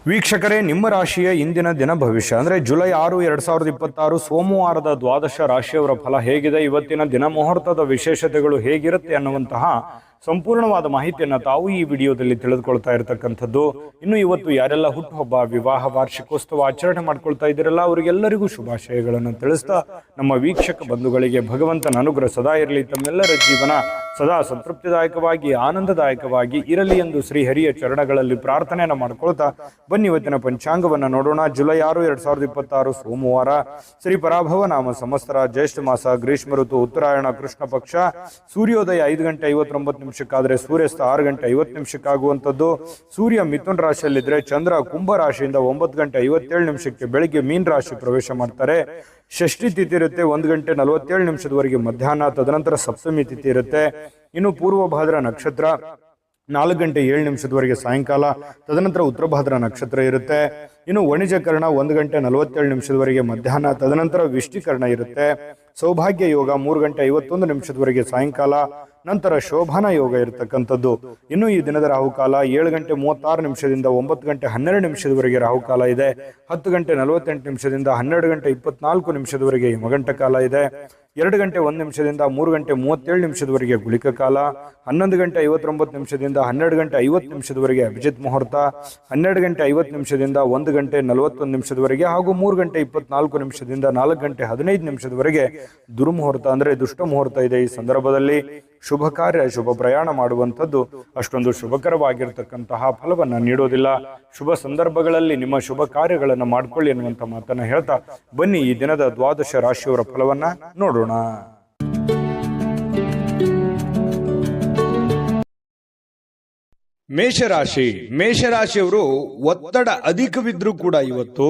ವೀಕ್ಷಕರೇ, ನಿಮ್ಮ ರಾಶಿಯ ಇಂದಿನ ದಿನ ಭವಿಷ್ಯ ಅಂದರೆ ಜುಲೈ 6, 2026 ಸೋಮವಾರದ ದ್ವಾದಶ ರಾಶಿಯವರ ಫಲ ಹೇಗಿದೆ, ಇವತ್ತಿನ ದಿನ ಮುಹೂರ್ತದ ವಿಶೇಷತೆಗಳು ಹೇಗಿರುತ್ತೆ ಅನ್ನುವಂತಹ ಸಂಪೂರ್ಣವಾದ ಮಾಹಿತಿಯನ್ನು ತಾವು ಈ ವಿಡಿಯೋದಲ್ಲಿ ತಿಳಿದುಕೊಳ್ತಾ ಇರತಕ್ಕಂಥದ್ದು. ಇನ್ನು ಇವತ್ತು ಯಾರೆಲ್ಲ ಹುಟ್ಟುಹಬ್ಬ, ವಿವಾಹ, ವಾರ್ಷಿಕೋತ್ಸವ ಆಚರಣೆ ಮಾಡ್ಕೊಳ್ತಾ ಇದ್ದೀರಲ್ಲ ಅವರಿಗೆಲ್ಲರಿಗೂ ಶುಭಾಶಯಗಳನ್ನು ತಿಳಿಸ್ತಾ ನಮ್ಮ ವೀಕ್ಷಕ ಬಂಧುಗಳಿಗೆ ಭಗವಂತನ ಅನುಗ್ರಹ ಸದಾ ಇರಲಿ, ತಮ್ಮೆಲ್ಲರ ಜೀವನ ಸದಾ ಸಂತೃಪ್ತಿದಾಯಕವಾಗಿ ಆನಂದದಾಯಕವಾಗಿ ಇರಲಿ ಎಂದು ಶ್ರೀಹರಿಯ ಚರಣಗಳಲ್ಲಿ ಪ್ರಾರ್ಥನೆಯನ್ನು ಮಾಡ್ಕೊಳ್ತಾ ಬನ್ನಿ ಇವತ್ತಿನ ಪಂಚಾಂಗವನ್ನು ನೋಡೋಣ. ಜುಲೈ 6, 2026 ಸೋಮವಾರ, ಶ್ರೀ ಪರಾಭವ ನಾಮ ಸಂವತ್ಸರ, ಜ್ಯೇಷ್ಠ ಮಾಸ, ಗ್ರೀಷ್ಮ ಋತು, ಉತ್ತರಾಯಣ, ಕೃಷ್ಣ ಪಕ್ಷ. ಸೂರ್ಯೋದಯ 5 ಗಂಟೆ 59 ನಿಮಿಷಕ್ಕಾದ್ರೆ ಸೂರ್ಯಾಸ್ತ 6 ಗಂಟೆ 50 ನಿಮಿಷಕ್ಕಾಗುವಂಥದ್ದು. ಸೂರ್ಯ ಮಿಥುನ್ ರಾಶಿಯಲ್ಲಿದ್ರೆ ಚಂದ್ರ ಕುಂಭ ರಾಶಿಯಿಂದ 9 ಗಂಟೆ 57 ನಿಮಿಷಕ್ಕೆ ಬೆಳಿಗ್ಗೆ ಮೀನ್ ರಾಶಿ ಪ್ರವೇಶ ಮಾಡ್ತಾರೆ. ಷಷ್ಠಿ ತಿಥಿ ಇರುತ್ತೆ 1 ಗಂಟೆ 47 ನಿಮಿಷದವರೆಗೆ ಮಧ್ಯಾಹ್ನ, ತದನಂತರ ಸಪ್ತಮಿ ತಿಥಿ ಇರುತ್ತೆ. ಇನ್ನು ಪೂರ್ವ ಭಾದ್ರ ನಕ್ಷತ್ರ 4 ಗಂಟೆ 7 ನಿಮಿಷದವರೆಗೆ ಸಾಯಂಕಾಲ, ತದನಂತರ ಉತ್ತರ ಭಾದ್ರ ನಕ್ಷತ್ರ ಇರುತ್ತೆ. ಇನ್ನು ವಣಿಜಕರಣ 1 ಗಂಟೆ 47 ನಿಮಿಷದವರೆಗೆ ಮಧ್ಯಾಹ್ನ, ತದನಂತರ ವಿಷ್ಟಿಕರಣ ಇರುತ್ತೆ. ಸೌಭಾಗ್ಯ ಯೋಗ 3 ಗಂಟೆ 51 ನಿಮಿಷದವರೆಗೆ ಸಾಯಂಕಾಲ, ನಂತರ ಶೋಭಾನ ಯೋಗ ಇರತಕ್ಕಂಥದ್ದು. ಇನ್ನು ಈ ದಿನದ ರಾಹುಕಾಲ 7 ಗಂಟೆ 36 ನಿಮಿಷದಿಂದ 9 ಗಂಟೆ 12 ನಿಮಿಷದವರೆಗೆ ರಾಹುಕಾಲ ಇದೆ. 10 ಗಂಟೆ 48 ನಿಮಿಷದಿಂದ 12 ಗಂಟೆ 24 ನಿಮಿಷದವರೆಗೆ ಯಮಗಂಟ ಕಾಲ ಇದೆ. 2 ಗಂಟೆ 1 ನಿಮಿಷದಿಂದ 3 ಗಂಟೆ 37 ನಿಮಿಷದವರೆಗೆ ಗುಳಿಕ ಕಾಲ. 11 ಗಂಟೆ 59 ನಿಮಿಷದಿಂದ 12 ಗಂಟೆ 50 ನಿಮಿಷದವರೆಗೆ ಅಭಿಜಿತ್ ಮುಹೂರ್ತ. 12 ಗಂಟೆ 50 ನಿಮಿಷದಿಂದ 1 ಗಂಟೆ 41 ನಿಮಿಷದವರೆಗೆ ಹಾಗೂ 3 ಗಂಟೆ 24 ನಿಮಿಷದಿಂದ 4 ಗಂಟೆ 15 ನಿಮಿಷದವರೆಗೆ ದುರ್ಮುಹೂರ್ತ ಅಂದರೆ ದುಷ್ಟ ಮುಹೂರ್ತ ಇದೆ. ಈ ಸಂದರ್ಭದಲ್ಲಿ ಶುಭ ಕಾರ್ಯ, ಶುಭ ಪ್ರಯಾಣ ಮಾಡುವಂಥದ್ದು ಅಷ್ಟೊಂದು ಶುಭಕರವಾಗಿರ್ತಕ್ಕಂತಹ ಫಲವನ್ನು ನೀಡೋದಿಲ್ಲ. ಶುಭ ಸಂದರ್ಭಗಳಲ್ಲಿ ನಿಮ್ಮ ಶುಭ ಕಾರ್ಯಗಳನ್ನು ಮಾಡಿಕೊಳ್ಳಿ ಎನ್ನುವಂಥ ಮಾತನ್ನು ಹೇಳ್ತಾ ಬನ್ನಿ ಈ ದಿನದ ದ್ವಾದಶ ರಾಶಿಯವರ ಫಲವನ್ನ ನೋಡೋಣ. ಮೇಷರಾಶಿಯವರು ಒತ್ತಡ ಅಧಿಕವಿದ್ರೂ ಕೂಡ ಇವತ್ತು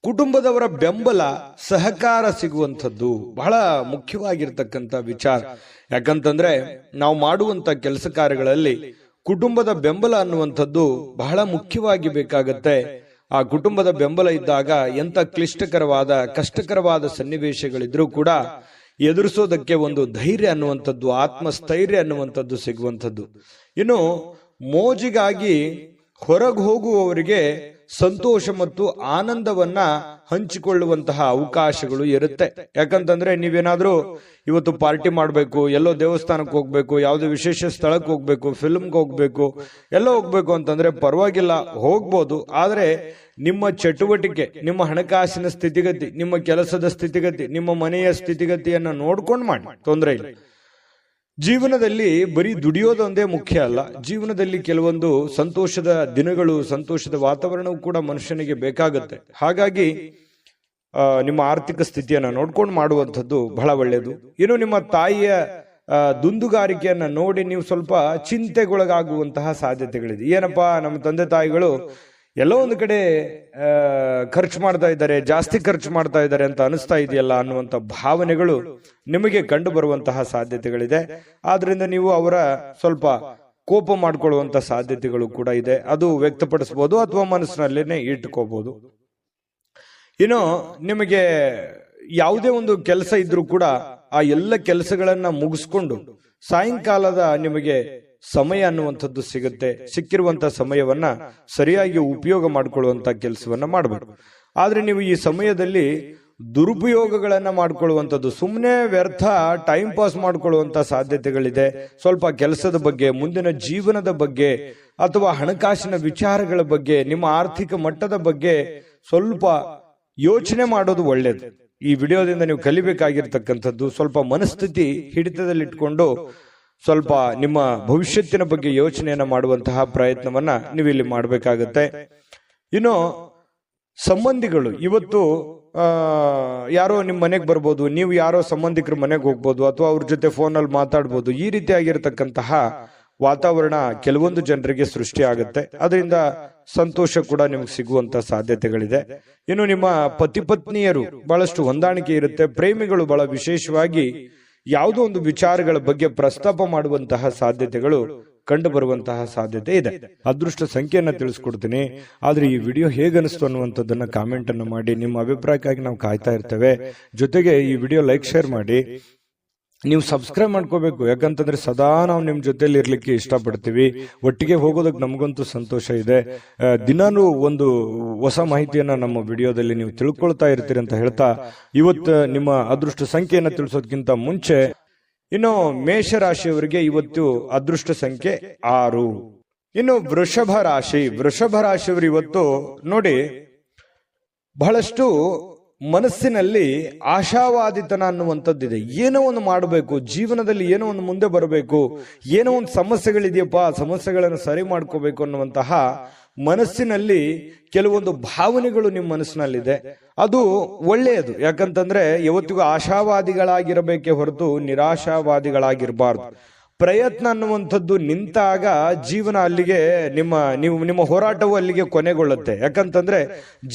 ಕುಟುಂಬದವರ ಬೆಂಬಲ, ಸಹಕಾರ ಸಿಗುವಂಥದ್ದು ಬಹಳ ಮುಖ್ಯವಾಗಿರ್ತಕ್ಕಂಥ ವಿಚಾರ. ಯಾಕಂತಂದ್ರೆ ನಾವು ಮಾಡುವಂತ ಕೆಲಸ ಕಾರ್ಯಗಳಲ್ಲಿ ಕುಟುಂಬದ ಬೆಂಬಲ ಅನ್ನುವಂಥದ್ದು ಬಹಳ ಮುಖ್ಯವಾಗಿ ಬೇಕಾಗತ್ತೆ. ಆ ಕುಟುಂಬದ ಬೆಂಬಲ ಇದ್ದಾಗ ಎಂತ ಕ್ಲಿಷ್ಟಕರವಾದ, ಕಷ್ಟಕರವಾದ ಸನ್ನಿವೇಶಗಳಿದ್ರೂ ಕೂಡ ಎದುರಿಸೋದಕ್ಕೆ ಒಂದು ಧೈರ್ಯ ಅನ್ನುವಂಥದ್ದು, ಆತ್ಮಸ್ಥೈರ್ಯ ಅನ್ನುವಂಥದ್ದು ಸಿಗುವಂಥದ್ದು. ಇನ್ನು ಮೋಜಿಗಾಗಿ ಹೊರಗೆ ಹೋಗುವವರಿಗೆ ಸಂತೋಷ ಮತ್ತು ಆನಂದವನ್ನ ಹಂಚಿಕೊಳ್ಳುವಂತಹ ಅವಕಾಶಗಳು ಇರುತ್ತೆ. ಯಾಕಂತಂದ್ರೆ ನೀವೇನಾದ್ರೂ ಇವತ್ತು ಪಾರ್ಟಿ ಮಾಡಬೇಕು, ಎಲ್ಲೋ ದೇವಸ್ಥಾನಕ್ಕೆ ಹೋಗ್ಬೇಕು, ಯಾವುದೋ ವಿಶೇಷ ಸ್ಥಳಕ್ಕೆ ಹೋಗ್ಬೇಕು, ಫಿಲ್ಮ್ಗೆ ಹೋಗ್ಬೇಕು, ಎಲ್ಲೋ ಹೋಗ್ಬೇಕು ಅಂತಂದ್ರೆ ಪರವಾಗಿಲ್ಲ, ಹೋಗ್ಬೋದು. ಆದ್ರೆ ನಿಮ್ಮ ಚಟುವಟಿಕೆ, ನಿಮ್ಮ ಹಣಕಾಸಿನ ಸ್ಥಿತಿಗತಿ, ನಿಮ್ಮ ಕೆಲಸದ ಸ್ಥಿತಿಗತಿ, ನಿಮ್ಮ ಮನೆಯ ಸ್ಥಿತಿಗತಿಯನ್ನ ನೋಡ್ಕೊಂಡು ಮಾಡಿ, ತೊಂದರೆ ಇಲ್ಲ. ಜೀವನದಲ್ಲಿ ಬರೀ ದುಡಿಯೋದೊಂದೇ ಮುಖ್ಯ ಅಲ್ಲ. ಜೀವನದಲ್ಲಿ ಕೆಲವೊಂದು ಸಂತೋಷದ ದಿನಗಳು, ಸಂತೋಷದ ವಾತಾವರಣವು ಕೂಡ ಮನುಷ್ಯನಿಗೆ ಬೇಕಾಗುತ್ತೆ. ಹಾಗಾಗಿ ನಿಮ್ಮ ಆರ್ಥಿಕ ಸ್ಥಿತಿಯನ್ನ ನೋಡ್ಕೊಂಡು ಮಾಡುವಂಥದ್ದು ಬಹಳ ಒಳ್ಳೆಯದು. ಇನ್ನು ನಿಮ್ಮ ತಾಯಿಯ ದುಂದುಗಾರಿಕೆಯನ್ನ ನೋಡಿ ನೀವು ಸ್ವಲ್ಪ ಚಿಂತೆಗೊಳಗಾಗುವಂತಹ ಸಾಧ್ಯತೆಗಳಿದೆ. ಏನಪ್ಪಾ, ನಮ್ಮ ತಂದೆ ತಾಯಿಗಳು ಎಲ್ಲೋ ಒಂದು ಕಡೆ ಖರ್ಚು ಮಾಡ್ತಾ ಇದ್ದಾರೆ, ಜಾಸ್ತಿ ಖರ್ಚು ಮಾಡ್ತಾ ಇದ್ದಾರೆ ಅಂತ ಅನಿಸ್ತಾ ಇದೆಯಲ್ಲ ಅನ್ನುವಂಥ ಭಾವನೆಗಳು ನಿಮಗೆ ಕಂಡು ಬರುವಂತಹ ಸಾಧ್ಯತೆಗಳಿದೆ. ಆದ್ರಿಂದ ನೀವು ಅವರ ಸ್ವಲ್ಪ ಕೋಪ ಮಾಡ್ಕೊಳ್ಳುವಂತ ಸಾಧ್ಯತೆಗಳು ಕೂಡ ಇದೆ. ಅದು ವ್ಯಕ್ತಪಡಿಸಬಹುದು ಅಥವಾ ಮನಸ್ಸಿನಲ್ಲೇನೆ ಇಟ್ಕೋಬಹುದು. ಇನ್ನು ನಿಮಗೆ ಯಾವುದೇ ಒಂದು ಕೆಲಸ ಇದ್ರೂ ಕೂಡ ಆ ಎಲ್ಲ ಕೆಲಸಗಳನ್ನ ಮುಗಿಸ್ಕೊಂಡು ಸಾಯಂಕಾಲದ ನಿಮಗೆ ಸಮಯ ಅನ್ನುವಂಥದ್ದು ಸಿಗುತ್ತೆ. ಸಿಕ್ಕಿರುವಂತಹ ಸಮಯವನ್ನ ಸರಿಯಾಗಿ ಉಪಯೋಗ ಮಾಡಿಕೊಳ್ಳುವಂತ ಕೆಲಸವನ್ನ ಮಾಡಬೇಕು. ಆದ್ರೆ ನೀವು ಈ ಸಮಯದಲ್ಲಿ ದುರುಪಯೋಗಗಳನ್ನ ಮಾಡ್ಕೊಳ್ಳುವಂಥದ್ದು, ಸುಮ್ಮನೆ ವ್ಯರ್ಥ ಟೈಮ್ ಪಾಸ್ ಮಾಡ್ಕೊಳ್ಳುವಂತ ಸಾಧ್ಯತೆಗಳಿದೆ. ಸ್ವಲ್ಪ ಕೆಲಸದ ಬಗ್ಗೆ, ಮುಂದಿನ ಜೀವನದ ಬಗ್ಗೆ ಅಥವಾ ಹಣಕಾಸಿನ ವಿಚಾರಗಳ ಬಗ್ಗೆ, ನಿಮ್ಮ ಆರ್ಥಿಕ ಮಟ್ಟದ ಬಗ್ಗೆ ಸ್ವಲ್ಪ ಯೋಚನೆ ಮಾಡೋದು ಒಳ್ಳೇದು. ಈ ವಿಡಿಯೋದಿಂದ ನೀವು ಕಲಿಬೇಕಾಗಿರ್ತಕ್ಕಂಥದ್ದು ಸ್ವಲ್ಪ ಮನಸ್ಥಿತಿ ಹಿಡಿತದಲ್ಲಿಟ್ಕೊಂಡು ಸ್ವಲ್ಪ ನಿಮ್ಮ ಭವಿಷ್ಯತ್ತಿನ ಬಗ್ಗೆ ಯೋಚನೆಯನ್ನ ಮಾಡುವಂತಹ ಪ್ರಯತ್ನವನ್ನ ನೀವು ಇಲ್ಲಿ ಮಾಡಬೇಕಾಗತ್ತೆ. ಇನ್ನು ಸಂಬಂಧಿಗಳು ಇವತ್ತು ಯಾರೋ ನಿಮ್ಮ ಮನೆಗೆ ಬರ್ಬೋದು, ನೀವು ಯಾರೋ ಸಂಬಂಧಿಕರ ಮನೆಗೆ ಹೋಗ್ಬೋದು ಅಥವಾ ಅವ್ರ ಜೊತೆ ಫೋನಲ್ಲಿ ಮಾತಾಡ್ಬೋದು. ಈ ರೀತಿಯಾಗಿರ್ತಕ್ಕಂತಹ ವಾತಾವರಣ ಕೆಲವೊಂದು ಜನರಿಗೆ ಸೃಷ್ಟಿ ಆಗುತ್ತೆ. ಅದರಿಂದ ಸಂತೋಷ ಕೂಡ ನಿಮ್ಗೆ ಸಿಗುವಂತ ಸಾಧ್ಯತೆಗಳಿದೆ. ಇನ್ನು ನಿಮ್ಮ ಪತಿ ಪತ್ನಿಯರು ಬಹಳಷ್ಟು ಹೊಂದಾಣಿಕೆ ಇರುತ್ತೆ. ಪ್ರೇಮಿಗಳು ಬಹಳ ವಿಶೇಷವಾಗಿ ಯಾವುದೋ ಒಂದು ವಿಚಾರಗಳ ಬಗ್ಗೆ ಪ್ರಸ್ತಾಪ ಮಾಡುವಂತಹ ಸಾಧ್ಯತೆಗಳು ಕಂಡು ಬರುವಂತಹ ಸಾಧ್ಯತೆ ಇದೆ. ಅದೃಷ್ಟ ಸಂಖ್ಯೆಯನ್ನ ತಿಳಿಸ್ಕೊಡ್ತೀನಿ. ಆದ್ರೆ ಈ ವಿಡಿಯೋ ಹೇಗನಿಸ್ತು ಅನ್ನುವಂಥದ್ದನ್ನ ಕಾಮೆಂಟ್ ಅನ್ನು ಮಾಡಿ. ನಿಮ್ಮ ಅಭಿಪ್ರಾಯಕ್ಕಾಗಿ ನಾವು ಕಾಯ್ತಾ ಇರ್ತೇವೆ. ಜೊತೆಗೆ ಈ ವಿಡಿಯೋ ಲೈಕ್, ಶೇರ್ ಮಾಡಿ. ನೀವು ಸಬ್ಸ್ಕ್ರೈಬ್ ಮಾಡ್ಕೋಬೇಕು. ಯಾಕಂತಂದ್ರೆ ಸದಾ ನಾವು ನಿಮ್ ಜೊತೆಲಿ ಇರ್ಲಿಕ್ಕೆ ಇಷ್ಟಪಡ್ತೀವಿ. ಒಟ್ಟಿಗೆ ಹೋಗೋದಕ್ಕೆ ನಮಗಂತೂ ಸಂತೋಷ ಇದೆ. ದಿನಾನು ಒಂದು ಹೊಸ ಮಾಹಿತಿಯನ್ನ ನಮ್ಮ ವಿಡಿಯೋದಲ್ಲಿ ನೀವು ತಿಳ್ಕೊಳ್ತಾ ಇರ್ತೀರಿ ಅಂತ ಹೇಳ್ತಾ, ಇವತ್ತು ನಿಮ್ಮ ಅದೃಷ್ಟ ಸಂಖ್ಯೆಯನ್ನ ತಿಳಿಸೋದಕ್ಕಿಂತ ಮುಂಚೆ ಇನ್ನು ಮೇಷರಾಶಿಯವರಿಗೆ ಇವತ್ತು ಅದೃಷ್ಟ ಸಂಖ್ಯೆ 6. ಇನ್ನು ವೃಷಭ ರಾಶಿಯವರು ಇವತ್ತು ನೋಡಿ, ಬಹಳಷ್ಟು ಮನಸ್ಸಿನಲ್ಲಿ ಆಶಾವಾದಿತನ ಅನ್ನುವಂಥದ್ದಿದೆ. ಏನೋ ಒಂದು ಮಾಡಬೇಕು, ಜೀವನದಲ್ಲಿ ಏನೋ ಒಂದು ಮುಂದೆ ಬರಬೇಕು, ಏನೋ ಒಂದು ಸಮಸ್ಯೆಗಳಿದೆಯಪ್ಪ, ಸಮಸ್ಯೆಗಳನ್ನು ಸರಿ ಮಾಡ್ಕೋಬೇಕು ಅನ್ನುವಂತಹ ಮನಸ್ಸಿನಲ್ಲಿ ಕೆಲವೊಂದು ಭಾವನೆಗಳು ನಿಮ್ಮ ಮನಸ್ಸಿನಲ್ಲಿದೆ. ಅದು ಒಳ್ಳೆಯದು. ಯಾಕಂತಂದ್ರೆ ಯಾವತ್ತಿಗೂ ಆಶಾವಾದಿಗಳಾಗಿರಬೇಕೇ ಹೊರತು ನಿರಾಶಾವಾದಿಗಳಾಗಿರಬಾರ್ದು. ಪ್ರಯತ್ನ ಅನ್ನುವಂಥದ್ದು ನಿಂತಾಗ ಜೀವನ ಅಲ್ಲಿಗೆ ನಿಮ್ಮ ಹೋರಾಟವು ಅಲ್ಲಿಗೆ ಕೊನೆಗೊಳ್ಳುತ್ತೆ. ಯಾಕಂತಂದ್ರೆ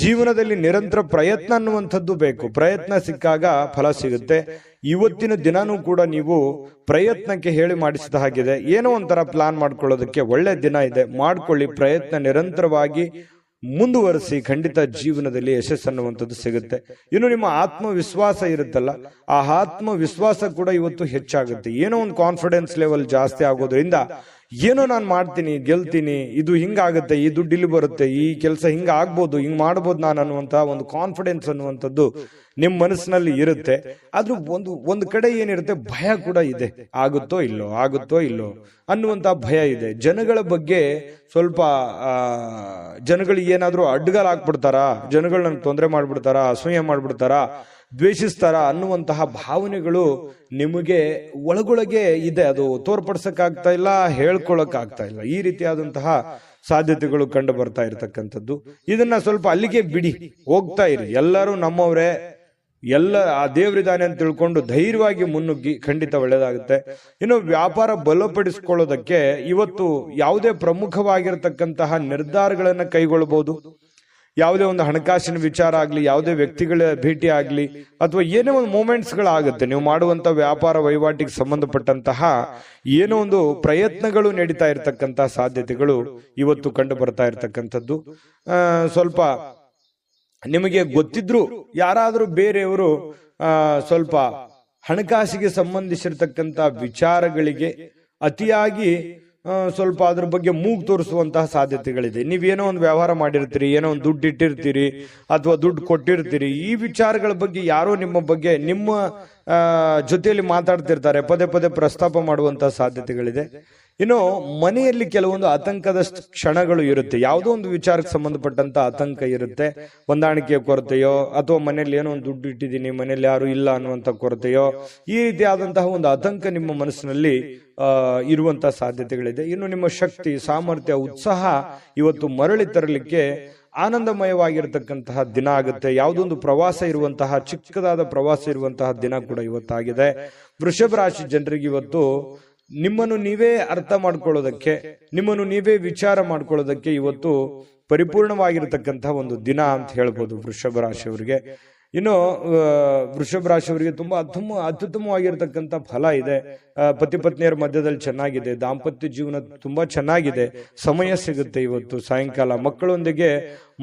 ಜೀವನದಲ್ಲಿ ನಿರಂತರ ಪ್ರಯತ್ನ ಅನ್ನುವಂಥದ್ದು ಬೇಕು. ಪ್ರಯತ್ನ ಸಿಕ್ಕಾಗ ಫಲ ಸಿಗುತ್ತೆ. ಇವತ್ತಿನ ದಿನಾನೂ ಕೂಡ ನೀವು ಪ್ರಯತ್ನಕ್ಕೆ ಹೇಳಿ ಮಾಡಿಸಿದ ಹಾಗಿದೆ. ಏನೋ ಒಂಥರ ಪ್ಲಾನ್ ಮಾಡ್ಕೊಳ್ಳೋದಕ್ಕೆ ಒಳ್ಳೆ ದಿನ ಇದೆ, ಮಾಡ್ಕೊಳ್ಳಿ. ಪ್ರಯತ್ನ ನಿರಂತರವಾಗಿ ಮುಂದುವರಿಸಿ, ಖಂಡಿತ ಜೀವನದಲ್ಲಿ ಯಶಸ್ಸು ಅನ್ನುವಂಥದ್ದು ಸಿಗುತ್ತೆ. ಇನ್ನು ನಿಮ್ಮ ಆತ್ಮವಿಶ್ವಾಸ ಇರುತ್ತಲ್ಲ, ಆ ಆತ್ಮವಿಶ್ವಾಸ ಕೂಡ ಇವತ್ತು ಹೆಚ್ಚಾಗುತ್ತೆ. ಏನೋ ಒಂದು ಕಾನ್ಫಿಡೆನ್ಸ್ ಲೆವೆಲ್ ಜಾಸ್ತಿ ಆಗೋದ್ರಿಂದ ಏನೋ ನಾನು ಮಾಡ್ತೀನಿ, ಗೆಲ್ತೀನಿ, ಇದು ಹಿಂಗಾಗುತ್ತೆ, ಈ ದುಡ್ಡು ಇಲ್ಲಿ ಬರುತ್ತೆ, ಈ ಕೆಲಸ ಹಿಂಗ ಆಗ್ಬೋದು, ಹಿಂಗ್ ಮಾಡ್ಬೋದು ನಾನು ಅನ್ನುವಂತಹ ಒಂದು ಕಾನ್ಫಿಡೆನ್ಸ್ ಅನ್ನುವಂಥದ್ದು ನಿಮ್ಮ ಮನಸ್ಸಿನಲ್ಲಿ ಇರುತ್ತೆ. ಆದ್ರೂ ಒಂದು ಕಡೆ ಏನಿರುತ್ತೆ, ಭಯ ಕೂಡ ಇದೆ. ಆಗುತ್ತೋ ಇಲ್ಲೋ ಅನ್ನುವಂತ ಭಯ ಇದೆ. ಜನಗಳ ಬಗ್ಗೆ ಸ್ವಲ್ಪ ಜನಗಳಿಗೆ ಏನಾದ್ರೂ ಅಡ್ಡಗಾಲ ಹಾಕ್ಬಿಡ್ತಾರಾ, ಜನಗಳು ನನಗೆ ತೊಂದರೆ ಮಾಡ್ಬಿಡ್ತಾರಾ, ಅಸೂಯೆ ಮಾಡ್ಬಿಡ್ತಾರಾ, ದ್ವೇಷಿಸ್ತಾರ ಅನ್ನುವಂತಹ ಭಾವನೆಗಳು ನಿಮಗೆ ಒಳಗೊಳಗೆ ಇದೆ. ಅದು ತೋರ್ಪಡಿಸಕ್ಕಾಗ್ತಾ ಇಲ್ಲ, ಹೇಳ್ಕೊಳಕ್ ಆಗ್ತಾ ಇಲ್ಲ. ಈ ರೀತಿಯಾದಂತಹ ಸಾಧ್ಯತೆಗಳು ಕಂಡು ಬರ್ತಾ ಇರತಕ್ಕಂಥದ್ದು. ಇದನ್ನ ಸ್ವಲ್ಪ ಅಲ್ಲಿಗೆ ಬಿಡಿ, ಹೋಗ್ತಾ ಇರಿ. ಎಲ್ಲರೂ ನಮ್ಮವರೇ, ಎಲ್ಲ ಆ ದೇವರಿದ್ದಾನೆ ಅಂತ ತಿಳ್ಕೊಂಡು ಧೈರ್ಯವಾಗಿ ಮುನ್ನುಗ್ಗಿ, ಖಂಡಿತ ಒಳ್ಳೇದಾಗುತ್ತೆ. ಇನ್ನು ವ್ಯಾಪಾರ ಬಲಪಡಿಸಿಕೊಳ್ಳೋದಕ್ಕೆ ಇವತ್ತು ಯಾವುದೇ ಪ್ರಮುಖವಾಗಿರತಕ್ಕಂತಹ ನಿರ್ಧಾರಗಳನ್ನ ಕೈಗೊಳ್ಳಬಹುದು. ಯಾವುದೇ ಒಂದು ಹಣಕಾಸಿನ ವಿಚಾರ ಆಗ್ಲಿ, ಯಾವುದೇ ವ್ಯಕ್ತಿಗಳ ಭೇಟಿ ಆಗ್ಲಿ, ಅಥವಾ ಏನೇ ಒಂದು ಮೂಮೆಂಟ್ಸ್ಗಳಾಗುತ್ತೆ. ನೀವು ಮಾಡುವಂತ ವ್ಯಾಪಾರ ವಹಿವಾಟಿಗೆ ಸಂಬಂಧಪಟ್ಟಂತಹ ಏನೋ ಒಂದು ಪ್ರಯತ್ನಗಳು ನಡೀತಾ ಇರತಕ್ಕಂತಹ ಸಾಧ್ಯತೆಗಳು ಇವತ್ತು ಕಂಡು ಬರ್ತಾ ಇರತಕ್ಕಂಥದ್ದು. ಸ್ವಲ್ಪ ನಿಮಗೆ ಗೊತ್ತಿದ್ರು ಯಾರಾದರೂ ಬೇರೆಯವರು ಸ್ವಲ್ಪ ಹಣಕಾಸಿಗೆ ಸಂಬಂಧಿಸಿರ್ತಕ್ಕಂಥ ವಿಚಾರಗಳಿಗೆ ಅತಿಯಾಗಿ ಸ್ವಲ್ಪ ಅದ್ರ ಬಗ್ಗೆ ಮೂಗು ತೋರಿಸುವಂತಹ ಸಾಧ್ಯತೆಗಳಿದೆ. ನೀವೇನೋ ಒಂದು ವ್ಯವಹಾರ ಮಾಡಿರ್ತೀರಿ, ಏನೋ ಒಂದು ದುಡ್ಡು ಇಟ್ಟಿರ್ತೀರಿ ಅಥವಾ ದುಡ್ಡು ಕೊಟ್ಟಿರ್ತೀರಿ, ಈ ವಿಚಾರಗಳ ಬಗ್ಗೆ ಯಾರೋ ನಿಮ್ಮ ಜೊತೆಯಲ್ಲಿ ಮಾತಾಡ್ತಿರ್ತಾರೆ, ಪದೇ ಪದೇ ಪ್ರಸ್ತಾಪ ಮಾಡುವಂತಹ ಸಾಧ್ಯತೆಗಳಿದೆ. ಇನ್ನು ಮನೆಯಲ್ಲಿ ಕೆಲವೊಂದು ಆತಂಕದ ಕ್ಷಣಗಳು ಇರುತ್ತೆ. ಯಾವುದೋ ಒಂದು ವಿಚಾರಕ್ಕೆ ಸಂಬಂಧಪಟ್ಟಂತ ಆತಂಕ ಇರುತ್ತೆ. ಹೊಂದಾಣಿಕೆಯ ಕೊರತೆಯೋ, ಅಥವಾ ಮನೆಯಲ್ಲಿ ಏನೋ ಒಂದು ದುಡ್ಡು ಇಟ್ಟಿದ್ದೀನಿ, ಮನೆಯಲ್ಲಿ ಯಾರು ಇಲ್ಲ ಅನ್ನುವಂಥ ಕೊರತೆಯೋ, ಈ ರೀತಿಯಾದಂತಹ ಒಂದು ಆತಂಕ ನಿಮ್ಮ ಮನಸ್ಸಿನಲ್ಲಿ ಇರುವಂತಹ ಸಾಧ್ಯತೆಗಳಿದೆ. ಇನ್ನು ನಿಮ್ಮ ಶಕ್ತಿ, ಸಾಮರ್ಥ್ಯ, ಉತ್ಸಾಹ ಇವತ್ತು ಮರಳಿ ತರಲಿಕ್ಕೆ ಆನಂದಮಯವಾಗಿರತಕ್ಕಂತಹ ದಿನ ಆಗುತ್ತೆ. ಯಾವುದೊಂದು ಪ್ರವಾಸ ಇರುವಂತಹ, ಚಿಕ್ಕದಾದ ಪ್ರವಾಸ ಇರುವಂತಹ ದಿನ ಕೂಡ ಇವತ್ತಾಗಿದೆ. ವೃಷಭ ರಾಶಿ ಜನರಿಗೆ ಇವತ್ತು ನಿಮ್ಮನ್ನು ನೀವೇ ಅರ್ಥ ಮಾಡ್ಕೊಳ್ಳೋದಕ್ಕೆ, ನಿಮ್ಮನ್ನು ನೀವೇ ವಿಚಾರ ಮಾಡ್ಕೊಳ್ಳೋದಕ್ಕೆ ಇವತ್ತು ಪರಿಪೂರ್ಣವಾಗಿರತಕ್ಕಂತಹ ಒಂದು ದಿನ ಅಂತ ಹೇಳ್ಬೋದು ವೃಷಭ ರಾಶಿಯವರಿಗೆ. ಇನ್ನು ವೃಷಭ ರಾಶಿಯವರಿಗೆ ತುಂಬಾ ಅತ್ಯುತ್ತಮವಾಗಿರತಕ್ಕಂಥ ಫಲ ಇದೆ. ಪತಿ ಪತ್ನಿಯರ ಮಧ್ಯದಲ್ಲಿ ಚೆನ್ನಾಗಿದೆ, ದಾಂಪತ್ಯ ಜೀವನ ತುಂಬಾ ಚೆನ್ನಾಗಿದೆ, ಸಮಯ ಸಿಗುತ್ತೆ. ಇವತ್ತು ಸಾಯಂಕಾಲ ಮಕ್ಕಳೊಂದಿಗೆ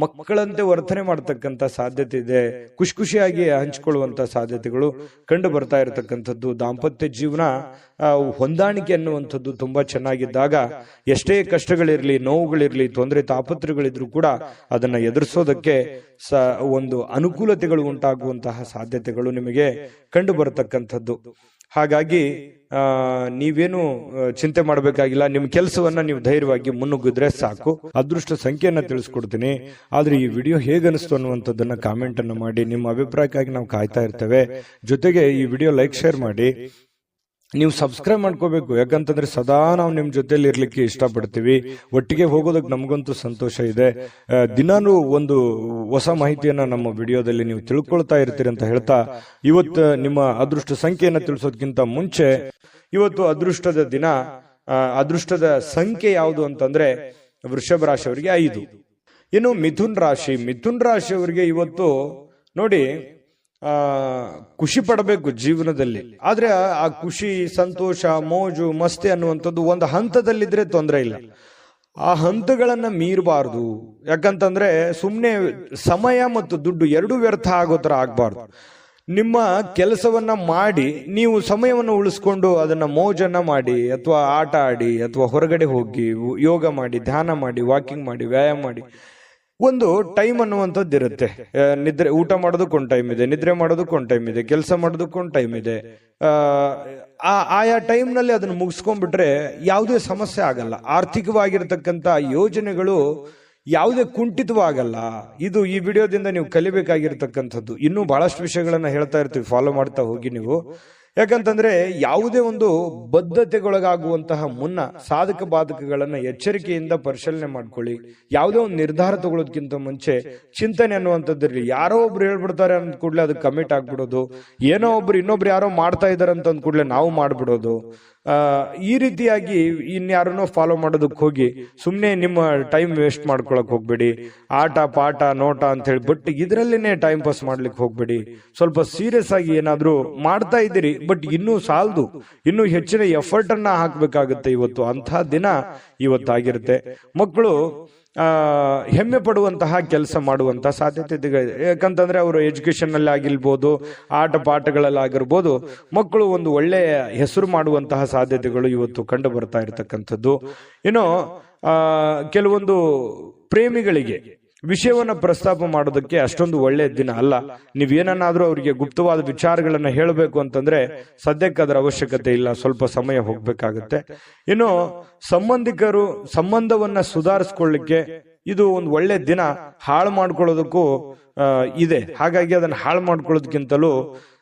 ಮಕ್ಕಳಂತೆ ವರ್ತನೆ ಮಾಡತಕ್ಕಂಥ ಸಾಧ್ಯತೆ ಇದೆ. ಖುಷಿಯಾಗಿ ಹಂಚಿಕೊಳ್ಳುವಂತ ಸಾಧ್ಯತೆಗಳು ಕಂಡು ಬರ್ತಾ ಇರತಕ್ಕಂಥದ್ದು. ದಾಂಪತ್ಯ ಜೀವನ ಹೊಂದಾಣಿಕೆ ಅನ್ನುವಂಥದ್ದು ತುಂಬಾ ಚೆನ್ನಾಗಿದ್ದಾಗ ಎಷ್ಟೇ ಕಷ್ಟಗಳಿರ್ಲಿ, ನೋವುಗಳಿರ್ಲಿ, ತೊಂದರೆ ತಾಪತ್ರಗಳಿದ್ರು ಕೂಡ ಅದನ್ನ ಎದುರಿಸೋದಕ್ಕೆ ಒಂದು ಅನುಕೂಲತೆಗಳು ಉಂಟಾಗುವಂತಹ ಸಾಧ್ಯತೆಗಳು ನಿಮಗೆ ಕಂಡು ಬರತಕ್ಕಂಥದ್ದು. ಹಾಗಾಗಿ ನೀವೇನು ಚಿಂತೆ ಮಾಡಬೇಕಾಗಿಲ್ಲ. ನಿಮ್ಮ ಕೆಲಸವನ್ನ ನೀವು ಧೈರ್ಯವಾಗಿ ಮುನ್ನುಗ್ಗಿದ್ರೆ ಸಾಕು. ಅದೃಷ್ಟ ಸಂಖ್ಯೆಯನ್ನ ತಿಳಿಸ್ಕೊಡ್ತೀನಿ. ಆದ್ರೆ ಈ ವಿಡಿಯೋ ಹೇಗನಿಸ್ತು ಅನ್ನುವಂಥದ್ದನ್ನ ಕಾಮೆಂಟ್ ಅನ್ನು ಮಾಡಿ. ನಿಮ್ಮ ಅಭಿಪ್ರಾಯಕ್ಕಾಗಿ ನಾವು ಕಾಯ್ತಾ ಇರ್ತೇವೆ. ಜೊತೆಗೆ ಈ ವಿಡಿಯೋ ಲೈಕ್, ಶೇರ್ ಮಾಡಿ. ನೀವು ಸಬ್ಸ್ಕ್ರೈಬ್ ಮಾಡ್ಕೋಬೇಕು. ಯಾಕಂತಂದ್ರೆ ಸದಾ ನಾವು ನಿಮ್ ಜೊತೆಲಿ ಇರ್ಲಿಕ್ಕೆ ಇಷ್ಟಪಡ್ತೀವಿ. ಒಟ್ಟಿಗೆ ಹೋಗೋದಕ್ಕೆ ನಮಗಂತೂ ಸಂತೋಷ ಇದೆ. ದಿನಾನು ಒಂದು ಹೊಸ ಮಾಹಿತಿಯನ್ನ ನಮ್ಮ ವಿಡಿಯೋದಲ್ಲಿ ನೀವು ತಿಳ್ಕೊಳ್ತಾ ಇರ್ತೀರಿ ಅಂತ ಹೇಳ್ತಾ, ಇವತ್ತು ನಿಮ್ಮ ಅದೃಷ್ಟ ಸಂಖ್ಯೆಯನ್ನ ತಿಳಿಸೋದಕ್ಕಿಂತ ಮುಂಚೆ, ಇವತ್ತು ಅದೃಷ್ಟದ ದಿನ, ಅದೃಷ್ಟದ ಸಂಖ್ಯೆ ಯಾವುದು ಅಂತಂದ್ರೆ ವೃಷಭ ರಾಶಿಯವರಿಗೆ 5. ಇನ್ನು ಮಿಥುನ್ ರಾಶಿಯವರಿಗೆ ಇವತ್ತು ನೋಡಿ, ಖುಷಿ ಪಡಬೇಕು ಜೀವನದಲ್ಲಿ. ಆದ್ರೆ ಆ ಖುಷಿ, ಸಂತೋಷ, ಮೋಜು, ಮಸ್ತಿ ಅನ್ನುವಂಥದ್ದು ಒಂದು ಹಂತದಲ್ಲಿದ್ರೆ ತೊಂದರೆ ಇಲ್ಲ. ಆ ಹಂತಗಳನ್ನ ಮೀರಬಾರ್ದು. ಯಾಕಂತಂದ್ರೆ ಸುಮ್ಮನೆ ಸಮಯ ಮತ್ತು ದುಡ್ಡು ಎರಡೂ ವ್ಯರ್ಥ ಆಗೋ ತರ ಆಗ್ಬಾರ್ದು. ನಿಮ್ಮ ಕೆಲಸವನ್ನ ಮಾಡಿ ನೀವು ಸಮಯವನ್ನು ಉಳಿಸ್ಕೊಂಡು ಅದನ್ನ ಮೋಜನ್ನ ಮಾಡಿ ಅಥವಾ ಆಟ ಆಡಿ ಅಥವಾ ಹೊರಗಡೆ ಹೋಗಿ ಯೋಗ ಮಾಡಿ, ಧ್ಯಾನ ಮಾಡಿ, ವಾಕಿಂಗ್ ಮಾಡಿ, ವ್ಯಾಯಾಮ ಮಾಡಿ. ಒಂದು ಟೈಮ್ ಅನ್ನುವಂಥದ್ದು ಇರುತ್ತೆ. ನಿದ್ರೆ, ಊಟ ಮಾಡೋದಕ್ಕೊಂದು ಟೈಮ್ ಇದೆ, ನಿದ್ರೆ ಮಾಡೋದಕ್ಕೊಂದು ಟೈಮ್ ಇದೆ, ಕೆಲಸ ಮಾಡೋದಕ್ಕೊಂದು ಟೈಮ್ ಇದೆ. ಆಯಾ ಟೈಮ್ನಲ್ಲಿ ಅದನ್ನು ಮುಗಿಸ್ಕೊಂಡ್ಬಿಟ್ರೆ ಯಾವುದೇ ಸಮಸ್ಯೆ ಆಗಲ್ಲ. ಆರ್ಥಿಕವಾಗಿರ್ತಕ್ಕಂಥ ಯೋಜನೆಗಳು ಯಾವುದೇ ಕುಂಠಿತವಾಗಲ್ಲ. ಇದು ಈ ವಿಡಿಯೋದಿಂದ ನೀವು ಕಲಿಬೇಕಾಗಿರ್ತಕ್ಕಂಥದ್ದು. ಇನ್ನೂ ಬಹಳಷ್ಟು ವಿಷಯಗಳನ್ನ ಹೇಳ್ತಾ ಇರ್ತೀವಿ, ಫಾಲೋ ಮಾಡ್ತಾ ಹೋಗಿ ನೀವು. ಯಾಕಂತಂದ್ರೆ ಯಾವುದೇ ಒಂದು ಬದ್ಧತೆಗೊಳಗಾಗುವಂತಹ ಮುನ್ನ ಸಾಧಕ ಬಾಧಕಗಳನ್ನ ಎಚ್ಚರಿಕೆಯಿಂದ ಪರಿಶೀಲನೆ ಮಾಡ್ಕೊಳ್ಳಿ. ಯಾವುದೇ ಒಂದು ನಿರ್ಧಾರ ತಗೊಳ್ಳೋದಕ್ಕಿಂತ ಮುಂಚೆ ಚಿಂತನೆ ಅನ್ನುವಂಥದ್ದಿರಲಿ. ಯಾರೋ ಒಬ್ರು ಹೇಳ್ಬಿಡ್ತಾರೆ ಅಂದ ಕೂಡಲೇ ಅದಕ್ಕೆ ಕಮಿಟ್ ಆಗ್ಬಿಡೋದು, ಏನೋ ಒಬ್ರು ಇನ್ನೊಬ್ರು ಯಾರೋ ಮಾಡ್ತಾ ಇದಾರೆ ಅಂತ ಅಂದ ಕೂಡಲೇ ನಾವು ಮಾಡ್ಬಿಡೋದು, ಈ ರೀತಿಯಾಗಿ ಇನ್ಯಾರನ್ನೋ ಫಾಲೋ ಮಾಡೋದಕ್ಕೆ ಹೋಗಿ ಸುಮ್ಮನೆ ನಿಮ್ಮ ಟೈಮ್ ವೇಸ್ಟ್ ಮಾಡ್ಕೊಳಕ್ ಹೋಗ್ಬೇಡಿ. ಆಟ ಪಾಠ ನೋಟ ಅಂತ ಹೇಳಿ ಬಟ್ ಇದರಲ್ಲೇನೆ ಟೈಮ್ ಪಾಸ್ ಮಾಡ್ಲಿಕ್ಕೆ ಹೋಗ್ಬೇಡಿ. ಸ್ವಲ್ಪ ಸೀರಿಯಸ್ ಆಗಿ ಏನಾದ್ರೂ ಮಾಡ್ತಾ ಇದ್ದೀರಿ, ಬಟ್ ಇನ್ನೂ ಸಾಲದು, ಇನ್ನೂ ಹೆಚ್ಚಿನ ಎಫರ್ಟ್ ಅನ್ನ ಹಾಕ್ಬೇಕಾಗುತ್ತೆ. ಇವತ್ತು ಅಂತಹ ದಿನ ಇವತ್ತಾಗಿರುತ್ತೆ. ಮಕ್ಕಳು ಹೆಮ್ಮೆ ಪಡುವಂತಹ ಕೆಲಸ ಮಾಡುವಂತಹ ಸಾಧ್ಯತೆ ಇದೆ. ಯಾಕಂತಂದ್ರೆ ಅವರು ಎಜುಕೇಶನ್ ನಲ್ಲಿ ಆಗಿರ್ಬೋದು, ಆಟ ಪಾಠಗಳಲ್ಲಿ ಆಗಿರ್ಬೋದು, ಮಕ್ಕಳು ಒಂದು ಒಳ್ಳೆಯ ಹೆಸರು ಮಾಡುವಂತಹ ಸಾಧ್ಯತೆಗಳು ಇವತ್ತು ಕಂಡು ಬರ್ತಾ ಇರತಕ್ಕಂಥದ್ದು. ಇನ್ನು ಕೆಲವೊಂದು ಪ್ರೇಮಿಗಳಿಗೆ ವಿಷಯವನ್ನ ಪ್ರಸ್ತಾಪ ಮಾಡೋದಕ್ಕೆ ಅಷ್ಟೊಂದು ಒಳ್ಳೆಯ ದಿನ ಅಲ್ಲ. ನೀವೇನಾದ್ರೂ ಅವರಿಗೆ ಗುಪ್ತವಾದ ವಿಚಾರಗಳನ್ನ ಹೇಳಬೇಕು ಅಂತಂದ್ರೆ ಸದ್ಯಕ್ಕೆ ಅದರ ಅವಶ್ಯಕತೆ ಇಲ್ಲ, ಸ್ವಲ್ಪ ಸಮಯ ಹೋಗ್ಬೇಕಾಗತ್ತೆ. ಇನ್ನು ಸಂಬಂಧಿಕರು ಸಂಬಂಧವನ್ನ ಸುಧಾರಿಸ್ಕೊಳ್ಳಿಕ್ಕೆ ಇದು ಒಂದು ಒಳ್ಳೆ ದಿನ. ಹಾಳು ಮಾಡ್ಕೊಳ್ಳೋದಕ್ಕೂ ಇದೆ. ಹಾಗಾಗಿ ಅದನ್ನ ಹಾಳು ಮಾಡ್ಕೊಳ್ಳೋದಕ್ಕಿಂತಲೂ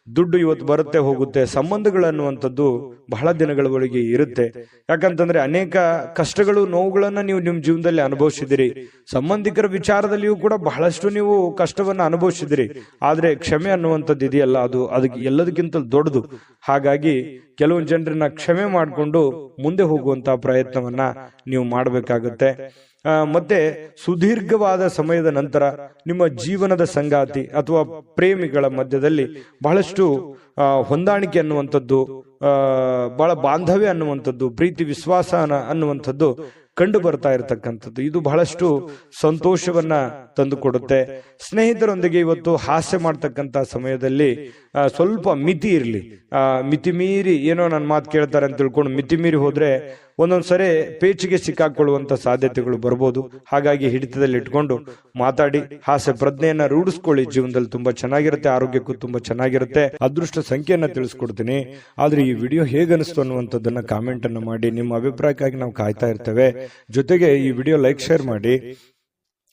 ದುಡ್ಡು ಇವತ್ತು ಬರುತ್ತೆ ಹೋಗುತ್ತೆ. ಸಂಬಂಧಗಳು ಅನ್ನುವಂಥದ್ದು ಬಹಳ ದಿನಗಳವರೆಗೆ ಇರುತ್ತೆ. ಯಾಕಂತಂದ್ರೆ ಅನೇಕ ಕಷ್ಟಗಳು ನೋವುಗಳನ್ನ ನೀವು ನಿಮ್ಮ ಜೀವನದಲ್ಲಿ ಅನುಭವಿಸಿದಿರಿ. ಸಂಬಂಧಿಕರ ವಿಚಾರದಲ್ಲಿಯೂ ಕೂಡ ಬಹಳಷ್ಟು ನೀವು ಕಷ್ಟವನ್ನ ಅನುಭವಿಸಿದಿರಿ. ಆದ್ರೆ ಕ್ಷಮೆ ಅನ್ನುವಂಥದ್ದು ಇದೆಯಲ್ಲ, ಅದಕ್ಕೆ ಎಲ್ಲದಕ್ಕಿಂತ ದೊಡ್ಡದು. ಹಾಗಾಗಿ ಕೆಲವೊಂದು ಜನರನ್ನ ಕ್ಷಮೆ ಮಾಡಿಕೊಂಡು ಮುಂದೆ ಹೋಗುವಂತಹ ಪ್ರಯತ್ನವನ್ನ ನೀವು ಮಾಡಬೇಕಾಗುತ್ತೆ. ಮತ್ತೆ ಸುದೀರ್ಘವಾದ ಸಮಯದ ನಂತರ ನಿಮ್ಮ ಜೀವನದ ಸಂಗಾತಿ ಅಥವಾ ಪ್ರೇಮಿಗಳ ಮಧ್ಯದಲ್ಲಿ ಬಹಳಷ್ಟು ಹೊಂದಾಣಿಕೆ ಅನ್ನುವಂಥದ್ದು, ಬಹಳ ಬಾಂಧವ್ಯ ಅನ್ನುವಂಥದ್ದು, ಪ್ರೀತಿ ವಿಶ್ವಾಸ ಅನ್ನುವಂಥದ್ದು ಕಂಡು ಬರ್ತಾ ಇರತಕ್ಕಂಥದ್ದು. ಇದು ಬಹಳಷ್ಟು ಸಂತೋಷವನ್ನ ತಂದುಕೊಡುತ್ತೆ. ಸ್ನೇಹಿತರೊಂದಿಗೆ ಇವತ್ತು ಹಾಸ್ಯ ಮಾಡ್ತಕ್ಕಂಥ ಸಮಯದಲ್ಲಿ ಸ್ವಲ್ಪ ಮಿತಿ ಇರಲಿ. ಮಿತಿ ಮೀರಿ ಏನೋ ನನ್ನ ಮಾತು ಕೇಳ್ತಾರೆ ಅಂತ ತಿಳ್ಕೊಂಡು ಮಿತಿ ಮೀರಿ ಹೋದ್ರೆ ಒಂದೊಂದ್ಸರಿ ಪೇಚಿಗೆ ಸಿಕ್ಕಾಕೊಳ್ಳುವಂತ ಸಾಧ್ಯತೆಗಳು ಬರ್ಬೋದು. ಹಾಗಾಗಿ ಹಿಡಿತದಲ್ಲಿ ಇಟ್ಕೊಂಡು ಮಾತಾಡಿ ಹಾಸ್ಯ ಪ್ರಜ್ಞೆಯನ್ನ ರೂಢಿಸ್ಕೊಳ್ಳಿ. ಜೀವನದಲ್ಲಿ ತುಂಬಾ ಚೆನ್ನಾಗಿರುತ್ತೆ, ಆರೋಗ್ಯಕ್ಕೂ ತುಂಬಾ ಚೆನ್ನಾಗಿರುತ್ತೆ. ಅದೃಷ್ಟ ಸಂಖ್ಯೆಯನ್ನ ತಿಳಿಸ್ಕೊಡ್ತೀನಿ. ಆದ್ರೆ ಈ ವಿಡಿಯೋ ಹೇಗನಿಸ್ತು ಅನ್ನುವಂಥದ್ದನ್ನ ಕಾಮೆಂಟ್ ಅನ್ನ ಮಾಡಿ. ನಿಮ್ಮ ಅಭಿಪ್ರಾಯಕ್ಕಾಗಿ ನಾವು ಕಾಯ್ತಾ ಇರ್ತೇವೆ. ಜೊತೆಗೆ ಈ ವಿಡಿಯೋ ಲೈಕ್ ಶೇರ್ ಮಾಡಿ.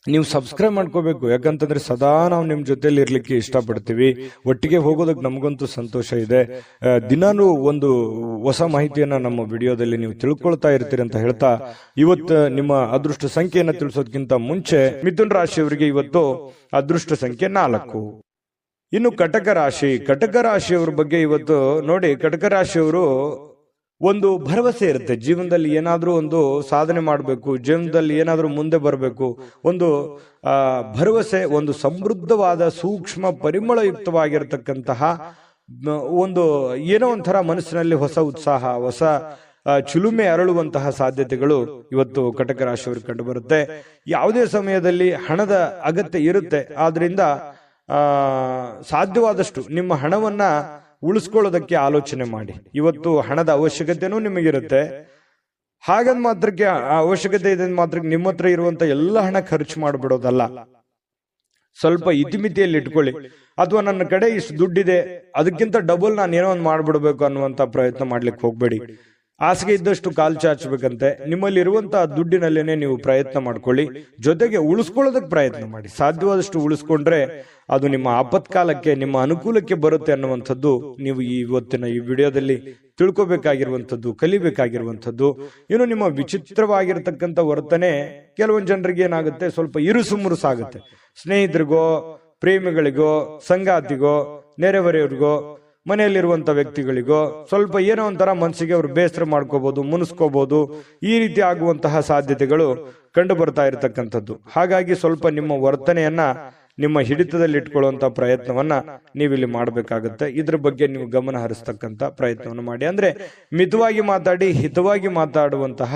ನೀವು ಸಬ್ಸ್ಕ್ರೈಬ್ ಮಾಡ್ಕೋಬೇಕು. ಯಾಕಂತಂದ್ರೆ ಸದಾ ನಾವು ನಿಮ್ ಜೊತೆಲಿ ಇರ್ಲಿಕ್ಕೆ ಇಷ್ಟಪಡ್ತೀವಿ. ಒಟ್ಟಿಗೆ ಹೋಗೋದಕ್ಕೆ ನಮಗಂತೂ ಸಂತೋಷ ಇದೆ. ದಿನಾನು ಒಂದು ಹೊಸ ಮಾಹಿತಿಯನ್ನ ನಮ್ಮ ವಿಡಿಯೋದಲ್ಲಿ ನೀವು ತಿಳ್ಕೊಳ್ತಾ ಇರ್ತೀರಿ ಅಂತ ಹೇಳ್ತಾ, ಇವತ್ತು ನಿಮ್ಮ ಅದೃಷ್ಟ ಸಂಖ್ಯೆಯನ್ನ ತಿಳಿಸೋದಕ್ಕಿಂತ ಮುಂಚೆ ಮಿಥುನ ರಾಶಿಯವರಿಗೆ ಇವತ್ತು ಅದೃಷ್ಟ ಸಂಖ್ಯೆ 4. ಇನ್ನು ಕಟಕ ರಾಶಿಯವರ ಬಗ್ಗೆ ಇವತ್ತು ನೋಡಿ. ಕಟಕ ರಾಶಿಯವರು ಒಂದು ಭರವಸೆ ಇರುತ್ತೆ. ಜೀವನದಲ್ಲಿ ಏನಾದ್ರೂ ಒಂದು ಸಾಧನೆ ಮಾಡಬೇಕು, ಜೀವನದಲ್ಲಿ ಏನಾದ್ರೂ ಮುಂದೆ ಬರಬೇಕು, ಒಂದು ಭರವಸೆ, ಒಂದು ಸಮೃದ್ಧವಾದ ಸೂಕ್ಷ್ಮ ಪರಿಮಳಯುಕ್ತವಾಗಿರತಕ್ಕಂತಹ ಒಂದು ಏನೋ ಒಂಥರ ಮನಸ್ಸಿನಲ್ಲಿ ಹೊಸ ಉತ್ಸಾಹ, ಹೊಸ ಚಿಲುಮೆ ಅರಳುವಂತಹ ಸಾಧ್ಯತೆಗಳು ಇವತ್ತು ಕಟಕ ರಾಶಿಯವರಿಗೆ ಕಂಡು ಬರುತ್ತೆ. ಯಾವುದೇ ಸಮಯದಲ್ಲಿ ಹಣದ ಅಗತ್ಯ ಇರುತ್ತೆ. ಆದ್ರಿಂದ ಸಾಧ್ಯವಾದಷ್ಟು ನಿಮ್ಮ ಹಣವನ್ನ ಉಳಿಸ್ಕೊಳ್ಳೋದಕ್ಕೆ ಆಲೋಚನೆ ಮಾಡಿ. ಇವತ್ತು ಹಣದ ಅವಶ್ಯಕತೆನೂ ನಿಮಗಿರುತ್ತೆ. ಹಾಗಂದ್ ಮಾತ್ರಕ್ಕೆ ಅವಶ್ಯಕತೆ ಇದೆ ಮಾತ್ರಕ್ಕೆ ನಿಮ್ಮ ಹತ್ರ ಇರುವಂತ ಎಲ್ಲ ಹಣ ಖರ್ಚು ಮಾಡಿಬಿಡೋದಲ್ಲ. ಸ್ವಲ್ಪ ಇತಿಮಿತಿಯಲ್ಲಿ ಇಟ್ಕೊಳ್ಳಿ. ಅಥವಾ ನನ್ನ ಕಡೆ ಇಷ್ಟು ದುಡ್ಡಿದೆ, ಅದಕ್ಕಿಂತ ಡಬಲ್ ನಾನು ಏನೋ ಒಂದು ಮಾಡ್ಬಿಡ್ಬೇಕು ಅನ್ನುವಂತ ಪ್ರಯತ್ನ ಮಾಡ್ಲಿಕ್ಕೆ ಹೋಗ್ಬೇಡಿ. ಹಾಸಿಗೆ ಇದ್ದಷ್ಟು ಕಾಲ್ ಚಾಚಬೇಕಂತೆ. ನಿಮ್ಮಲ್ಲಿ ಇರುವಂತಹ ದುಡ್ಡಿನಲ್ಲೇನೆ ನೀವು ಪ್ರಯತ್ನ ಮಾಡ್ಕೊಳ್ಳಿ. ಜೊತೆಗೆ ಉಳಿಸ್ಕೊಳ್ಳೋದಕ್ಕೆ ಪ್ರಯತ್ನ ಮಾಡಿ. ಸಾಧ್ಯವಾದಷ್ಟು ಉಳಿಸ್ಕೊಂಡ್ರೆ ಅದು ನಿಮ್ಮ ಆಪತ್ಕಾಲಕ್ಕೆ, ನಿಮ್ಮ ಅನುಕೂಲಕ್ಕೆ ಬರುತ್ತೆ ಅನ್ನುವಂಥದ್ದು ನೀವು ಇವತ್ತಿನ ಈ ವಿಡಿಯೋದಲ್ಲಿ ತಿಳ್ಕೊಬೇಕಾಗಿರುವಂಥದ್ದು, ಕಲಿಬೇಕಾಗಿರುವಂಥದ್ದು. ಇನ್ನು ನಿಮ್ಮ ವಿಚಿತ್ರವಾಗಿರ್ತಕ್ಕಂಥ ವರ್ತನೆ ಕೆಲವೊಂದು ಜನರಿಗೆ ಏನಾಗುತ್ತೆ, ಸ್ವಲ್ಪ ಇರುಸುಮುರುಸಾಗುತ್ತೆ. ಸ್ನೇಹಿತರಿಗೋ, ಪ್ರೇಮಿಗಳಿಗೋ, ಸಂಗಾತಿಗೋ, ನೆರೆಹೊರೆಯವರಿಗೋ, ಮನೆಯಲ್ಲಿರುವಂತ ವ್ಯಕ್ತಿಗಳಿಗೋ ಸ್ವಲ್ಪ ಏನೋ ಒಂಥರ ಮನಸ್ಸಿಗೆ ಅವರು ಬೇಸರ ಮಾಡ್ಕೋಬಹುದು, ಮುನಿಸ್ಕೋಬಹುದು. ಈ ರೀತಿ ಆಗುವಂತಹ ಸಾಧ್ಯತೆಗಳು ಕಂಡು ಬರ್ತಾ ಇರತಕ್ಕಂಥದ್ದು. ಹಾಗಾಗಿ ಸ್ವಲ್ಪ ನಿಮ್ಮ ವರ್ತನೆಯನ್ನ ನಿಮ್ಮ ಹಿಡಿತದಲ್ಲಿ ಇಟ್ಕೊಳ್ಳುವಂತ ಪ್ರಯತ್ನವನ್ನ ನೀವಿಲ್ಲಿ ಮಾಡಬೇಕಾಗುತ್ತೆ. ಇದ್ರ ಬಗ್ಗೆ ನೀವು ಗಮನ ಹರಿಸ್ತಕ್ಕಂತ ಪ್ರಯತ್ನವನ್ನು ಮಾಡಿ. ಅಂದ್ರೆ ಮಿತವಾಗಿ ಮಾತಾಡಿ, ಹಿತವಾಗಿ ಮಾತಾಡುವಂತಹ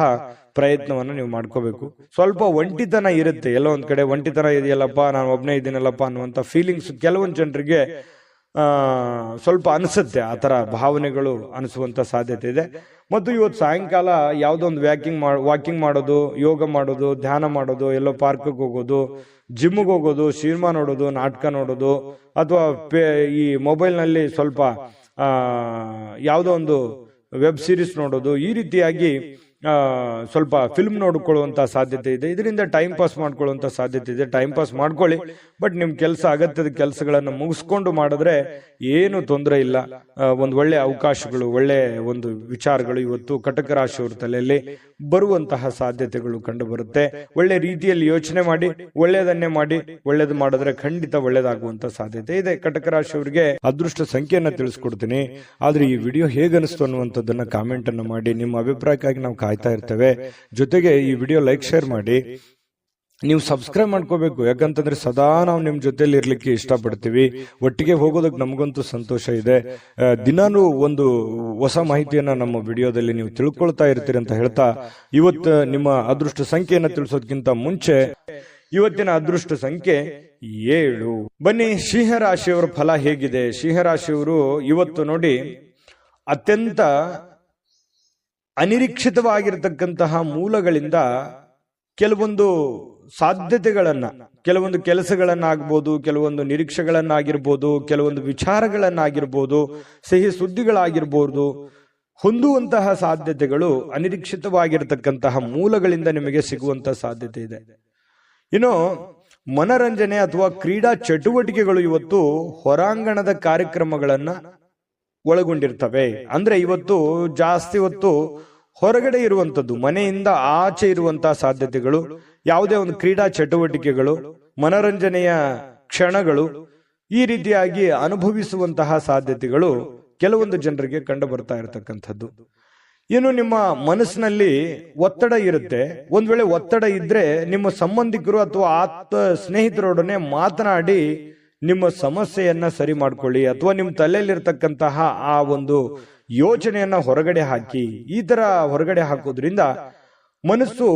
ಪ್ರಯತ್ನವನ್ನ ನೀವು ಮಾಡ್ಕೋಬೇಕು. ಸ್ವಲ್ಪ ಒಂಟಿತನ ಇರುತ್ತೆ, ಎಲ್ಲೋ ಒಂದ್ ಕಡೆ ಒಂಟಿತನ ಇದೆಯಲ್ಲಪ್ಪ, ನಾನು ಒಬ್ನೇ ಇದ್ದೀನಲ್ಲಪ್ಪ ಅನ್ನುವಂತ ಫೀಲಿಂಗ್ಸ್ ಕೆಲವೊಂದು ಜನರಿಗೆ ಸ್ವಲ್ಪ ಅನಿಸುತ್ತೆ, ಆ ಥರ ಭಾವನೆಗಳು ಅನಿಸುವಂಥ ಸಾಧ್ಯತೆ ಇದೆ. ಮತ್ತು ಇವತ್ತು ಸಾಯಂಕಾಲ ಯಾವುದೋ ಒಂದು ವಾಕಿಂಗ್ ಮಾಡೋದು, ಯೋಗ ಮಾಡೋದು, ಧ್ಯಾನ ಮಾಡೋದು, ಎಲ್ಲೋ ಪಾರ್ಕ್ಗೆ ಹೋಗೋದು, ಜಿಮ್ಗೆ ಹೋಗೋದು, ಸಿನಿಮಾ ನೋಡೋದು, ನಾಟಕ ನೋಡೋದು, ಅಥವಾ ಈ ಮೊಬೈಲ್ನಲ್ಲಿ ಸ್ವಲ್ಪ ಯಾವುದೋ ಒಂದು ವೆಬ್ ಸೀರೀಸ್ ನೋಡೋದು, ಈ ರೀತಿಯಾಗಿ ಸ್ವಲ್ಪ ಫಿಲ್ಮ್ ನೋಡ್ಕೊಳ್ಳುವಂತ ಸಾಧ್ಯತೆ ಇದೆ. ಇದರಿಂದ ಟೈಮ್ ಪಾಸ್ ಮಾಡ್ಕೊಳ್ಳುವಂತ ಸಾಧ್ಯತೆ ಇದೆ. ಟೈಮ್ ಪಾಸ್ ಮಾಡ್ಕೊಳ್ಳಿ, ಬಟ್ ನಿಮ್ ಕೆಲಸ, ಅಗತ್ಯದ ಕೆಲಸಗಳನ್ನು ಮುಗಿಸ್ಕೊಂಡು ಮಾಡಿದ್ರೆ ಏನು ತೊಂದರೆ ಇಲ್ಲ. ಒಂದು ಒಳ್ಳೆ ಅವಕಾಶಗಳು, ಒಳ್ಳೆ ಒಂದು ವಿಚಾರಗಳು ಇವತ್ತು ಕಟಕ ರಾಶಿಯವರ ತಲೆಯಲ್ಲಿ ಬರುವಂತಹ ಸಾಧ್ಯತೆಗಳು ಕಂಡು ಬರುತ್ತೆ. ಒಳ್ಳೆ ರೀತಿಯಲ್ಲಿ ಯೋಚನೆ ಮಾಡಿ, ಒಳ್ಳೆಯದನ್ನೇ ಮಾಡಿ, ಒಳ್ಳೇದು ಮಾಡಿದ್ರೆ ಖಂಡಿತ ಒಳ್ಳೇದಾಗುವಂತ ಸಾಧ್ಯತೆ ಇದೆ. ಕಟಕ ರಾಶಿಯವರಿಗೆ ಅದೃಷ್ಟ ಸಂಖ್ಯೆಯನ್ನ ತಿಳಿಸ್ಕೊಡ್ತೀನಿ. ಆದ್ರೆ ಈ ವಿಡಿಯೋ ಹೇಗನಿಸ್ತು ಅನ್ನುವಂಥದ್ದನ್ನ ಕಾಮೆಂಟ್ ಅನ್ನು ಮಾಡಿ. ನಿಮ್ಮ ಅಭಿಪ್ರಾಯಕ್ಕಾಗಿ ನಾವು ಕಾಯ್ತಾ ಇರ್ತೇವೆ. ಜೊತೆಗೆ ಈ ವಿಡಿಯೋ ಲೈಕ್, ಶೇರ್ ಮಾಡಿ. ನೀವು ಸಬ್ಸ್ಕ್ರೈಬ್ ಮಾಡ್ಕೋಬೇಕು, ಯಾಕಂತಂದ್ರೆ ಸದಾ ನಾವು ನಿಮ್ ಜೊತೆಲಿ ಇರ್ಲಿಕ್ಕೆ ಇಷ್ಟಪಡ್ತೀವಿ. ಒಟ್ಟಿಗೆ ಹೋಗೋದಕ್ಕೆ ನಮಗಂತೂ ಸಂತೋಷ ಇದೆ. ದಿನಾನು ಒಂದು ಹೊಸ ಮಾಹಿತಿಯನ್ನ ನಮ್ಮ ವಿಡಿಯೋದಲ್ಲಿ ನೀವು ತಿಳ್ಕೊಳ್ತಾ ಇರ್ತೀರಿ ಅಂತ ಹೇಳ್ತಾ, ಇವತ್ತು ನಿಮ್ಮ ಅದೃಷ್ಟ ಸಂಖ್ಯೆಯನ್ನ ತಿಳಿಸೋದಕ್ಕಿಂತ ಮುಂಚೆ ಇವತ್ತಿನ ಅದೃಷ್ಟ ಸಂಖ್ಯೆ 7. ಬನ್ನಿ, ಸಿಂಹರಾಶಿಯವರ ಫಲ ಹೇಗಿದೆ. ಸಿಂಹರಾಶಿಯವರು ಇವತ್ತು ನೋಡಿ, ಅತ್ಯಂತ ಅನಿರೀಕ್ಷಿತವಾಗಿರತಕ್ಕಂತಹ ಮೂಲಗಳಿಂದ ಕೆಲವೊಂದು ಸಾಧ್ಯತೆಗಳನ್ನ, ಕೆಲವೊಂದು ಕೆಲಸಗಳನ್ನಾಗ್ಬೋದು, ಕೆಲವೊಂದು ನಿರೀಕ್ಷೆಗಳನ್ನಾಗಿರ್ಬೋದು, ಕೆಲವೊಂದು ವಿಚಾರಗಳನ್ನಾಗಿರ್ಬೋದು, ಸಿಹಿ ಸುದ್ದಿಗಳಾಗಿರ್ಬೋದು, ಹೊಂದುವಂತಹ ಸಾಧ್ಯತೆಗಳು ಅನಿರೀಕ್ಷಿತವಾಗಿರತಕ್ಕಂತಹ ಮೂಲಗಳಿಂದ ನಿಮಗೆ ಸಿಗುವಂತಹ ಸಾಧ್ಯತೆ ಇದೆ. ಇನ್ನು ಮನರಂಜನೆ ಅಥವಾ ಕ್ರೀಡಾ ಚಟುವಟಿಕೆಗಳು ಇವತ್ತು ಹೊರಾಂಗಣದ ಕಾರ್ಯಕ್ರಮಗಳನ್ನ ಒಳಗೊಂಡಿರ್ತವೆ. ಅಂದ್ರೆ ಇವತ್ತು ಜಾಸ್ತಿ ಹೊತ್ತು ಹೊರಗಡೆ ಇರುವಂತದ್ದು, ಮನೆಯಿಂದ ಆಚೆ ಇರುವಂತಹ ಸಾಧ್ಯತೆಗಳು, ಯಾವುದೇ ಒಂದು ಕ್ರೀಡಾ ಚಟುವಟಿಕೆಗಳು, ಮನರಂಜನೆಯ ಕ್ಷಣಗಳು, ಈ ರೀತಿಯಾಗಿ ಅನುಭವಿಸುವಂತಹ ಸಾಧ್ಯತೆಗಳು ಕೆಲವೊಂದು ಜನರಿಗೆ ಕಂಡು ಬರ್ತಾ ಇರತಕ್ಕಂಥದ್ದು. ಇನ್ನು ನಿಮ್ಮ ಮನಸ್ಸಿನಲ್ಲಿ ಒತ್ತಡ ಇರುತ್ತೆ. ಒಂದ್ ವೇಳೆ ಒತ್ತಡ ಇದ್ರೆ ನಿಮ್ಮ ಸಂಬಂಧಿಕರು ಅಥವಾ ಸ್ನೇಹಿತರೊಡನೆ ಮಾತನಾಡಿ ನಿಮ್ಮ ಸಮಸ್ಯೆಯನ್ನ ಸರಿ ಮಾಡ್ಕೊಳ್ಳಿ, ಅಥವಾ ನಿಮ್ಮ ತಲೆಯಲ್ಲಿರ್ತಕ್ಕಂತಹ ಆ ಒಂದು ಯೋಚನೆಯನ್ನ ಹೊರಗಡೆ ಹಾಕಿ. ಈ ತರ ಹೊರಗಡೆ ಹಾಕೋದ್ರಿಂದ ಮನಸ್ಸು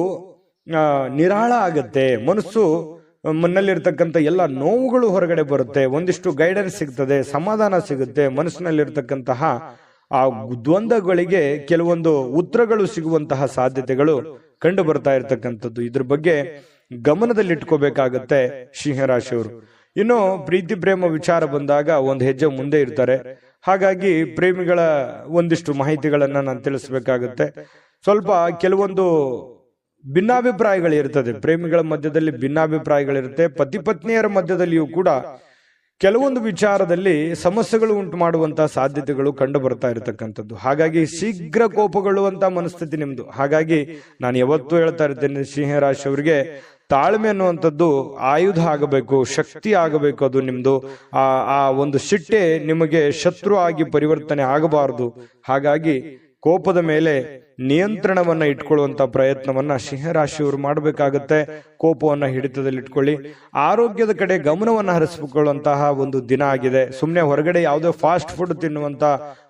ನಿರಾಳ ಆಗತ್ತೆ. ಮನಸ್ಸು ಮನಲ್ಲಿರ್ತಕ್ಕಂಥ ಎಲ್ಲ ನೋವುಗಳು ಹೊರಗಡೆ ಬರುತ್ತೆ. ಒಂದಿಷ್ಟು ಗೈಡೆನ್ಸ್ ಸಿಗ್ತದೆ, ಸಮಾಧಾನ ಸಿಗುತ್ತೆ. ಮನಸ್ಸಿನಲ್ಲಿರ್ತಕ್ಕಂತಹ ಆ ದ್ವಂದ್ವಗಳಿಗೆ ಕೆಲವೊಂದು ಉತ್ತರಗಳು ಸಿಗುವಂತಹ ಸಾಧ್ಯತೆಗಳು ಕಂಡು ಬರ್ತಾ ಇರತಕ್ಕಂಥದ್ದು. ಇದ್ರ ಬಗ್ಗೆ ಗಮನದಲ್ಲಿಟ್ಕೋಬೇಕಾಗತ್ತೆ ಸಿಂಹರಾಶಿಯವರು. ಇನ್ನು ಪ್ರೀತಿ ಪ್ರೇಮ ವಿಚಾರ ಬಂದಾಗ ಒಂದು ಹೆಜ್ಜೆ ಮುಂದೆ ಇರ್ತಾರೆ. ಹಾಗಾಗಿ ಪ್ರೇಮಿಗಳ ಒಂದಿಷ್ಟು ಮಾಹಿತಿಗಳನ್ನ ನಾನು ತಿಳಿಸ್ಬೇಕಾಗುತ್ತೆ. ಸ್ವಲ್ಪ ಕೆಲವೊಂದು ಭಿನ್ನಾಭಿಪ್ರಾಯಗಳಿರ್ತದೆ. ಪ್ರೇಮಿಗಳ ಮಧ್ಯದಲ್ಲಿ ಭಿನ್ನಾಭಿಪ್ರಾಯಗಳಿರುತ್ತೆ. ಪತಿ ಪತ್ನಿಯರ ಮಧ್ಯದಲ್ಲಿಯೂ ಕೂಡ ಕೆಲವೊಂದು ವಿಚಾರದಲ್ಲಿ ಸಮಸ್ಯೆಗಳು ಉಂಟು ಮಾಡುವಂತಹ ಸಾಧ್ಯತೆಗಳು ಕಂಡು ಬರ್ತಾ ಇರತಕ್ಕಂಥದ್ದು. ಹಾಗಾಗಿ ಶೀಘ್ರ ಕೋಪಗೊಳ್ಳುವಂತ ಮನಸ್ಥಿತಿ ನಿಮ್ದು. ಹಾಗಾಗಿ ನಾನು ಯಾವತ್ತೂ ಹೇಳ್ತಾ ಇರ್ತೇನೆ, ಸಿಂಹರಾಶಿಯವರಿಗೆ ತಾಳ್ಮೆ ಅನ್ನುವಂಥದ್ದು ಆಯುಧ ಆಗಬೇಕು, ಶಕ್ತಿ ಆಗಬೇಕು. ಅದು ನಿಮ್ದು ಆ ಒಂದು ಸಿಟ್ಟೆ ನಿಮಗೆ ಶತ್ರು ಆಗಿ ಪರಿವರ್ತನೆ ಆಗಬಾರದು. ಹಾಗಾಗಿ ಕೋಪದ ಮೇಲೆ ನಿಯಂತ್ರಣವನ್ನ ಇಟ್ಕೊಳ್ಳುವಂತ ಪ್ರಯತ್ನವನ್ನ ಸಿಂಹರಾಶಿಯವರು ಮಾಡಬೇಕಾಗತ್ತೆ. ಕೋಪವನ್ನ ಹಿಡಿತದಲ್ಲಿ ಇಟ್ಕೊಳ್ಳಿ. ಆರೋಗ್ಯದ ಕಡೆ ಗಮನವನ್ನ ಹರಿಸಿಕೊಳ್ಳುವಂತಹ ಒಂದು ದಿನ ಆಗಿದೆ. ಸುಮ್ನೆ ಹೊರಗಡೆ ಯಾವುದೋ ಫಾಸ್ಟ್ ಫುಡ್ ತಿನ್ನುವಂತ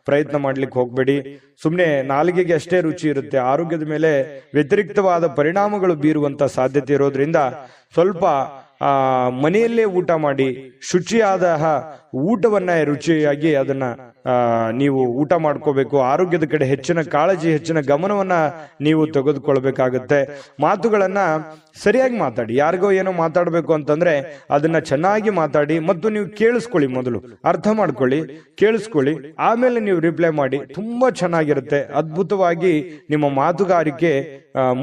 ಪ್ರಯತ್ನ ಮಾಡ್ಲಿಕ್ಕೆ ಹೋಗ್ಬೇಡಿ. ಸುಮ್ನೆ ನಾಲಿಗೆಗೆ ಅಷ್ಟೇ ರುಚಿ ಇರುತ್ತೆ, ಆರೋಗ್ಯದ ಮೇಲೆ ವ್ಯತಿರಿಕ್ತವಾದ ಪರಿಣಾಮಗಳು ಬೀರುವಂತ ಸಾಧ್ಯತೆ ಇರೋದ್ರಿಂದ ಸ್ವಲ್ಪ ಮನೆಯಲ್ಲೇ ಊಟ ಮಾಡಿ, ಶುಚಿಯಾದ ಊಟವನ್ನ ರುಚಿಯಾಗಿ ಅದನ್ನ ನೀವು ಊಟ ಮಾಡ್ಕೋಬೇಕು. ಆರೋಗ್ಯದ ಕಡೆ ಹೆಚ್ಚಿನ ಕಾಳಜಿ, ಹೆಚ್ಚಿನ ಗಮನವನ್ನ ನೀವು ತೆಗೆದುಕೊಳ್ಬೇಕಾಗತ್ತೆ. ಮಾತುಗಳನ್ನ ಸರಿಯಾಗಿ ಮಾತಾಡಿ. ಯಾರಿಗೋ ಏನೋ ಮಾತಾಡ್ಬೇಕು ಅಂತಂದ್ರೆ ಅದನ್ನ ಚೆನ್ನಾಗಿ ಮಾತಾಡಿ, ಮತ್ತು ನೀವು ಕೇಳಿಸ್ಕೊಳ್ಳಿ. ಮೊದಲು ಅರ್ಥ ಮಾಡ್ಕೊಳ್ಳಿ, ಕೇಳಿಸ್ಕೊಳ್ಳಿ, ಆಮೇಲೆ ನೀವು ರಿಪ್ಲೈ ಮಾಡಿ. ತುಂಬಾ ಚೆನ್ನಾಗಿರುತ್ತೆ. ಅದ್ಭುತವಾಗಿ ನಿಮ್ಮ ಮಾತುಗಾರಿಕೆ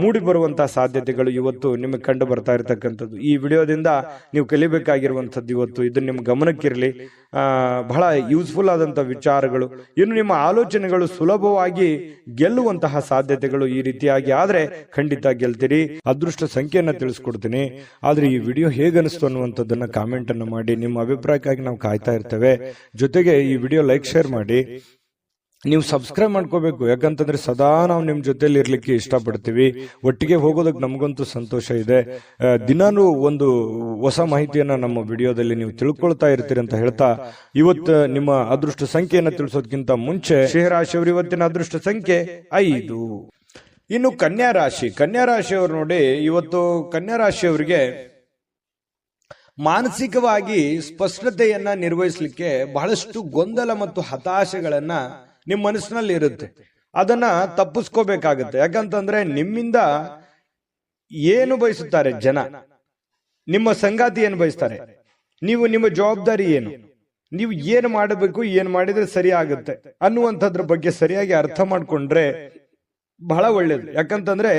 ಮೂಡಿ ಬರುವಂತಹ ಸಾಧ್ಯತೆಗಳು ಇವತ್ತು ನಿಮಗೆ ಕಂಡು ಬರ್ತಾ ಇರತಕ್ಕಂಥದ್ದು. ಈ ವಿಡಿಯೋದಿಂದ ನೀವು ಕಲಿಬೇಕಾಗಿರುವಂತದ್ದು ಇವತ್ತು ಇದು ನಿಮ್ಮ ಗಮನಕ್ಕಿರಲಿ. ಬಹಳ ಯೂಸ್ಫುಲ್ ಆದಂತ ವಿಚಾರಗಳು. ಇನ್ನು ನಿಮ್ಮ ಆಲೋಚನೆಗಳು ಸುಲಭವಾಗಿ ಗೆಲ್ಲುವಂತಹ ಸಾಧ್ಯತೆಗಳು ಈ ರೀತಿಯಾಗಿ ಆದ್ರೆ ಖಂಡಿತ ಗೆಲ್ತೀರಿ. ಅದೃಷ್ಟ ಸಂಖ್ಯೆಯನ್ನ ತಿಳಿಸ್ಕೊಡ್ತೀನಿ. ಆದ್ರೆ ಈ ವಿಡಿಯೋ ಹೇಗನಿಸ್ತು ಅನ್ನುವಂಥದ್ದನ್ನ ಕಾಮೆಂಟ್ ಅನ್ನು ಮಾಡಿ. ನಿಮ್ಮ ಅಭಿಪ್ರಾಯಕ್ಕಾಗಿ ನಾವು ಕಾಯ್ತಾ ಇರ್ತೇವೆ. ಜೊತೆಗೆ ಈ ವಿಡಿಯೋ ಲೈಕ್, ಶೇರ್ ಮಾಡಿ. ನೀವು ಸಬ್ಸ್ಕ್ರೈಬ್ ಮಾಡ್ಕೋಬೇಕು, ಯಾಕಂತಂದ್ರೆ ಸದಾ ನಾವು ನಿಮ್ ಜೊತೆಲಿ ಇರ್ಲಿಕ್ಕೆ ಇಷ್ಟಪಡ್ತೀವಿ. ಒಟ್ಟಿಗೆ ಹೋಗೋದಕ್ಕೆ ನಮಗಂತೂ ಸಂತೋಷ ಇದೆ. ದಿನಾನು ಒಂದು ಹೊಸ ಮಾಹಿತಿಯನ್ನ ನಮ್ಮ ವಿಡಿಯೋದಲ್ಲಿ ನೀವು ತಿಳ್ಕೊಳ್ತಾ ಇರ್ತೀರಿ ಅಂತ ಹೇಳ್ತಾ, ಇವತ್ತು ನಿಮ್ಮ ಅದೃಷ್ಟ ಸಂಖ್ಯೆಯನ್ನ ತಿಳಿಸೋದಕ್ಕಿಂತ ಮುಂಚೆ ಸಿಂಹರಾಶಿಯವರು ಇವತ್ತಿನ ಅದೃಷ್ಟ ಸಂಖ್ಯೆ 5. ಇನ್ನು ಕನ್ಯಾ ರಾಶಿಯವರು ನೋಡಿ, ಇವತ್ತು ಕನ್ಯಾ ರಾಶಿಯವರಿಗೆ ಮಾನಸಿಕವಾಗಿ ಸ್ಪಷ್ಟತೆಯನ್ನ ನಿರ್ವಹಿಸಲಿಕ್ಕೆ ಬಹಳಷ್ಟು ಗೊಂದಲ ಮತ್ತು ಹತಾಶೆಗಳನ್ನ ನಿಮ್ಮ ಮನಸ್ಸಿನಲ್ಲಿ ಇರುತ್ತೆ. ಅದನ್ನ ತಪ್ಪಿಸ್ಕೋಬೇಕಾಗತ್ತೆ. ಯಾಕಂತಂದ್ರೆ ನಿಮ್ಮಿಂದ ಏನು ಬಯಸುತ್ತಾರೆ ಜನ, ನಿಮ್ಮ ಸಂಗಾತಿ ಏನು ಬಯಸ್ತಾರೆ, ನೀವು ನಿಮ್ಮ ಜವಾಬ್ದಾರಿ ಏನು, ನೀವು ಏನು ಮಾಡಬೇಕು, ಏನು ಮಾಡಿದ್ರೆ ಸರಿ ಆಗುತ್ತೆ ಅನ್ನುವಂಥದ್ರ ಬಗ್ಗೆ ಸರಿಯಾಗಿ ಅರ್ಥ ಮಾಡ್ಕೊಂಡ್ರೆ ಬಹಳ ಒಳ್ಳೇದು. ಯಾಕಂತಂದ್ರೆ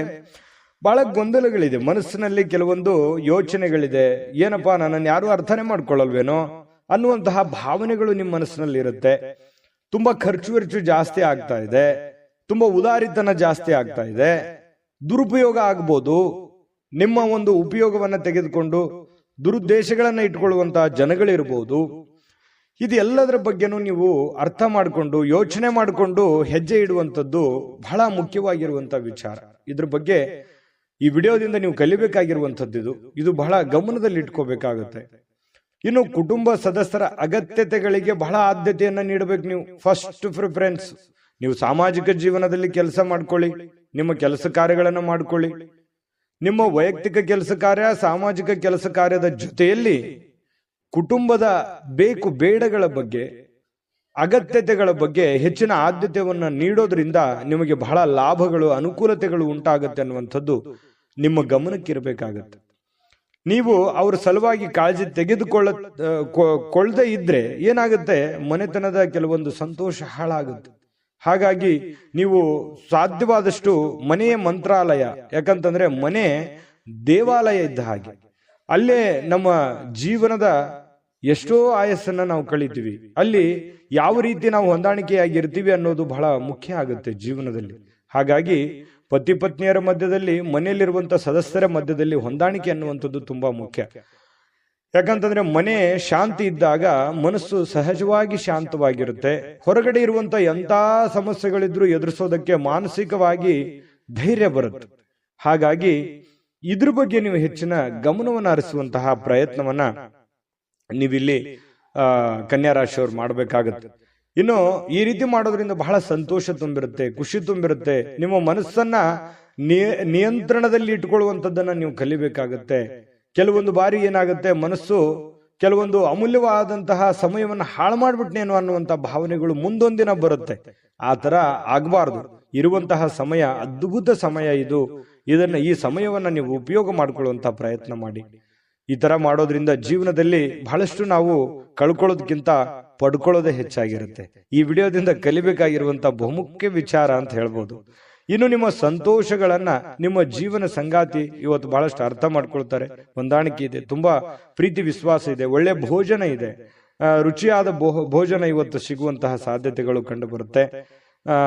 ಬಹಳ ಗೊಂದಲಗಳಿದೆ ಮನಸ್ಸಿನಲ್ಲಿ, ಕೆಲವೊಂದು ಯೋಚನೆಗಳಿದೆ. ಏನಪ್ಪಾ, ನನ್ನನ್ನು ಯಾರು ಅರ್ಥನೇ ಮಾಡ್ಕೊಳ್ಳಲ್ವೇನೋ ಅನ್ನುವಂತಹ ಭಾವನೆಗಳು ನಿಮ್ಮ ಮನಸ್ಸಿನಲ್ಲಿ ಇರುತ್ತೆ. ತುಂಬಾ ಖರ್ಚು ಜಾಸ್ತಿ ಆಗ್ತಾ ಇದೆ, ತುಂಬಾ ಉದಾರಿತನ ಜಾಸ್ತಿ ಆಗ್ತಾ ಇದೆ, ದುರುಪಯೋಗ ಆಗ್ಬೋದು, ನಿಮ್ಮ ಒಂದು ಉಪಯೋಗವನ್ನ ತೆಗೆದುಕೊಂಡು ದುರುದ್ದೇಶಗಳನ್ನ ಇಟ್ಕೊಳ್ಳುವಂತಹ ಜನಗಳಿರ್ಬೋದು. ಇದೆಲ್ಲದರ ಬಗ್ಗೆನೂ ನೀವು ಅರ್ಥ ಮಾಡಿಕೊಂಡು ಯೋಚನೆ ಮಾಡಿಕೊಂಡು ಹೆಜ್ಜೆ ಇಡುವಂಥದ್ದು ಬಹಳ ಮುಖ್ಯವಾಗಿರುವಂತಹ ವಿಚಾರ. ಇದ್ರ ಬಗ್ಗೆ ಈ ವಿಡಿಯೋದಿಂದ ನೀವು ಕಲಿಬೇಕಾಗಿರುವಂಥದ್ದು ಇದು ಬಹಳ ಗಮನದಲ್ಲಿ ಇಟ್ಕೋಬೇಕಾಗುತ್ತೆ. ಇನ್ನು ಕುಟುಂಬ ಸದಸ್ಯರ ಅಗತ್ಯತೆಗಳಿಗೆ ಬಹಳ ಆದ್ಯತೆಯನ್ನ ನೀಡಬೇಕು. ನೀವು ಫಸ್ಟ್ ಪ್ರಿಫರೆನ್ಸ್. ನೀವು ಸಾಮಾಜಿಕ ಜೀವನದಲ್ಲಿ ಕೆಲಸ ಮಾಡ್ಕೊಳ್ಳಿ, ನಿಮ್ಮ ಕೆಲಸ ಕಾರ್ಯಗಳನ್ನು ಮಾಡ್ಕೊಳ್ಳಿ. ನಿಮ್ಮ ವೈಯಕ್ತಿಕ ಕೆಲಸ ಕಾರ್ಯ, ಸಾಮಾಜಿಕ ಕೆಲಸ ಕಾರ್ಯದ ಜೊತೆಯಲ್ಲಿ ಕುಟುಂಬದ ಬೇಕು ಬೇಡಗಳ ಬಗ್ಗೆ, ಅಗತ್ಯತೆಗಳ ಬಗ್ಗೆ ಹೆಚ್ಚಿನ ಆದ್ಯತೆಯನ್ನ ನೀಡೋದ್ರಿಂದ ನಿಮಗೆ ಬಹಳ ಲಾಭಗಳು, ಅನುಕೂಲತೆಗಳು ಉಂಟಾಗುತ್ತೆ ಅನ್ನುವಂಥದ್ದು ನಿಮ್ಮ ಗಮನಕ್ಕಿರಬೇಕಾಗತ್ತೆ. ನೀವು ಅವ್ರ ಸಲುವಾಗಿ ಕಾಳಜಿ ತೆಗೆದುಕೊಳ್ಳದೆ ಇದ್ರೆ ಏನಾಗುತ್ತೆ, ಮನೆತನದ ಕೆಲವೊಂದು ಸಂತೋಷ ಹಾಳಾಗುತ್ತೆ. ಹಾಗಾಗಿ ನೀವು ಸಾಧ್ಯವಾದಷ್ಟು ಮನೆಯ ಮಂತ್ರಾಲಯ, ಯಾಕಂತಂದ್ರೆ ಮನೆ ದೇವಾಲಯ ಇದ್ದ ಹಾಗೆ, ಅಲ್ಲೇ ನಮ್ಮ ಜೀವನದ ಎಷ್ಟೋ ಆಯಸ್ಸನ್ನ ನಾವು ಕಳಿತೀವಿ. ಅಲ್ಲಿ ಯಾವ ರೀತಿ ನಾವು ಹೊಂದಾಣಿಕೆಯಾಗಿರ್ತೀವಿ ಅನ್ನೋದು ಬಹಳ ಮುಖ್ಯ ಆಗುತ್ತೆ ಜೀವನದಲ್ಲಿ. ಹಾಗಾಗಿ ಪತಿ ಪತ್ನಿಯರ ಮಧ್ಯದಲ್ಲಿ, ಮನೆಯಲ್ಲಿರುವಂತಹ ಸದಸ್ಯರ ಮಧ್ಯದಲ್ಲಿ ಹೊಂದಾಣಿಕೆ ಅನ್ನುವಂಥದ್ದು ತುಂಬಾ ಮುಖ್ಯ. ಯಾಕಂತಂದ್ರೆ ಮನೆ ಶಾಂತಿ ಇದ್ದಾಗ ಮನಸ್ಸು ಸಹಜವಾಗಿ ಶಾಂತವಾಗಿರುತ್ತೆ. ಹೊರಗಡೆ ಇರುವಂತ ಎಂತ ಸಮಸ್ಯೆಗಳಿದ್ರು ಎದುರಿಸೋದಕ್ಕೆ ಮಾನಸಿಕವಾಗಿ ಧೈರ್ಯ ಬರುತ್ತೆ. ಹಾಗಾಗಿ ಇದ್ರ ಬಗ್ಗೆ ನೀವು ಹೆಚ್ಚಿನ ಗಮನವನ್ನು ಹರಿಸುವಂತಹ ಪ್ರಯತ್ನವನ್ನ ನೀವಿಲ್ಲಿ ಕನ್ಯಾ ರಾಶಿಯವರು ಮಾಡಬೇಕಾಗತ್ತೆ. ಇನ್ನು ಈ ರೀತಿ ಮಾಡೋದ್ರಿಂದ ಬಹಳ ಸಂತೋಷ ತುಂಬಿರುತ್ತೆ, ಖುಷಿ ತುಂಬಿರುತ್ತೆ. ನಿಮ್ಮ ಮನಸ್ಸನ್ನ ನಿಯಂತ್ರಣದಲ್ಲಿ ಇಟ್ಕೊಳ್ಳುವಂಥದ್ದನ್ನ ನೀವು ಕಲಿಬೇಕಾಗತ್ತೆ. ಕೆಲವೊಂದು ಬಾರಿ ಏನಾಗುತ್ತೆ, ಮನಸ್ಸು ಕೆಲವೊಂದು ಅಮೂಲ್ಯವಾದಂತಹ ಸಮಯವನ್ನು ಹಾಳು ಮಾಡ್ಬಿಟ್ನೇನೋ ಅನ್ನುವಂತ ಭಾವನೆಗಳು ಮುಂದೊಂದಿನ ಬರುತ್ತೆ. ಆ ತರ ಆಗಬಾರ್ದು. ಇರುವಂತಹ ಸಮಯ ಅದ್ಭುತ ಸಮಯ ಇದು. ಈ ಸಮಯವನ್ನ ನೀವು ಉಪಯೋಗ ಮಾಡಿಕೊಳ್ಳುವಂತ ಪ್ರಯತ್ನ ಮಾಡಿ. ಈ ತರ ಮಾಡೋದ್ರಿಂದ ಜೀವನದಲ್ಲಿ ಬಹಳಷ್ಟು ನಾವು ಕಳ್ಕೊಳ್ಳೋದಕ್ಕಿಂತ ಪಡ್ಕೊಳ್ಳೋದೇ ಹೆಚ್ಚಾಗಿರುತ್ತೆ. ಈ ವಿಡಿಯೋದಿಂದ ಕಲಿಬೇಕಾಗಿರುವಂತ ಬಹುಮುಖ್ಯ ವಿಚಾರ ಅಂತ ಹೇಳ್ಬೋದು. ಇನ್ನು ನಿಮ್ಮ ಸಂತೋಷಗಳನ್ನ ನಿಮ್ಮ ಜೀವನ ಸಂಗಾತಿ ಇವತ್ತು ಬಹಳಷ್ಟು ಅರ್ಥ ಮಾಡ್ಕೊಳ್ತಾರೆ. ಹೊಂದಾಣಿಕೆ ಇದೆ, ತುಂಬಾ ಪ್ರೀತಿ ವಿಶ್ವಾಸ ಇದೆ, ಒಳ್ಳೆ ಭೋಜನ ಇದೆ, ರುಚಿಯಾದ ಭೋಜನ ಇವತ್ತು ಸಿಗುವಂತಹ ಸಾಧ್ಯತೆಗಳು ಕಂಡು ಬರುತ್ತೆ.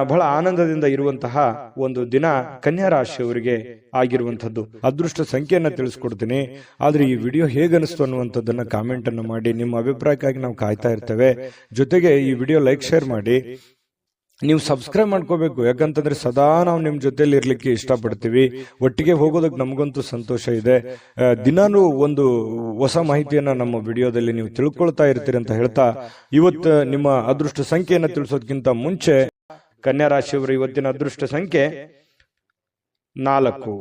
ಬಹಳ ಆನಂದದಿಂದ ಇರುವಂತಹ ಒಂದು ದಿನ ಕನ್ಯಾ ರಾಶಿಯವರಿಗೆ ಆಗಿರುವಂತದ್ದು. ಅದೃಷ್ಟ ಸಂಖ್ಯೆಯನ್ನ ತಿಳಿಸ್ಕೊಡ್ತೀನಿ. ಆದ್ರೆ ಈ ವಿಡಿಯೋ ಹೇಗನಿಸ್ತು ಅನ್ನುವಂಥದ್ದನ್ನ ಕಾಮೆಂಟ್ ಅನ್ನು ಮಾಡಿ. ನಿಮ್ಮ ಅಭಿಪ್ರಾಯಕ್ಕಾಗಿ ನಾವು ಕಾಯ್ತಾ ಇರ್ತೇವೆ. ಜೊತೆಗೆ ಈ ವಿಡಿಯೋ ಲೈಕ್ ಶೇರ್ ಮಾಡಿ. ನೀವು ಸಬ್ಸ್ಕ್ರೈಬ್ ಮಾಡ್ಕೋಬೇಕು. ಯಾಕಂತಂದ್ರೆ ಸದಾ ನಾವು ನಿಮ್ ಜೊತೆಲಿ ಇರ್ಲಿಕ್ಕೆ ಇಷ್ಟಪಡ್ತೀವಿ. ಒಟ್ಟಿಗೆ ಹೋಗೋದಕ್ಕೆ ನಮಗಂತೂ ಸಂತೋಷ ಇದೆ. ದಿನಾನು ಒಂದು ಹೊಸ ಮಾಹಿತಿಯನ್ನ ನಮ್ಮ ವಿಡಿಯೋದಲ್ಲಿ ನೀವು ತಿಳ್ಕೊಳ್ತಾ ಇರ್ತೀರಿ ಅಂತ ಹೇಳ್ತಾ, ಇವತ್ತು ನಿಮ್ಮ ಅದೃಷ್ಟ ಸಂಖ್ಯೆಯನ್ನ ತಿಳಿಸೋದಕ್ಕಿಂತ ಮುಂಚೆ ಕನ್ಯಾ ರಾಶಿಯವರು ಇವತ್ತಿನ ಅದೃಷ್ಟ ಸಂಖ್ಯೆ 4.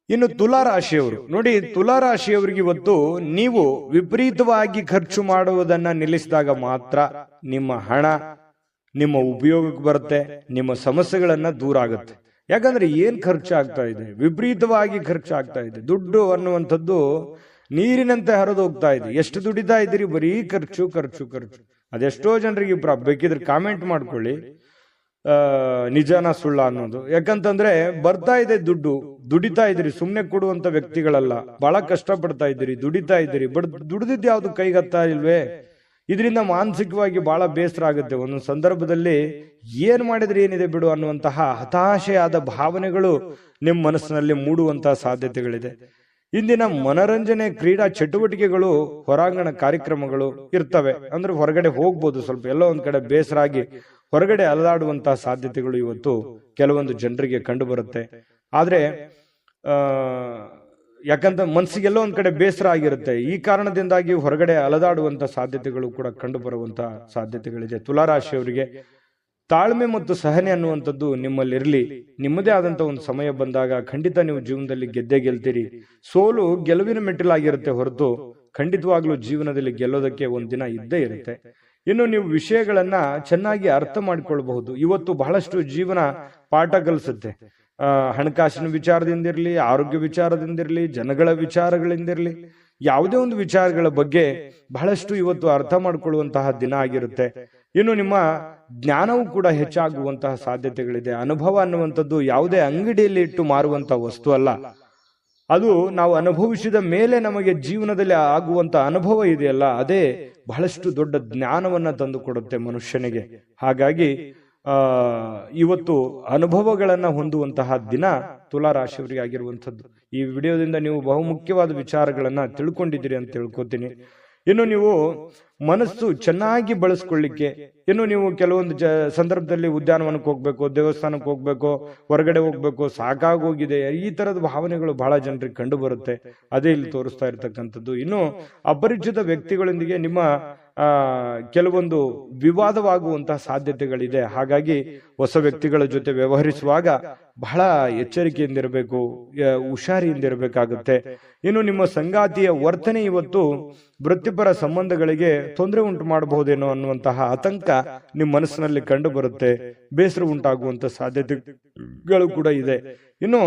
ಇನ್ನು ತುಲಾ ರಾಶಿಯವರು ನೋಡಿ, ತುಲಾ ರಾಶಿಯವರಿಗೆ ಇವತ್ತು ನೀವು ವಿಪರೀತವಾಗಿ ಖರ್ಚು ಮಾಡುವುದನ್ನ ನಿಲ್ಲಿಸಿದಾಗ ಮಾತ್ರ ನಿಮ್ಮ ಹಣ ನಿಮ್ಮ ಉಪಯೋಗಕ್ಕೆ ಬರುತ್ತೆ, ನಿಮ್ಮ ಸಮಸ್ಯೆಗಳನ್ನ ದೂರ ಆಗುತ್ತೆ. ಯಾಕಂದ್ರೆ ಏನ್ ಖರ್ಚು ಆಗ್ತಾ ಇದೆ, ವಿಪರೀತವಾಗಿ ಖರ್ಚು ಆಗ್ತಾ ಇದೆ. ದುಡ್ಡು ಅನ್ನುವಂಥದ್ದು ನೀರಿನಂತೆ ಹರಿದು ಹೋಗ್ತಾ ಇದೆ. ಎಷ್ಟು ದುಡಿತಾ ಇದ್ದೀರಿ, ಬರೀ ಖರ್ಚು ಖರ್ಚು ಖರ್ಚು. ಅದೆಷ್ಟೋ ಜನರಿಗೆ ಬೇಕಿದ್ರೆ ಕಾಮೆಂಟ್ ಮಾಡ್ಕೊಳ್ಳಿ, ನಿಜಾನ ಸುಳ್ಳ ಅನ್ನೋದು. ಯಾಕಂತಂದ್ರೆ ಬರ್ತಾ ಇದೆ ದುಡ್ಡು, ದುಡಿತಾ ಇದ್ದೀರಿ, ಸುಮ್ನೆ ಕೊಡುವಂತ ವ್ಯಕ್ತಿಗಳಲ್ಲ. ಬಹಳ ಕಷ್ಟ ಪಡ್ತಾ ಇದ್ದೀರಿ, ದುಡಿತಾ ಇದ್ದೀರಿ, ಬಟ್ ದುಡಿದಿದ್ದು ಯಾವ್ದು ಕೈಗತ್ತಾ ಇಲ್ವೇ? ಇದರಿಂದ ಮಾನಸಿಕವಾಗಿ ಬಹಳ ಬೇಸರ ಆಗುತ್ತೆ. ಒಂದೊಂದು ಸಂದರ್ಭದಲ್ಲಿ ಏನ್ ಮಾಡಿದ್ರೆ ಏನಿದೆ ಬಿಡು ಅನ್ನುವಂತಹ ಹತಾಶೆಯಾದ ಭಾವನೆಗಳು ನಿಮ್ಮ ಮನಸ್ಸಿನಲ್ಲಿ ಮೂಡುವಂತಹ ಸಾಧ್ಯತೆಗಳಿದೆ. ಇಂದಿನ ಮನರಂಜನೆ, ಕ್ರೀಡಾ ಚಟುವಟಿಕೆಗಳು, ಹೊರಾಂಗಣ ಕಾರ್ಯಕ್ರಮಗಳು ಇರ್ತವೆ. ಅಂದ್ರೆ ಹೊರಗಡೆ ಹೋಗ್ಬೋದು, ಸ್ವಲ್ಪ ಎಲ್ಲೋ ಒಂದ್ ಕಡೆ ಬೇಸರ ಆಗಿ ಹೊರಗಡೆ ಅಲದಾಡುವಂತಹ ಸಾಧ್ಯತೆಗಳು ಇವತ್ತು ಕೆಲವೊಂದು ಜನರಿಗೆ ಕಂಡು ಬರುತ್ತೆ. ಆದ್ರೆ ಯಾಕಂತ ಮನಸ್ಸಿಗೆಲ್ಲೋ ಒಂದ್ ಕಡೆ ಬೇಸರ ಆಗಿರುತ್ತೆ. ಈ ಕಾರಣದಿಂದಾಗಿ ಹೊರಗಡೆ ಅಲದಾಡುವಂತ ಸಾಧ್ಯತೆಗಳು ಕೂಡ ಕಂಡು ಬರುವಂತಹ ಸಾಧ್ಯತೆಗಳಿದೆ. ತುಲಾರಾಶಿಯವರಿಗೆ ತಾಳ್ಮೆ ಮತ್ತು ಸಹನೆ ಅನ್ನುವಂಥದ್ದು ನಿಮ್ಮಲ್ಲಿರಲಿ. ನಿಮ್ಮದೇ ಆದಂತ ಒಂದು ಸಮಯ ಬಂದಾಗ ಖಂಡಿತ ನೀವು ಜೀವನದಲ್ಲಿ ಗೆದ್ದೇ ಗೆಲ್ತೀರಿ. ಸೋಲು ಗೆಲುವಿನ ಮೆಟ್ಟಿಲಾಗಿರುತ್ತೆ ಹೊರತು ಖಂಡಿತವಾಗ್ಲೂ ಜೀವನದಲ್ಲಿ ಗೆಲ್ಲೋದಕ್ಕೆ ಒಂದಿನ ಇದ್ದೇ ಇರುತ್ತೆ. ಇನ್ನು ನೀವು ವಿಷಯಗಳನ್ನ ಚೆನ್ನಾಗಿ ಅರ್ಥ ಮಾಡಿಕೊಳ್ಬಹುದು. ಇವತ್ತು ಬಹಳಷ್ಟು ಜೀವನ ಪಾಠ ಕಲಿಸುತ್ತೆ. ಹಣಕಾಸಿನ ವಿಚಾರದಿಂದಿರಲಿ, ಆರೋಗ್ಯ ವಿಚಾರದಿಂದಿರಲಿ, ಜನಗಳ ವಿಚಾರಗಳಿಂದಿರಲಿ, ಯಾವುದೇ ಒಂದು ವಿಚಾರಗಳ ಬಗ್ಗೆ ಬಹಳಷ್ಟು ಇವತ್ತು ಅರ್ಥ ಮಾಡಿಕೊಳ್ಳುವಂತಹ ದಿನ ಆಗಿರುತ್ತೆ. ಇನ್ನು ನಿಮ್ಮ ಜ್ಞಾನವೂ ಕೂಡ ಹೆಚ್ಚಾಗುವಂತಹ ಸಾಧ್ಯತೆಗಳಿದೆ. ಅನುಭವ ಅನ್ನುವಂಥದ್ದು ಯಾವುದೇ ಅಂಗಡಿಯಲ್ಲಿ ಇಟ್ಟು ಮಾರುವಂತಹ ವಸ್ತು ಅಲ್ಲ. ಅದು ನಾವು ಅನುಭವಿಸಿದ ಮೇಲೆ ನಮಗೆ ಜೀವನದಲ್ಲಿ ಆಗುವಂತ ಅನುಭವ ಇದೆಯಲ್ಲ, ಅದೇ ಬಹಳಷ್ಟು ದೊಡ್ಡ ಜ್ಞಾನವನ್ನ ತಂದು ಕೊಡುತ್ತೆ ಮನುಷ್ಯನಿಗೆ. ಹಾಗಾಗಿ ಇವತ್ತು ಅನುಭವಗಳನ್ನ ಹೊಂದುವಂತಹ ದಿನ ತುಲಾ ರಾಶಿಯವರಿಗೆ ಆಗಿರುವಂಥದ್ದು. ಈ ವಿಡಿಯೋದಿಂದ ನೀವು ಬಹುಮುಖ್ಯವಾದ ವಿಚಾರಗಳನ್ನ ತಿಳ್ಕೊಂಡಿದ್ದೀರಿ ಅಂತ ತಿಳ್ಕೊತೀನಿ. ಇನ್ನು ನೀವು ಮನಸ್ಸು ಚೆನ್ನಾಗಿ ಬಳಸ್ಕೊಳ್ಳಿಕ್ಕೆ, ಇನ್ನು ನೀವು ಕೆಲವೊಂದು ಸಂದರ್ಭದಲ್ಲಿ ಉದ್ಯಾನವನಕ್ಕೆ ಹೋಗ್ಬೇಕು, ದೇವಸ್ಥಾನಕ್ಕೆ ಹೋಗ್ಬೇಕು, ಹೊರಗಡೆ ಹೋಗ್ಬೇಕು, ಸಾಕಾಗೋಗಿದೆ, ಈ ತರದ ಭಾವನೆಗಳು ಬಹಳ ಜನರಿಗೆ ಕಂಡು ಬರುತ್ತೆ. ಅದೇ ಇಲ್ಲಿ ತೋರಿಸ್ತಾ ಇರ್ತಕ್ಕಂಥದ್ದು. ಇನ್ನು ಅಪರಿಚಿತ ವ್ಯಕ್ತಿಗಳೊಂದಿಗೆ ನಿಮ್ಮ ಕೆಲವೊಂದು ವಿವಾದವಾಗುವಂತಹ ಸಾಧ್ಯತೆಗಳಿದೆ. ಹಾಗಾಗಿ ಹೊಸ ವ್ಯಕ್ತಿಗಳ ಜೊತೆ ವ್ಯವಹರಿಸುವಾಗ ಬಹಳ ಎಚ್ಚರಿಕೆಯಿಂದಿರಬೇಕು, ಹುಷಾರಿಯಿಂದಿರಬೇಕಾಗುತ್ತೆ. ಇನ್ನು ನಿಮ್ಮ ಸಂಗಾತಿಯ ವರ್ತನೆ ಇವತ್ತು ವೃತ್ತಿಪರ ಸಂಬಂಧಗಳಿಗೆ ತೊಂದರೆ ಉಂಟು ಮಾಡಬಹುದೇನೋ ಅನ್ನುವಂತಹ ಆತಂಕ ನಿಮ್ಮ ಮನಸ್ಸಿನಲ್ಲಿ ಕಂಡು ಬರುತ್ತೆ. ಬೇಸರ ಉಂಟಾಗುವಂತ ಸಾಧ್ಯತೆಗಳು ಕೂಡ ಇದೆ. ಇನ್ನು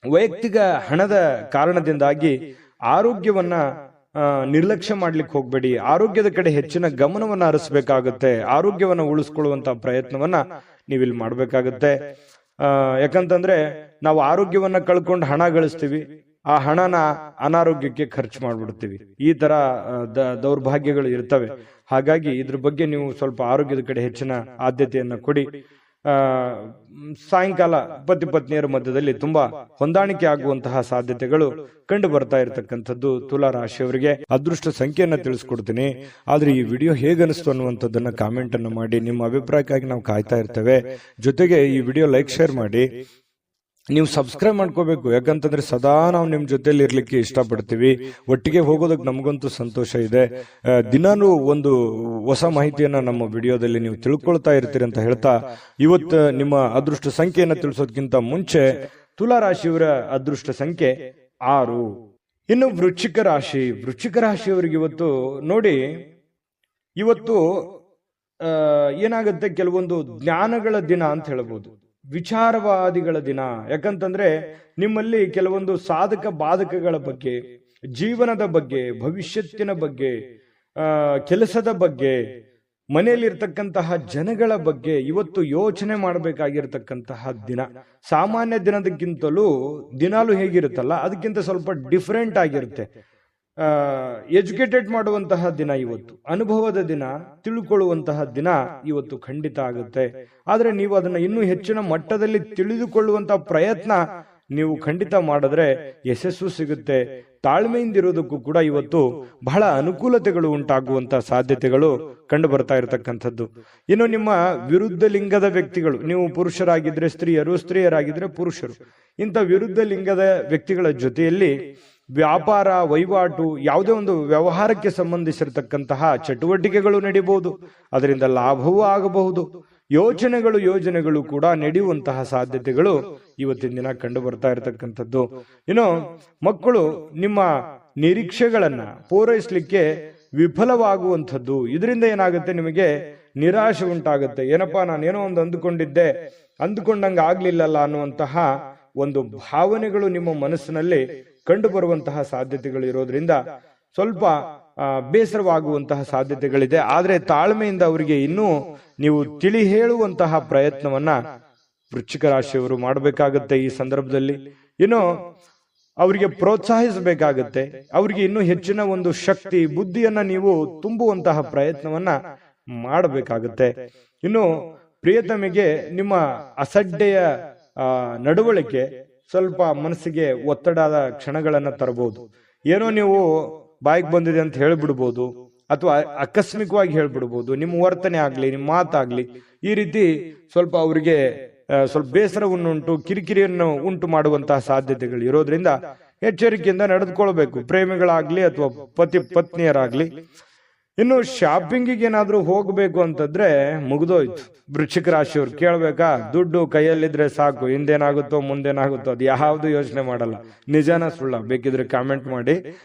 ವೈಯಕ್ತಿಕ ಹಣದ ಕಾರಣದಿಂದಾಗಿ ಆರೋಗ್ಯವನ್ನ ನಿರ್ಲಕ್ಷ್ಯ ಮಾಡ್ಲಿಕ್ಕೆ ಹೋಗ್ಬೇಡಿ. ಆರೋಗ್ಯದ ಕಡೆ ಹೆಚ್ಚಿನ ಗಮನವನ್ನ ಹರಿಸಬೇಕಾಗುತ್ತೆ. ಆರೋಗ್ಯವನ್ನ ಉಳಿಸ್ಕೊಳ್ಳುವಂತ ಪ್ರಯತ್ನವನ್ನ ನೀವಿಲ್ಲಿ ಮಾಡ್ಬೇಕಾಗತ್ತೆ. ಯಾಕಂತಂದ್ರೆ ನಾವು ಆರೋಗ್ಯವನ್ನ ಕಳ್ಕೊಂಡು ಹಣ ಗಳಿಸ್ತೀವಿ, ಆ ಹಣನ ಅನಾರೋಗ್ಯಕ್ಕೆ ಖರ್ಚು ಮಾಡ್ಬಿಡ್ತೀವಿ. ಈ ತರ ದೌರ್ಭಾಗ್ಯಗಳು ಇರ್ತವೆ. ಹಾಗಾಗಿ ಇದ್ರ ಬಗ್ಗೆ ನೀವು ಸ್ವಲ್ಪ ಆರೋಗ್ಯದ ಕಡೆ ಹೆಚ್ಚಿನ ಆದ್ಯತೆಯನ್ನ ಕೊಡಿ. ಸಾಯಂಕಾಲ ಪತಿ ಪತ್ನಿಯರ ಮಧ್ಯದಲ್ಲಿ ತುಂಬಾ ಹೊಂದಾಣಿಕೆ ಆಗುವಂತಹ ಸಾಧ್ಯತೆಗಳು ಕಂಡು ಬರ್ತಾ ಇರತಕ್ಕಂಥದ್ದು ತುಲಾ ರಾಶಿಯವರಿಗೆ. ಅದೃಷ್ಟ ಸಂಖ್ಯೆಯನ್ನ ತಿಳಿಸ್ಕೊಡ್ತೀನಿ. ಆದ್ರೆ ಈ ವಿಡಿಯೋ ಹೇಗನಿಸ್ತು ಅನ್ನುವಂಥದ್ದನ್ನ ಕಾಮೆಂಟ್ ಅನ್ನು ಮಾಡಿ. ನಿಮ್ಮ ಅಭಿಪ್ರಾಯಕ್ಕಾಗಿ ನಾವು ಕಾಯ್ತಾ ಇರ್ತೇವೆ. ಜೊತೆಗೆ ಈ ವಿಡಿಯೋ ಲೈಕ್, ಶೇರ್ ಮಾಡಿ. ನೀವು ಸಬ್ಸ್ಕ್ರೈಬ್ ಮಾಡ್ಕೋಬೇಕು. ಯಾಕಂತಂದ್ರೆ ಸದಾ ನಾವು ನಿಮ್ ಜೊತೆಲಿ ಇರ್ಲಿಕ್ಕೆ ಇಷ್ಟಪಡ್ತೀವಿ. ಒಟ್ಟಿಗೆ ಹೋಗೋದಕ್ಕೆ ನಮಗಂತೂ ಸಂತೋಷ ಇದೆ. ದಿನಾನು ಒಂದು ಹೊಸ ಮಾಹಿತಿಯನ್ನ ನಮ್ಮ ವಿಡಿಯೋದಲ್ಲಿ ನೀವು ತಿಳ್ಕೊಳ್ತಾ ಇರ್ತೀರಿ ಅಂತ ಹೇಳ್ತಾ, ಇವತ್ತು ನಿಮ್ಮ ಅದೃಷ್ಟ ಸಂಖ್ಯೆಯನ್ನ ತಿಳಿಸೋದಕ್ಕಿಂತ ಮುಂಚೆ ತುಲಾ ರಾಶಿಯವರ ಅದೃಷ್ಟ ಸಂಖ್ಯೆ 6. ಇನ್ನು ವೃಶ್ಚಿಕ ರಾಶಿ. ವೃಶ್ಚಿಕ ರಾಶಿಯವರಿಗೆ ಇವತ್ತು ನೋಡಿ, ಇವತ್ತು ಏನಾಗುತ್ತೆ, ಕೆಲವೊಂದು ಜ್ಞಾನಗಳ ದಿನ ಅಂತ ಹೇಳ್ಬೋದು, ವಿಚಾರವಾದಿಗಳ ದಿನ. ಯಾಕಂತಂದ್ರೆ ನಿಮ್ಮಲ್ಲಿ ಕೆಲವೊಂದು ಸಾಧಕ ಬಾಧಕಗಳ ಬಗ್ಗೆ, ಜೀವನದ ಬಗ್ಗೆ, ಭವಿಷ್ಯತ್ತಿನ ಬಗ್ಗೆ, ಕೆಲಸದ ಬಗ್ಗೆ, ಮನೆಯಲ್ಲಿರ್ತಕ್ಕಂತಹ ಜನಗಳ ಬಗ್ಗೆ ಇವತ್ತು ಯೋಚನೆ ಮಾಡಬೇಕಾಗಿರ್ತಕ್ಕಂತಹ ದಿನ. ಸಾಮಾನ್ಯ ದಿನದಕ್ಕಿಂತಲೂ ದಿನಾಲು ಹೇಗಿರುತ್ತಲ್ಲ ಅದಕ್ಕಿಂತ ಸ್ವಲ್ಪ ಡಿಫರೆಂಟ್ ಆಗಿರುತ್ತೆ. ಎಜುಕೇಟೆಡ್ ಮಾಡುವಂತಹ ದಿನ ಇವತ್ತು, ಅನುಭವದ ದಿನ, ತಿಳ್ಕೊಳ್ಳುವಂತಹ ದಿನ ಇವತ್ತು ಖಂಡಿತ ಆಗುತ್ತೆ. ಆದ್ರೆ ನೀವು ಅದನ್ನ ಇನ್ನೂ ಹೆಚ್ಚಿನ ಮಟ್ಟದಲ್ಲಿ ತಿಳಿದುಕೊಳ್ಳುವಂತಹ ಪ್ರಯತ್ನ ನೀವು ಖಂಡಿತ ಮಾಡಿದ್ರೆ ಯಶಸ್ಸು ಸಿಗುತ್ತೆ. ತಾಳ್ಮೆಯಿಂದಿರೋದಕ್ಕೂ ಕೂಡ ಇವತ್ತು ಬಹಳ ಅನುಕೂಲತೆಗಳು ಉಂಟಾಗುವಂತಹ ಸಾಧ್ಯತೆಗಳು ಕಂಡು ಬರ್ತಾ ಇರತಕ್ಕಂಥದ್ದು. ಇನ್ನು ನಿಮ್ಮ ವಿರುದ್ಧ ಲಿಂಗದ ವ್ಯಕ್ತಿಗಳು, ನೀವು ಪುರುಷರಾಗಿದ್ರೆ ಸ್ತ್ರೀಯರು, ಸ್ತ್ರೀಯರಾಗಿದ್ರೆ ಪುರುಷರು, ಇಂಥ ವಿರುದ್ಧ ಲಿಂಗದ ವ್ಯಕ್ತಿಗಳ ಜೊತೆಯಲ್ಲಿ ವ್ಯಾಪಾರ, ವಹಿವಾಟು, ಯಾವುದೇ ಒಂದು ವ್ಯವಹಾರಕ್ಕೆ ಸಂಬಂಧಿಸಿರತಕ್ಕಂತಹ ಚಟುವಟಿಕೆಗಳು ನಡೀಬಹುದು. ಅದರಿಂದ ಲಾಭವೂ ಆಗಬಹುದು. ಯೋಜನೆಗಳು ಕೂಡ ನಡೆಯುವಂತಹ ಸಾಧ್ಯತೆಗಳು ಇವತ್ತಿನ ದಿನ ಕಂಡು ಬರ್ತಾ ಇರತಕ್ಕಂಥದ್ದು. ಇನ್ನು ಮಕ್ಕಳು ನಿಮ್ಮ ನಿರೀಕ್ಷೆಗಳನ್ನ ಪೂರೈಸಲಿಕ್ಕೆ ವಿಫಲವಾಗುವಂಥದ್ದು. ಇದರಿಂದ ಏನಾಗುತ್ತೆ, ನಿಮಗೆ ನಿರಾಶೆ ಉಂಟಾಗುತ್ತೆ. ಏನಪ್ಪಾ, ನಾನೇನೋ ಒಂದು ಅಂದುಕೊಂಡಂಗೆ ಆಗ್ಲಿಲ್ಲಲ್ಲ ಅನ್ನುವಂತಹ ಒಂದು ಭಾವನೆಗಳು ನಿಮ್ಮ ಮನಸ್ಸಿನಲ್ಲಿ ಕಂಡು ಬರುವಂತಹ ಸಾಧ್ಯತೆಗಳು ಇರೋದ್ರಿಂದ ಸ್ವಲ್ಪ ಬೇಸರವಾಗುವಂತಹ ಸಾಧ್ಯತೆಗಳಿದೆ. ಆದ್ರೆ ತಾಳ್ಮೆಯಿಂದ ಅವರಿಗೆ ಇನ್ನೂ ನೀವು ತಿಳಿ ಹೇಳುವಂತಹ ಪ್ರಯತ್ನವನ್ನ ವೃಶ್ಚಿಕ ರಾಶಿಯವರು ಮಾಡಬೇಕಾಗತ್ತೆ ಈ ಸಂದರ್ಭದಲ್ಲಿ. ಇನ್ನು ಅವರಿಗೆ ಪ್ರೋತ್ಸಾಹಿಸಬೇಕಾಗತ್ತೆ. ಅವರಿಗೆ ಇನ್ನೂ ಹೆಚ್ಚಿನ ಒಂದು ಶಕ್ತಿ, ಬುದ್ಧಿಯನ್ನ ನೀವು ತುಂಬುವಂತಹ ಪ್ರಯತ್ನವನ್ನ ಮಾಡಬೇಕಾಗತ್ತೆ. ಇನ್ನು ಪ್ರಿಯತಮೆಗೆ ನಿಮ್ಮ ಅಸಡ್ಡೆಯ ನಡವಳಿಕೆ ಸ್ವಲ್ಪ ಮನಸ್ಸಿಗೆ ಒತ್ತಡದ ಕ್ಷಣಗಳನ್ನ ತರಬಹುದು. ಏನೋ ನೀವು ಬಾಯಿಗೆ ಬಂದಿದೆ ಅಂತ ಹೇಳ್ಬಿಡ್ಬೋದು, ಅಥವಾ ಆಕಸ್ಮಿಕವಾಗಿ ಹೇಳ್ಬಿಡ್ಬೋದು. ನಿಮ್ಮ ವರ್ತನೆ ಆಗ್ಲಿ, ನಿಮ್ಮ ಮಾತಾಗ್ಲಿ, ಈ ರೀತಿ ಸ್ವಲ್ಪ ಅವರಿಗೆ ಸ್ವಲ್ಪ ಬೇಸರವನ್ನುಂಟು, ಕಿರಿಕಿರಿಯನ್ನು ಉಂಟು ಮಾಡುವಂತಹ ಸಾಧ್ಯತೆಗಳು ಇರೋದ್ರಿಂದ ಎಚ್ಚರಿಕೆಯಿಂದ ನಡೆದುಕೊಳ್ಬೇಕು, ಪ್ರೇಮಿಗಳಾಗ್ಲಿ ಅಥವಾ ಪತ್ನಿಯರಾಗ್ಲಿ. ಇನ್ನು ಶಾಪಿಂಗಿಗೆ ಏನಾದ್ರೂ ಹೋಗ್ಬೇಕು ಅಂತಂದ್ರೆ ಮುಗಿದೋಯ್ತು. ವೃಶ್ಚಿಕ ರಾಶಿಯವ್ರು ಕೇಳ್ಬೇಕಾ, ದುಡ್ಡು ಕೈಯಲ್ಲಿದ್ರೆ ಸಾಕು, ಹಿಂದೇನಾಗುತ್ತೋ ಮುಂದೇನಾಗುತ್ತೋ ಅದು ಯಾವ್ದು ಯೋಚನೆ ಮಾಡಲ್ಲ. ನಿಜಾನ ಸುಳ್ಳ ಬೇಕಿದ್ರೆ ಕಾಮೆಂಟ್ ಮಾಡಿ.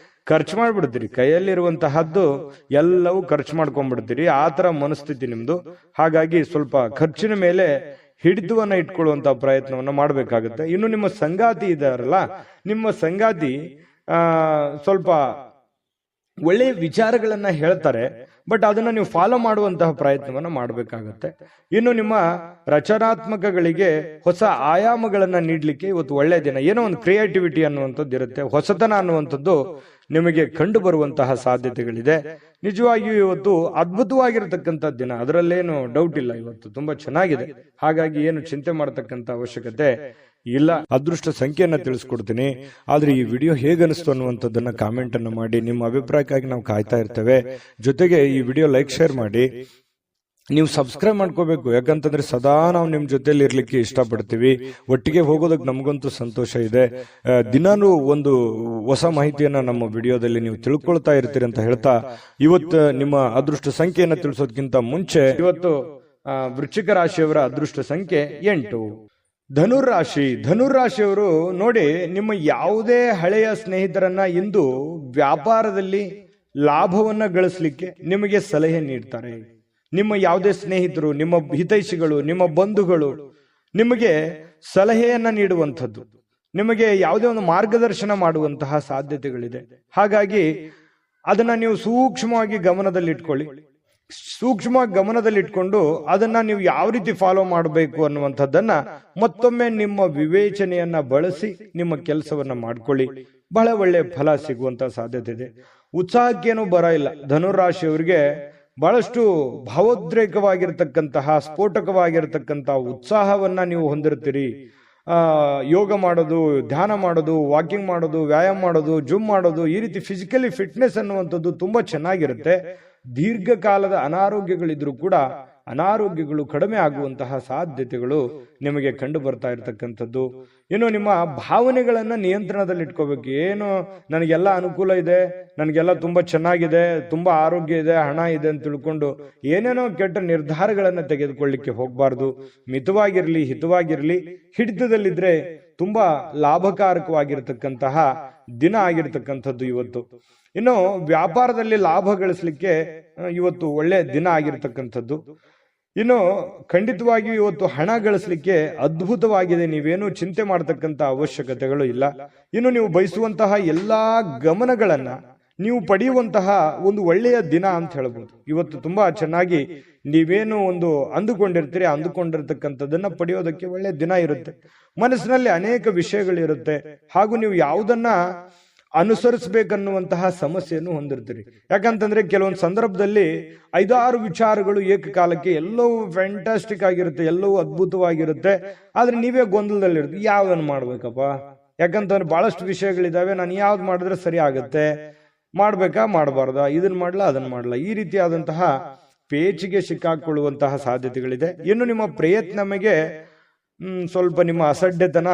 ಖರ್ಚು ಮಾಡ್ಬಿಡ್ತೀರಿ. ಕೈಯಲ್ಲಿರುವಂತಹದ್ದು ಎಲ್ಲವೂ ಖರ್ಚು ಮಾಡ್ಕೊಂಡ್ಬಿಡ್ತೀರಿ. ಆ ತರ ಮನಸ್ಥಿತಿ ನಿಮ್ದು. ಹಾಗಾಗಿ ಸ್ವಲ್ಪ ಖರ್ಚಿನ ಮೇಲೆ ಹಿಡಿತವನ್ನ ಇಟ್ಕೊಳ್ಳುವಂತ ಪ್ರಯತ್ನವನ್ನ ಮಾಡ್ಬೇಕಾಗುತ್ತೆ. ಇನ್ನು ನಿಮ್ಮ ಸಂಗಾತಿ ಇದಾರಲ್ಲ, ನಿಮ್ಮ ಸಂಗಾತಿ ಸ್ವಲ್ಪ ಒಳ್ಳೆಯ ವಿಚಾರಗಳನ್ನ ಹೇಳ್ತಾರೆ, ಬಟ್ ಅದನ್ನ ನೀವು ಫಾಲೋ ಮಾಡುವಂತಹ ಪ್ರಯತ್ನವನ್ನ ಮಾಡಬೇಕಾಗತ್ತೆ. ಇನ್ನು ನಿಮ್ಮ ರಚನಾತ್ಮಕಗಳಿಗೆ ಹೊಸ ಆಯಾಮಗಳನ್ನ ನೀಡ್ಲಿಕ್ಕೆ ಇವತ್ತು ಒಳ್ಳೆಯ ದಿನ. ಏನೋ ಒಂದು ಕ್ರಿಯೇಟಿವಿಟಿ ಅನ್ನುವಂಥದ್ದು ಇರುತ್ತೆ, ಹೊಸತನ ಅನ್ನುವಂಥದ್ದು ನಿಮಗೆ ಕಂಡು ಬರುವಂತಹ ಸಾಧ್ಯತೆಗಳಿದೆ. ನಿಜವಾಗಿಯೂ ಇವತ್ತು ಅದ್ಭುತವಾಗಿರತಕ್ಕಂಥ ದಿನ, ಅದರಲ್ಲೇನು ಡೌಟ್ ಇಲ್ಲ. ಇವತ್ತು ತುಂಬಾ ಚೆನ್ನಾಗಿದೆ, ಹಾಗಾಗಿ ಏನು ಚಿಂತೆ ಮಾಡತಕ್ಕಂಥ ಅವಶ್ಯಕತೆ ಇಲ್ಲ. ಅದೃಷ್ಟ ಸಂಖ್ಯೆಯನ್ನ ತಿಳಿಸ್ಕೊಡ್ತೀನಿ, ಆದ್ರೆ ಈ ವಿಡಿಯೋ ಹೇಗನಿಸ್ತು ಅನ್ನುವಂಥದ್ದನ್ನ ಕಾಮೆಂಟ್ ಅನ್ನು ಮಾಡಿ. ನಿಮ್ಮ ಅಭಿಪ್ರಾಯಕ್ಕಾಗಿ ನಾವು ಕಾಯ್ತಾ ಇರ್ತೇವೆ. ಜೊತೆಗೆ ಈ ವಿಡಿಯೋ ಲೈಕ್ ಶೇರ್ ಮಾಡಿ. ನೀವು ಸಬ್ಸ್ಕ್ರೈಬ್ ಮಾಡ್ಕೋಬೇಕು, ಯಾಕಂತಂದ್ರೆ ಸದಾ ನಾವು ನಿಮ್ ಜೊತೆಲಿ ಇರ್ಲಿಕ್ಕೆ ಇಷ್ಟಪಡ್ತೀವಿ. ಒಟ್ಟಿಗೆ ಹೋಗೋದಕ್ಕೆ ನಮಗಂತೂ ಸಂತೋಷ ಇದೆ. ದಿನಾನು ಒಂದು ಹೊಸ ಮಾಹಿತಿಯನ್ನ ನಮ್ಮ ವಿಡಿಯೋದಲ್ಲಿ ನೀವು ತಿಳ್ಕೊಳ್ತಾ ಇರ್ತೀರಿ ಅಂತ ಹೇಳ್ತಾ, ಇವತ್ತು ನಿಮ್ಮ ಅದೃಷ್ಟ ಸಂಖ್ಯೆಯನ್ನ ತಿಳಿಸೋದಕ್ಕಿಂತ ಮುಂಚೆ ಇವತ್ತು ವೃಶ್ಚಿಕ ರಾಶಿಯವರ ಅದೃಷ್ಟ ಸಂಖ್ಯೆ 8. ಧನುರಾಶಿಯವರು ನೋಡಿ, ನಿಮ್ಮ ಯಾವುದೇ ಹಳೆಯ ಸ್ನೇಹಿತರನ್ನ ಇಂದು ವ್ಯಾಪಾರದಲ್ಲಿ ಲಾಭವನ್ನ ಗಳಿಸಲಿಕ್ಕೆ ನಿಮಗೆ ಸಲಹೆ ನೀಡ್ತಾರೆ. ನಿಮ್ಮ ಯಾವುದೇ ಸ್ನೇಹಿತರು, ನಿಮ್ಮ ಹಿತೈಷಿಗಳು, ನಿಮ್ಮ ಬಂಧುಗಳು ನಿಮಗೆ ಸಲಹೆಯನ್ನ ನೀಡುವಂಥದ್ದು, ನಿಮಗೆ ಯಾವುದೇ ಒಂದು ಮಾರ್ಗದರ್ಶನ ಮಾಡುವಂತಹ ಸಾಧ್ಯತೆಗಳಿದೆ. ಹಾಗಾಗಿ ಅದನ್ನ ನೀವು ಸೂಕ್ಷ್ಮವಾಗಿ ಗಮನದಲ್ಲಿಟ್ಕೊಳ್ಳಿ. ಗಮನದಲ್ಲಿಟ್ಕೊಂಡು ಅದನ್ನ ನೀವು ಯಾವ ರೀತಿ ಫಾಲೋ ಮಾಡಬೇಕು ಅನ್ನುವಂಥದ್ದನ್ನ ಮತ್ತೊಮ್ಮೆ ನಿಮ್ಮ ವಿವೇಚನೆಯನ್ನ ಬಳಸಿ ನಿಮ್ಮ ಕೆಲಸವನ್ನ ಮಾಡ್ಕೊಳ್ಳಿ. ಬಹಳ ಒಳ್ಳೆ ಫಲ ಸಿಗುವಂತ ಸಾಧ್ಯತೆ ಇದೆ. ಉತ್ಸಾಹಕ್ಕೇನು ಬರ ಇಲ್ಲ. ಧನುರಾಶಿಯವರಿಗೆ ಬಹಳಷ್ಟು ಭಾವೋದ್ರೇಕವಾಗಿರ್ತಕ್ಕಂತಹ, ಸ್ಫೋಟಕವಾಗಿರ್ತಕ್ಕಂತಹ ಉತ್ಸಾಹವನ್ನ ನೀವು ಹೊಂದಿರ್ತೀರಿ. ಯೋಗ ಮಾಡೋದು, ಧ್ಯಾನ ಮಾಡೋದು, ವಾಕಿಂಗ್ ಮಾಡೋದು, ವ್ಯಾಯಾಮ ಮಾಡೋದು, ಜಿಮ್ ಮಾಡೋದು, ಈ ರೀತಿ ಫಿಸಿಕಲಿ ಫಿಟ್ನೆಸ್ ಅನ್ನುವಂಥದ್ದು ತುಂಬಾ ಚೆನ್ನಾಗಿರುತ್ತೆ. ದೀರ್ಘಕಾಲದ ಅನಾರೋಗ್ಯಗಳಿದ್ರೂ ಕೂಡ ಅನಾರೋಗ್ಯಗಳು ಕಡಿಮೆ ಆಗುವಂತಹ ಸಾಧ್ಯತೆಗಳು ನಿಮಗೆ ಕಂಡು ಬರ್ತಾ ಇರತಕ್ಕಂಥದ್ದು. ಇನ್ನು ನಿಮ್ಮ ಭಾವನೆಗಳನ್ನ ನಿಯಂತ್ರಣದಲ್ಲಿ ಇಟ್ಕೋಬೇಕು. ಏನು ನನಗೆಲ್ಲ ಅನುಕೂಲ ಇದೆ, ನನಗೆಲ್ಲ ತುಂಬಾ ಚೆನ್ನಾಗಿದೆ, ತುಂಬಾ ಆರೋಗ್ಯ ಇದೆ, ಹಣ ಇದೆ ಅಂತ ತಿಳ್ಕೊಂಡು ಏನೇನೋ ಕೆಟ್ಟ ನಿರ್ಧಾರಗಳನ್ನ ತೆಗೆದುಕೊಳ್ಳಿಕ್ಕೆ ಹೋಗ್ಬಾರ್ದು. ಮಿತವಾಗಿರ್ಲಿ, ಹಿತವಾಗಿರ್ಲಿ. ಹಿಡಿತದಲ್ಲಿದ್ರೆ ತುಂಬಾ ಲಾಭಕಾರಕವಾಗಿರ್ತಕ್ಕಂತಹ ದಿನ ಆಗಿರ್ತಕ್ಕಂಥದ್ದು ಇವತ್ತು. ಇನ್ನು ವ್ಯಾಪಾರದಲ್ಲಿ ಲಾಭ ಗಳಿಸಲಿಕ್ಕೆ ಇವತ್ತು ಒಳ್ಳೆ ದಿನ ಆಗಿರ್ತಕ್ಕಂಥದ್ದು. ಇನ್ನು ಖಂಡಿತವಾಗಿಯೂ ಇವತ್ತು ಹಣ ಗಳಿಸಲಿಕ್ಕೆ ಅದ್ಭುತವಾಗಿದೆ. ನೀವೇನು ಚಿಂತೆ ಮಾಡತಕ್ಕಂತ ಅವಶ್ಯಕತೆಗಳು ಇಲ್ಲ. ಇನ್ನು ನೀವು ಬಯಸುವಂತಹ ಎಲ್ಲಾ ಗಮನಗಳನ್ನ ನೀವು ಪಡೆಯುವಂತಹ ಒಂದು ಒಳ್ಳೆಯ ದಿನ ಅಂತ ಹೇಳ್ಬೋದು. ಇವತ್ತು ತುಂಬಾ ಚೆನ್ನಾಗಿ ನೀವೇನು ಒಂದು ಅಂದುಕೊಂಡಿರ್ತೀರಿ, ಅಂದುಕೊಂಡಿರ್ತಕ್ಕಂಥದ್ದನ್ನ ಪಡೆಯೋದಕ್ಕೆ ಒಳ್ಳೆಯ ದಿನ ಇರುತ್ತೆ. ಮನಸ್ಸಿನಲ್ಲಿ ಅನೇಕ ವಿಷಯಗಳಿರುತ್ತೆ, ಹಾಗೂ ನೀವು ಯಾವುದನ್ನ ಅನುಸರಿಸಬೇಕನ್ನುವಂತಹ ಸಮಸ್ಯೆಯನ್ನು ಹೊಂದಿರ್ತೀರಿ. ಯಾಕಂತಂದ್ರೆ ಕೆಲವೊಂದು ಸಂದರ್ಭದಲ್ಲಿ 5-6 ವಿಚಾರಗಳು ಏಕಕಾಲಕ್ಕೆ ಎಲ್ಲವೂ ಫ್ಯಾಂಟಾಸ್ಟಿಕ್ ಆಗಿರುತ್ತೆ, ಎಲ್ಲವೂ ಅದ್ಭುತವಾಗಿರುತ್ತೆ. ಆದ್ರೆ ನೀವೇ ಗೊಂದಲದಲ್ಲಿರುತ್ತೆ, ಯಾವ್ದನ್ನು ಮಾಡ್ಬೇಕಪ್ಪ. ಯಾಕಂತಂದ್ರೆ ಬಹಳಷ್ಟು ವಿಷಯಗಳಿದಾವೆ, ನಾನು ಯಾವ್ದು ಮಾಡಿದ್ರೆ ಸರಿ ಆಗತ್ತೆ, ಮಾಡ್ಬೇಕಾ ಮಾಡಬಾರ್ದಾ, ಇದನ್ನ ಮಾಡ್ಲಾ ಅದನ್ನ ಮಾಡ್ಲಾ, ಈ ರೀತಿಯಾದಂತಹ ಪೇಚಿಗೆ ಸಿಕ್ಕಾಕೊಳ್ಳುವಂತಹ ಸಾಧ್ಯತೆಗಳಿದೆ. ಇನ್ನು ನಿಮ್ಮ ಪ್ರಯತ್ನಮಗೆ ಸ್ವಲ್ಪ ನಿಮ್ಮ ಅಸಡ್ಡೆತನ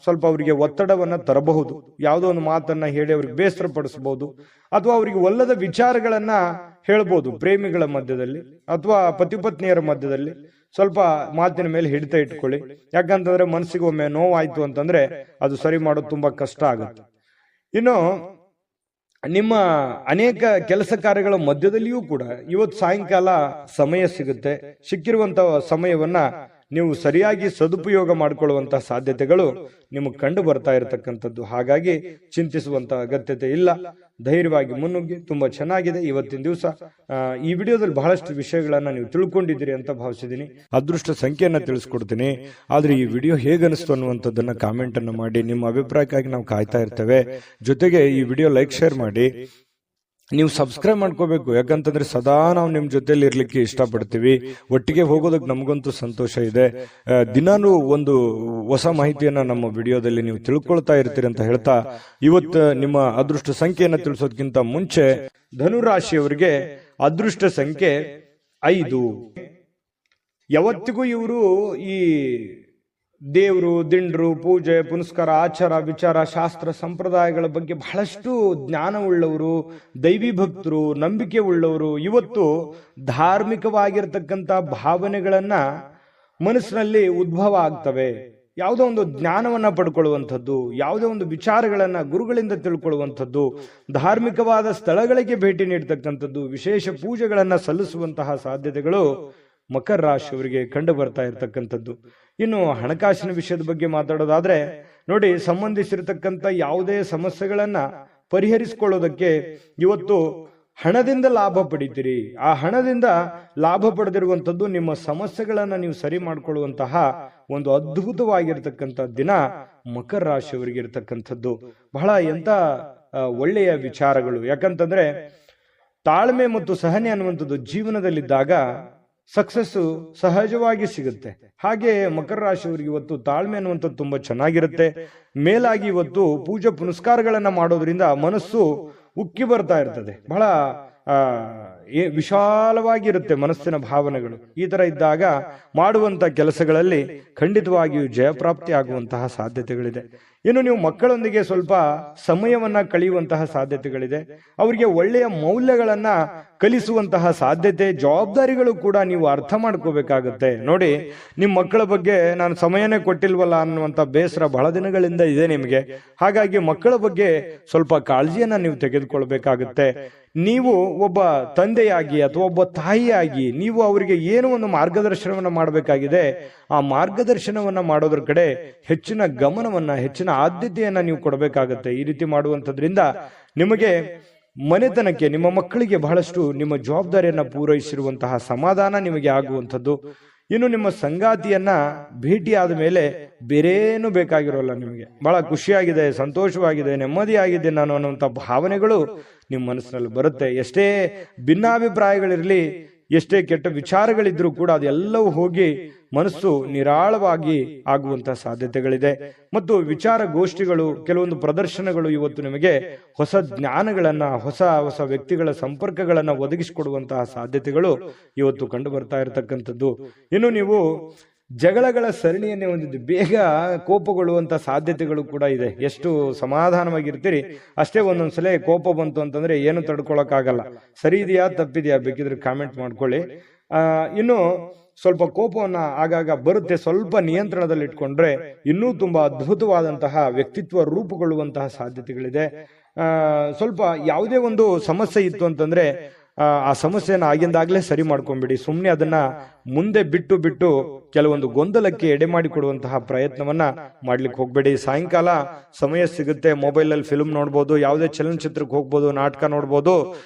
ಸ್ವಲ್ಪ ಅವರಿಗೆ ಒತ್ತಡವನ್ನ ತರಬಹುದು. ಯಾವುದೋ ಒಂದು ಮಾತನ್ನ ಹೇಳಿ ಅವ್ರಿಗೆ ಬೇಸರ ಪಡಿಸಬಹುದು, ಅಥವಾ ಅವರಿಗೆ ಒಲ್ಲದ ವಿಚಾರಗಳನ್ನ ಹೇಳ್ಬೋದು. ಪ್ರೇಮಿಗಳ ಮಧ್ಯದಲ್ಲಿ ಅಥವಾ ಪತಿಪತ್ನಿಯರ ಮಧ್ಯದಲ್ಲಿ ಸ್ವಲ್ಪ ಮಾತಿನ ಮೇಲೆ ಹಿಡಿತ ಇಟ್ಕೊಳ್ಳಿ. ಯಾಕಂತಂದ್ರೆ ಮನಸ್ಸಿಗೆ ಒಮ್ಮೆ ನೋವಾಯ್ತು ಅಂತಂದ್ರೆ ಅದು ಸರಿ ಮಾಡೋದು ತುಂಬಾ ಕಷ್ಟ ಆಗುತ್ತೆ. ಇನ್ನು ನಿಮ್ಮ ಅನೇಕ ಕೆಲಸ ಕಾರ್ಯಗಳ ಮಧ್ಯದಲ್ಲಿಯೂ ಕೂಡ ಇವತ್ತು ಸಾಯಂಕಾಲ ಸಮಯ ಸಿಗುತ್ತೆ. ಸಿಕ್ಕಿರುವಂತಹ ಸಮಯವನ್ನ ನೀವು ಸರಿಯಾಗಿ ಸದುಪಯೋಗ ಮಾಡಿಕೊಳ್ಳುವಂತಹ ಸಾಧ್ಯತೆಗಳು ನಿಮಗೆ ಕಂಡು ಬರ್ತಾ ಇರತಕ್ಕಂಥದ್ದು. ಹಾಗಾಗಿ ಚಿಂತಿಸುವಂತಹ ಅಗತ್ಯತೆ ಇಲ್ಲ. ಧೈರ್ಯವಾಗಿ ಮುನ್ನುಗ್ಗಿ. ತುಂಬಾ ಚೆನ್ನಾಗಿದೆ ಇವತ್ತಿನ ದಿವಸ. ಈ ವಿಡಿಯೋದಲ್ಲಿ ಬಹಳಷ್ಟು ವಿಷಯಗಳನ್ನ ನೀವು ತಿಳ್ಕೊಂಡಿದ್ದೀರಿ ಅಂತ ಭಾವಿಸಿದ್ದೀನಿ. ಅದೃಷ್ಟ ಸಂಖ್ಯೆಯನ್ನ ತಿಳಿಸ್ಕೊಡ್ತೀನಿ, ಆದ್ರೆ ಈ ವಿಡಿಯೋ ಹೇಗನಿಸ್ತು ಅನ್ನುವಂಥದ್ದನ್ನ ಕಾಮೆಂಟ್ ಅನ್ನು ಮಾಡಿ. ನಿಮ್ಮ ಅಭಿಪ್ರಾಯಕ್ಕಾಗಿ ನಾವು ಕಾಯ್ತಾ ಇರ್ತೇವೆ. ಜೊತೆಗೆ ಈ ವಿಡಿಯೋ ಲೈಕ್ ಶೇರ್ ಮಾಡಿ. ನೀವು ಸಬ್ಸ್ಕ್ರೈಬ್ ಮಾಡ್ಕೋಬೇಕು, ಯಾಕಂತಂದ್ರೆ ಸದಾ ನಾವು ನಿಮ್ ಜೊತೆಲಿ ಇರ್ಲಿಕ್ಕೆ ಇಷ್ಟಪಡ್ತೀವಿ. ಒಟ್ಟಿಗೆ ಹೋಗೋದಕ್ಕೆ ನಮಗಂತೂ ಸಂತೋಷ ಇದೆ. ದಿನಾನು ಒಂದು ಹೊಸ ಮಾಹಿತಿಯನ್ನ ನಮ್ಮ ವಿಡಿಯೋದಲ್ಲಿ ನೀವು ತಿಳ್ಕೊಳ್ತಾ ಇರ್ತೀರಿ ಅಂತ ಹೇಳ್ತಾ, ಇವತ್ತು ನಿಮ್ಮ ಅದೃಷ್ಟ ಸಂಖ್ಯೆಯನ್ನ ತಿಳಿಸೋದಕ್ಕಿಂತ ಮುಂಚೆ ಧನುರಾಶಿಯವರಿಗೆ ಅದೃಷ್ಟ ಸಂಖ್ಯೆ 5. ಯಾವತ್ತಿಗೂ ಇವರು ಈ ದೇವರು, ದಿಂಡ್ರು, ಪೂಜೆ, ಪುನಸ್ಕಾರ, ಆಚಾರ, ವಿಚಾರ, ಶಾಸ್ತ್ರ, ಸಂಪ್ರದಾಯಗಳ ಬಗ್ಗೆ ಬಹಳಷ್ಟು ಜ್ಞಾನವುಳ್ಳವರು, ದೈವಿ ಭಕ್ತರು, ನಂಬಿಕೆ ಉಳ್ಳವರು. ಇವತ್ತು ಧಾರ್ಮಿಕವಾಗಿರ್ತಕ್ಕಂಥ ಭಾವನೆಗಳನ್ನ ಮನಸ್ಸಿನಲ್ಲಿ ಉದ್ಭವ ಆಗ್ತವೆ. ಯಾವುದೋ ಒಂದು ಜ್ಞಾನವನ್ನ ಪಡ್ಕೊಳ್ಳುವಂಥದ್ದು, ಯಾವುದೇ ಒಂದು ವಿಚಾರಗಳನ್ನ ಗುರುಗಳಿಂದ ತಿಳ್ಕೊಳ್ಳುವಂಥದ್ದು, ಧಾರ್ಮಿಕವಾದ ಸ್ಥಳಗಳಿಗೆ ಭೇಟಿ ನೀಡತಕ್ಕಂಥದ್ದು, ವಿಶೇಷ ಪೂಜೆಗಳನ್ನ ಸಲ್ಲಿಸುವಂತಹ ಸಾಧ್ಯತೆಗಳು ಮಕರ ರಾಶಿಯವರಿಗೆ ಕಂಡು ಬರ್ತಾ ಇರತಕ್ಕಂಥದ್ದು. ಇನ್ನು ಹಣಕಾಸಿನ ವಿಷಯದ ಬಗ್ಗೆ ಮಾತಾಡೋದಾದ್ರೆ ನೋಡಿ, ಸಂಬಂಧಿಸಿರತಕ್ಕಂಥ ಯಾವುದೇ ಸಮಸ್ಯೆಗಳನ್ನ ಪರಿಹರಿಸಿಕೊಳ್ಳೋದಕ್ಕೆ ಇವತ್ತು ಹಣದಿಂದ ಲಾಭ ಪಡಿತೀರಿ. ಆ ಹಣದಿಂದ ಲಾಭ ಪಡೆದಿರುವಂಥದ್ದು ನಿಮ್ಮ ಸಮಸ್ಯೆಗಳನ್ನ ನೀವು ಸರಿ ಮಾಡಿಕೊಳ್ಳುವಂತಹ ಒಂದು ಅದ್ಭುತವಾಗಿರ್ತಕ್ಕಂಥ ದಿನ ಮಕರ ರಾಶಿಯವರಿಗೆ ಇರತಕ್ಕಂಥದ್ದು. ಬಹಳ ಎಂತ ಒಳ್ಳೆಯ ವಿಚಾರಗಳು. ಯಾಕಂತಂದ್ರೆ ತಾಳ್ಮೆ ಮತ್ತು ಸಹನೆ ಅನ್ನುವಂಥದ್ದು ಜೀವನದಲ್ಲಿದ್ದಾಗ ಸಕ್ಸಸ್ಸು ಸಹಜವಾಗಿ ಸಿಗುತ್ತೆ. ಹಾಗೆ ಮಕರ ರಾಶಿಯವರಿಗೆ ಇವತ್ತು ತಾಳ್ಮೆ ಅನ್ನುವಂಥದ್ದು ತುಂಬಾ ಚೆನ್ನಾಗಿರುತ್ತೆ. ಮೇಲಾಗಿ ಇವತ್ತು ಪೂಜೆ ಪುನಸ್ಕಾರಗಳನ್ನ ಮಾಡೋದ್ರಿಂದ ಮನಸ್ಸು ಉಕ್ಕಿ ಬರ್ತಾ ಇರ್ತದೆ. ಬಹಳ ವಿಶಾಲವಾಗಿರುತ್ತೆ ಮನಸ್ಸಿನ ಭಾವನೆಗಳು. ಈ ತರ ಇದ್ದಾಗ ಮಾಡುವಂತ ಕೆಲಸಗಳಲ್ಲಿ ಖಂಡಿತವಾಗಿಯೂ ಜಯಪ್ರಾಪ್ತಿ ಆಗುವಂತಹ ಸಾಧ್ಯತೆಗಳಿದೆ. ಇನ್ನು ನೀವು ಮಕ್ಕಳೊಂದಿಗೆ ಸ್ವಲ್ಪ ಸಮಯವನ್ನ ಕಳೆಯುವಂತಹ ಸಾಧ್ಯತೆಗಳಿದೆ. ಅವರಿಗೆ ಒಳ್ಳೆಯ ಮೌಲ್ಯಗಳನ್ನ ಕಲಿಸುವಂತಹ ಸಾಧ್ಯತೆ, ಜವಾಬ್ದಾರಿಗಳು ಕೂಡ ನೀವು ಅರ್ಥ ಮಾಡ್ಕೋಬೇಕಾಗತ್ತೆ. ನೋಡಿ, ನಿಮ್ಮ ಮಕ್ಕಳ ಬಗ್ಗೆ ನಾನು ಸಮಯನೇ ಕೊಟ್ಟಿಲ್ವಲ್ಲ ಅನ್ನುವಂಥ ಬೇಸರ ಬಹಳ ದಿನಗಳಿಂದ ಇದೆ ನಿಮಗೆ. ಹಾಗಾಗಿ ಮಕ್ಕಳ ಬಗ್ಗೆ ಸ್ವಲ್ಪ ಕಾಳಜಿಯನ್ನ ನೀವು ತೆಗೆದುಕೊಳ್ಬೇಕಾಗತ್ತೆ. ನೀವು ಒಬ್ಬ ತಂದೆಯಾಗಿ ಅಥವಾ ಒಬ್ಬ ತಾಯಿಯಾಗಿ ನೀವು ಅವರಿಗೆ ಏನೋ ಒಂದು ಮಾರ್ಗದರ್ಶನವನ್ನ ಮಾಡಬೇಕಾಗಿದೆ. ಆ ಮಾರ್ಗದರ್ಶನವನ್ನ ಮಾಡೋದ್ರ ಕಡೆ ಹೆಚ್ಚಿನ ಗಮನವನ್ನ, ಹೆಚ್ಚಿನ ಆದ್ಯತೆಯನ್ನ ನೀವು ಕೊಡಬೇಕಾಗತ್ತೆ. ಈ ರೀತಿ ಮಾಡುವಂಥದ್ರಿಂದ ನಿಮಗೆ ಮನೆತನಕ್ಕೆ, ನಿಮ್ಮ ಮಕ್ಕಳಿಗೆ ಬಹಳಷ್ಟು ನಿಮ್ಮ ಜವಾಬ್ದಾರಿಯನ್ನ ಪೂರೈಸಿರುವಂತಹ ಸಮಾಧಾನ ನಿಮಗೆ ಆಗುವಂಥದ್ದು. ಇನ್ನು ನಿಮ್ಮ ಸಂಗಾತಿಯನ್ನ ಭೇಟಿಯಾದ ಮೇಲೆ ಬೇರೇನು ಬೇಕಾಗಿರೋಲ್ಲ. ನಿಮಗೆ ಬಹಳ ಖುಷಿಯಾಗಿದೆ, ಸಂತೋಷವಾಗಿದೆ, ನೆಮ್ಮದಿಯಾಗಿದೆ ನಾನು ಅನ್ನುವಂಥ ಭಾವನೆಗಳು ನಿಮ್ಮ ಮನಸ್ಸಿನಲ್ಲಿ ಬರುತ್ತೆ. ಎಷ್ಟೇ ಭಿನ್ನಾಭಿಪ್ರಾಯಗಳಿರಲಿ, ಎಷ್ಟೇ ಕೆಟ್ಟ ವಿಚಾರಗಳಿದ್ರೂ ಕೂಡ ಅದೆಲ್ಲವೂ ಹೋಗಿ ಮನಸ್ಸು ನಿರಾಳವಾಗಿ ಆಗುವಂತಹ ಸಾಧ್ಯತೆಗಳಿದೆ. ಮತ್ತು ವಿಚಾರ ಗೋಷ್ಠಿಗಳು, ಕೆಲವೊಂದು ಪ್ರದರ್ಶನಗಳು ಇವತ್ತು ನಿಮಗೆ ಹೊಸ ಜ್ಞಾನಗಳನ್ನ, ಹೊಸ ಹೊಸ ವ್ಯಕ್ತಿಗಳ ಸಂಪರ್ಕಗಳನ್ನ ಒದಗಿಸಿಕೊಡುವಂತಹ ಸಾಧ್ಯತೆಗಳು ಇವತ್ತು ಕಂಡು ಬರ್ತಾ ಇರತಕ್ಕಂಥದ್ದು. ಇನ್ನು ನೀವು ಜಗಳಗಳ ಸರಣಿಯನ್ನೇ ಹೊಂದಿದ್ದು ಬೇಗ ಕೋಪಗೊಳ್ಳುವಂತ ಸಾಧ್ಯತೆಗಳು ಕೂಡ ಇದೆ. ಎಷ್ಟು ಸಮಾಧಾನವಾಗಿರ್ತೀರಿ ಅಷ್ಟೇ ಒಂದೊಂದ್ಸಲ ಕೋಪ ಬಂತು ಅಂತಂದ್ರೆ ಏನು ತಡ್ಕೊಳಕ್ಕಾಗಲ್ಲ. ಸರಿ ಇದೆಯಾ ತಪ್ಪಿದೆಯಾ ಬೇಕಿದ್ರೆ ಕಾಮೆಂಟ್ ಮಾಡ್ಕೊಳ್ಳಿ. ಇನ್ನು ಸ್ವಲ್ಪ ಕೋಪವನ್ನ ಆಗಾಗ ಬರುತ್ತೆ, ಸ್ವಲ್ಪ ನಿಯಂತ್ರಣದಲ್ಲಿ ಇಟ್ಕೊಂಡ್ರೆ ಇನ್ನೂ ತುಂಬಾ ಅದ್ಭುತವಾದಂತಹ ವ್ಯಕ್ತಿತ್ವ ರೂಪುಗೊಳ್ಳುವಂತಹ ಸಾಧ್ಯತೆಗಳಿದೆ. ಸ್ವಲ್ಪ ಯಾವುದೇ ಒಂದು ಸಮಸ್ಯೆ ಇತ್ತು ಅಂತಂದ್ರೆ ಆ ಸಮಸ್ಯೆನ ಆಗಿಂದಾಗ್ಲೇ ಸರಿ ಮಾಡ್ಕೊಂಡ್ಬಿಡಿ. ಸುಮ್ಮನೆ ಅದನ್ನ ಮುಂದೆ ಬಿಟ್ಟು ಕೆಲವೊಂದು ಗೊಂದಲಕ್ಕೆ ಎಡೆ ಮಾಡಿಕೊಡುವಂತಹ ಪ್ರಯತ್ನವನ್ನ ಮಾಡ್ಲಿಕ್ಕೆ ಹೋಗ್ಬೇಡಿ. ಸಾಯಂಕಾಲ ಸಮಯ ಸಿಗುತ್ತೆ, ಮೊಬೈಲ್ ಅಲ್ಲಿ ಫಿಲ್ಮ್ ನೋಡ್ಬೋದು, ಯಾವುದೇ ಚಲನಚಿತ್ರಕ್ಕೆ ಹೋಗ್ಬೋದು, ನಾಟಕ ನೋಡ್ಬೋದು,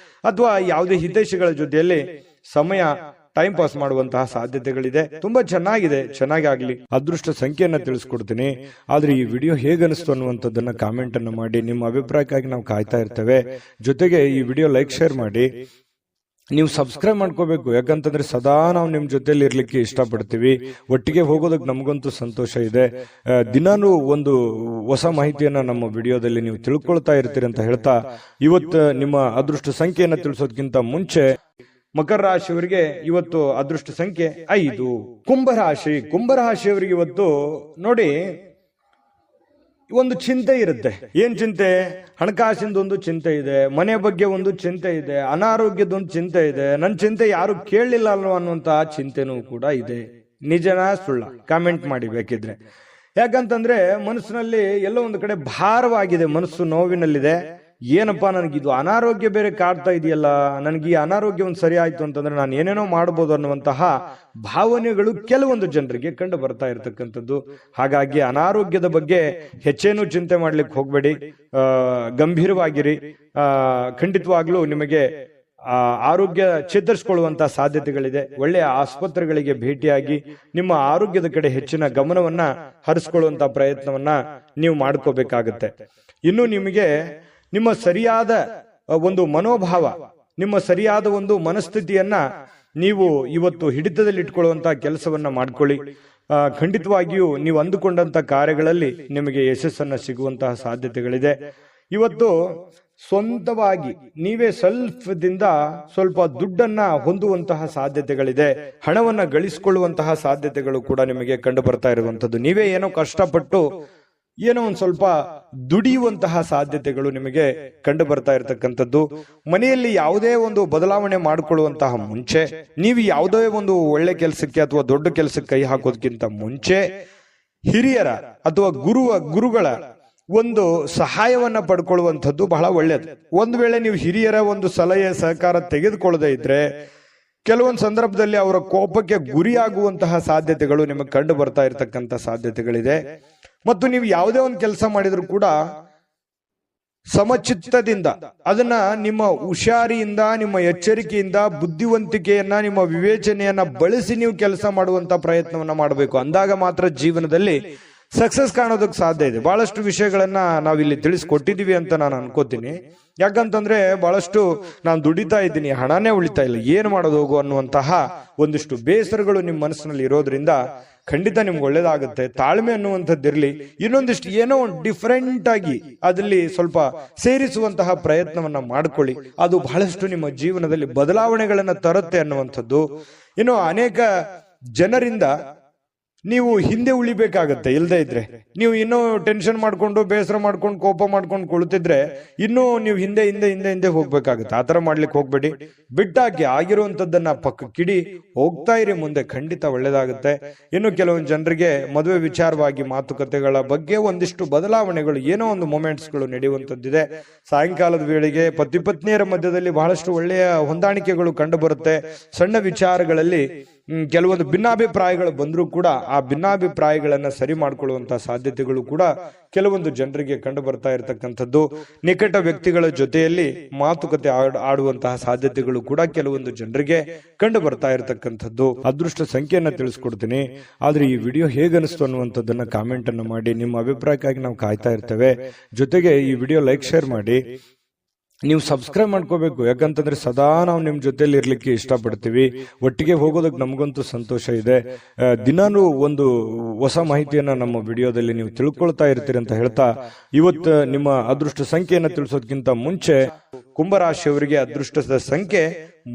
ಅಥವಾ ಯಾವುದೇ ಹಿತೈಷಿಗಳ ಜೊತೆಯಲ್ಲಿ ಸಮಯ ಟೈಮ್ ಪಾಸ್ ಮಾಡುವಂತಹ ಸಾಧ್ಯತೆಗಳಿದೆ. ತುಂಬಾ ಚೆನ್ನಾಗಿದೆ, ಚೆನ್ನಾಗಿ ಆಗ್ಲಿ. ಅದೃಷ್ಟ ಸಂಖ್ಯೆಯನ್ನ ತಿಳಿಸ್ಕೊಡ್ತೀನಿ. ಆದ್ರೆ ಈ ವಿಡಿಯೋ ಹೇಗನಿಸ್ತು ಅನ್ನುವಂಥದ್ದನ್ನ ಕಾಮೆಂಟ್ ಅನ್ನ ಮಾಡಿ. ನಿಮ್ಮ ಅಭಿಪ್ರಾಯಕ್ಕಾಗಿ ನಾವು ಕಾಯ್ತಾ ಇರ್ತೇವೆ. ಜೊತೆಗೆ ಈ ವಿಡಿಯೋ ಲೈಕ್, ಶೇರ್ ಮಾಡಿ. ನೀವು ಸಬ್ಸ್ಕ್ರೈಬ್ ಮಾಡ್ಕೋಬೇಕು. ಯಾಕಂತಂದ್ರೆ ಸದಾ ನಾವು ನಿಮ್ ಜೊತೆಲಿ ಇರ್ಲಿಕ್ಕೆ ಇಷ್ಟಪಡ್ತೀವಿ. ಒಟ್ಟಿಗೆ ಹೋಗೋದಕ್ಕೆ ನಮಗಂತೂ ಸಂತೋಷ ಇದೆ. ದಿನಾನು ಒಂದು ಹೊಸ ಮಾಹಿತಿಯನ್ನ ನಮ್ಮ ವಿಡಿಯೋದಲ್ಲಿ ನೀವು ತಿಳ್ಕೊಳ್ತಾ ಇರ್ತೀರಿ ಅಂತ ಹೇಳ್ತಾ, ಇವತ್ತು ನಿಮ್ಮ ಅದೃಷ್ಟ ಸಂಖ್ಯೆಯನ್ನ ತಿಳಿಸೋದಕ್ಕಿಂತ ಮುಂಚೆ ಮಕರ ರಾಶಿಯವರಿಗೆ ಇವತ್ತು ಅದೃಷ್ಟ ಸಂಖ್ಯೆ 5. ಕುಂಭರಾಶಿಯವರಿಗೆ ಇವತ್ತು ನೋಡಿ ಒಂದು ಚಿಂತೆ ಇರುತ್ತೆ. ಏನ್ ಚಿಂತೆ? ಹಣಕಾಸಿಂದ ಒಂದು ಚಿಂತೆ ಇದೆ, ಮನೆ ಬಗ್ಗೆ ಒಂದು ಚಿಂತೆ ಇದೆ, ಅನಾರೋಗ್ಯದ ಒಂದು ಚಿಂತೆ ಇದೆ, ನನ್ನ ಚಿಂತೆ ಯಾರು ಕೇಳಲಿಲ್ಲ ಅಲ್ವ ಅನ್ನುವಂತಹ ಚಿಂತೆನೂ ಕೂಡ ಇದೆ. ನಿಜನಾ ಸುಳ್ಳ? ಕಾಮೆಂಟ್ ಮಾಡಿ ಬೇಕಿದ್ರೆ. ಯಾಕಂತಂದ್ರೆ ಮನಸ್ಸಿನಲ್ಲಿ ಎಲ್ಲೋ ಒಂದು ಕಡೆ ಭಾರವಾಗಿದೆ, ಮನಸ್ಸು ನೋವಿನಲ್ಲಿದೆ. ಏನಪ್ಪಾ, ನನಗಿದು ಅನಾರೋಗ್ಯ ಬೇರೆ ಕಾಡ್ತಾ ಇದೆಯಲ್ಲ, ನನಗೆ ಈ ಅನಾರೋಗ್ಯ ಒಂದು ಸರಿ ಆಯ್ತು ಅಂತಂದ್ರೆ ನಾನು ಏನೇನೋ ಮಾಡ್ಬೋದು ಅನ್ನುವಂತಹ ಭಾವನೆಗಳು ಕೆಲವೊಂದು ಜನರಿಗೆ ಕಂಡು ಬರ್ತಾ ಇರತಕ್ಕಂಥದ್ದು. ಹಾಗಾಗಿ ಅನಾರೋಗ್ಯದ ಬಗ್ಗೆ ಹೆಚ್ಚೇನು ಚಿಂತೆ ಮಾಡ್ಲಿಕ್ಕೆ ಹೋಗ್ಬೇಡಿ, ಗಂಭೀರವಾಗಿರಿ. ಖಂಡಿತವಾಗ್ಲೂ ನಿಮಗೆ ಆರೋಗ್ಯ ಚೇತರಿಸಿಕೊಳ್ಳುವಂತ ಸಾಧ್ಯತೆಗಳಿದೆ. ಒಳ್ಳೆಯ ಆಸ್ಪತ್ರೆಗಳಿಗೆ ಭೇಟಿಯಾಗಿ ನಿಮ್ಮ ಆರೋಗ್ಯದ ಕಡೆ ಹೆಚ್ಚಿನ ಗಮನವನ್ನ ಹರಿಸ್ಕೊಳ್ಳುವಂತ ಪ್ರಯತ್ನವನ್ನ ನೀವು ಮಾಡ್ಕೋಬೇಕಾಗತ್ತೆ. ಇನ್ನು ನಿಮಗೆ ನಿಮ್ಮ ಸರಿಯಾದ ಒಂದು ಮನೋಭಾವ, ನಿಮ್ಮ ಸರಿಯಾದ ಒಂದು ಮನಸ್ಥಿತಿಯನ್ನ ನೀವು ಇವತ್ತು ಹಿಡಿತದಲ್ಲಿ ಇಟ್ಕೊಳ್ಳುವಂತಹ ಕೆಲಸವನ್ನ ಮಾಡ್ಕೊಳ್ಳಿ. ಖಂಡಿತವಾಗಿಯೂ ನೀವು ಅಂದುಕೊಂಡಂತ ಕಾರ್ಯಗಳಲ್ಲಿ ನಿಮಗೆ ಯಶಸ್ಸನ್ನ ಸಿಗುವಂತಹ ಸಾಧ್ಯತೆಗಳಿದೆ. ಇವತ್ತು ಸ್ವಂತವಾಗಿ ನೀವೇ ದಿಂದ ಸ್ವಲ್ಪ ದುಡ್ಡನ್ನ ಹೊಂದುವಂತಹ ಸಾಧ್ಯತೆಗಳಿದೆ. ಹಣವನ್ನ ಗಳಿಸಿಕೊಳ್ಳುವಂತಹ ಸಾಧ್ಯತೆಗಳು ಕೂಡ ನಿಮಗೆ ಕಂಡು ಬರ್ತಾ ಇರುವಂತದ್ದು. ನೀವೇ ಏನೋ ಕಷ್ಟಪಟ್ಟು ಏನೋ ಒಂದು ಸ್ವಲ್ಪ ದುಡಿಯುವಂತಹ ಸಾಧ್ಯತೆಗಳು ನಿಮಗೆ ಕಂಡು ಬರ್ತಾ ಇರತಕ್ಕಂಥದ್ದು. ಮನೆಯಲ್ಲಿ ಯಾವುದೇ ಒಂದು ಬದಲಾವಣೆ ಮಾಡಿಕೊಳ್ಳುವಂತಹ ಮುಂಚೆ, ನೀವು ಯಾವುದೇ ಒಂದು ಒಳ್ಳೆ ಕೆಲಸಕ್ಕೆ ಅಥವಾ ದೊಡ್ಡ ಕೆಲಸಕ್ಕೆ ಕೈ ಹಾಕೋದಕ್ಕಿಂತ ಮುಂಚೆ ಹಿರಿಯರ ಅಥವಾ ಗುರುಗಳ ಒಂದು ಸಹಾಯವನ್ನ ಪಡ್ಕೊಳ್ಳುವಂಥದ್ದು ಬಹಳ ಒಳ್ಳೆಯದು. ಒಂದು ವೇಳೆ ನೀವು ಹಿರಿಯರ ಒಂದು ಸಲಹೆ ಸಹಕಾರ ತೆಗೆದುಕೊಳ್ಳದೆ ಇದ್ರೆ ಕೆಲವೊಂದು ಸಂದರ್ಭದಲ್ಲಿ ಅವರ ಕೋಪಕ್ಕೆ ಗುರಿಯಾಗುವಂತಹ ಸಾಧ್ಯತೆಗಳು ನಿಮಗೆ ಕಂಡು ಬರ್ತಾ ಇರತಕ್ಕಂತ ಸಾಧ್ಯತೆಗಳಿದೆ. ಮತ್ತು ನೀವು ಯಾವುದೇ ಒಂದು ಕೆಲಸ ಮಾಡಿದ್ರು ಕೂಡ ಸಮಚಿತ್ತದಿಂದ ಅದನ್ನ ನಿಮ್ಮ ಹುಷಾರಿಯಿಂದ, ನಿಮ್ಮ ಎಚ್ಚರಿಕೆಯಿಂದ, ಬುದ್ಧಿವಂತಿಕೆಯನ್ನ, ನಿಮ್ಮ ವಿವೇಚನೆಯನ್ನ ಬಳಸಿ ನೀವು ಕೆಲಸ ಮಾಡುವಂತ ಪ್ರಯತ್ನವನ್ನ ಮಾಡಬೇಕು. ಅಂದಾಗ ಮಾತ್ರ ಜೀವನದಲ್ಲಿ ಸಕ್ಸಸ್ ಕಾಣೋದಕ್ಕೆ ಸಾಧ್ಯ ಇದೆ. ಬಹಳಷ್ಟು ವಿಷಯಗಳನ್ನ ನಾವಿಲ್ಲಿ ತಿಳಿಸ್ಕೊಟ್ಟಿದೀವಿ ಅಂತ ನಾನು ಅನ್ಕೋತೀನಿ. ಯಾಕಂತಂದ್ರೆ ಬಹಳಷ್ಟು ನಾನು ದುಡಿತಾ ಇದ್ದೀನಿ, ಹಣನೇ ಉಳಿತಾ ಇಲ್ಲ, ಏನ್ ಮಾಡೋದು ಹೋಗು ಅನ್ನುವಂತಹ ಒಂದಿಷ್ಟು ಬೇಸರಗಳು ನಿಮ್ಮ ಮನಸ್ಸಿನಲ್ಲಿ ಇರೋದ್ರಿಂದ ಖಂಡಿತ ನಿಮ್ಗೆ ಒಳ್ಳೇದಾಗುತ್ತೆ. ತಾಳ್ಮೆ ಅನ್ನುವಂಥದ್ದಿರ್ಲಿ, ಇನ್ನೊಂದಿಷ್ಟು ಏನೋ ಒಂದು ಡಿಫರೆಂಟ್ ಆಗಿ ಅದರಲ್ಲಿ ಸ್ವಲ್ಪ ಸೇರಿಸುವಂತಹ ಪ್ರಯತ್ನವನ್ನ ಮಾಡ್ಕೊಳ್ಳಿ. ಅದು ಬಹಳಷ್ಟು ನಿಮ್ಮ ಜೀವನದಲ್ಲಿ ಬದಲಾವಣೆಗಳನ್ನ ತರುತ್ತೆ ಅನ್ನುವಂಥದ್ದು. ಇನ್ನು ಅನೇಕ ಜನರಿಂದ ನೀವು ಹಿಂದೆ ಉಳಿಬೇಕಾಗತ್ತೆ. ಇಲ್ಲದೆ ಇದ್ರೆ ನೀವು ಇನ್ನೂ ಟೆನ್ಷನ್ ಮಾಡ್ಕೊಂಡು, ಬೇಸರ ಮಾಡ್ಕೊಂಡು, ಕೋಪ ಮಾಡ್ಕೊಂಡು ಕುಳಿತಿದ್ರೆ ಇನ್ನೂ ನೀವು ಹಿಂದೆ ಹೋಗ್ಬೇಕಾಗತ್ತೆ. ಆತರ ಮಾಡ್ಲಿಕ್ಕೆ ಹೋಗ್ಬೇಡಿ. ಬಿಟ್ಟಾಕಿ, ಆಗಿರುವಂತದ್ದನ್ನ ಪಕ್ಕಕ್ಕಿಡಿ, ಹೋಗ್ತಾ ಇರಿ ಮುಂದೆ, ಖಂಡಿತ ಒಳ್ಳೇದಾಗುತ್ತೆ. ಇನ್ನು ಕೆಲವೊಂದು ಜನರಿಗೆ ಮದುವೆ ವಿಚಾರವಾಗಿ ಮಾತುಕತೆಗಳ ಬಗ್ಗೆ ಒಂದಿಷ್ಟು ಬದಲಾವಣೆಗಳು, ಏನೋ ಒಂದು ಮೊಮೆಂಟ್ಸ್ಗಳು ನಡೆಯುವಂತದ್ದಿದೆ. ಸಾಯಂಕಾಲದ ವೇಳೆಗೆ ಪತಿ ಪತ್ನಿಯರ ಮಧ್ಯದಲ್ಲಿ ಬಹಳಷ್ಟು ಒಳ್ಳೆಯ ಹೊಂದಾಣಿಕೆಗಳು ಕಂಡು ಬರುತ್ತೆ. ಸಣ್ಣ ವಿಚಾರಗಳಲ್ಲಿ ಕೆಲವೊಂದು ಭಿನ್ನಾಭಿಪ್ರಾಯಗಳು ಬಂದರೂ ಕೂಡ ಆ ಭಿನ್ನಾಭಿಪ್ರಾಯಗಳನ್ನ ಸರಿ ಮಾಡಿಕೊಳ್ಳುವಂತಹ ಸಾಧ್ಯತೆಗಳು ಕೂಡ ಕೆಲವೊಂದು ಜನರಿಗೆ ಕಂಡು ಬರ್ತಾ ಇರತಕ್ಕಂಥದ್ದು. ನಿಕಟ ವ್ಯಕ್ತಿಗಳ ಜೊತೆಯಲ್ಲಿ ಮಾತುಕತೆ ಆಡುವಂತಹ ಸಾಧ್ಯತೆಗಳು ಕೂಡ ಕೆಲವೊಂದು ಜನರಿಗೆ ಕಂಡು ಬರ್ತಾ ಇರತಕ್ಕಂಥದ್ದು. ಅದೃಷ್ಟ ಸಂಖ್ಯೆಯನ್ನ ತಿಳಿಸ್ಕೊಡ್ತೀನಿ. ಆದ್ರೆ ಈ ವಿಡಿಯೋ ಹೇಗನಿಸ್ತು ಅನ್ನುವಂಥದ್ದನ್ನ ಕಾಮೆಂಟ್ ಅನ್ನು ಮಾಡಿ. ನಿಮ್ಮ ಅಭಿಪ್ರಾಯಕ್ಕಾಗಿ ನಾವು ಕಾಯ್ತಾ ಇರ್ತೇವೆ. ಜೊತೆಗೆ ಈ ವಿಡಿಯೋ ಲೈಕ್, ಶೇರ್ ಮಾಡಿ. ನೀವು ಸಬ್ಸ್ಕ್ರೈಬ್ ಮಾಡ್ಕೋಬೇಕು. ಯಾಕಂತಂದ್ರೆ ಸದಾ ನಾವು ನಿಮ್ ಜೊತೆಲಿ ಇರ್ಲಿಕ್ಕೆ ಇಷ್ಟಪಡ್ತೀವಿ. ಒಟ್ಟಿಗೆ ಹೋಗೋದಕ್ಕೆ ನಮಗಂತೂ ಸಂತೋಷ ಇದೆ. ದಿನಾನು ಒಂದು ಹೊಸ ಮಾಹಿತಿಯನ್ನ ನಮ್ಮ ವಿಡಿಯೋದಲ್ಲಿ ನೀವು ತಿಳ್ಕೊಳ್ತಾ ಇರ್ತೀರಿ ಅಂತ ಹೇಳ್ತಾ, ಇವತ್ತು ನಿಮ್ಮ ಅದೃಷ್ಟ ಸಂಖ್ಯೆಯನ್ನ ತಿಳಿಸೋದಕ್ಕಿಂತ ಮುಂಚೆ ಕುಂಭರಾಶಿಯವರಿಗೆ ಅದೃಷ್ಟದ ಸಂಖ್ಯೆ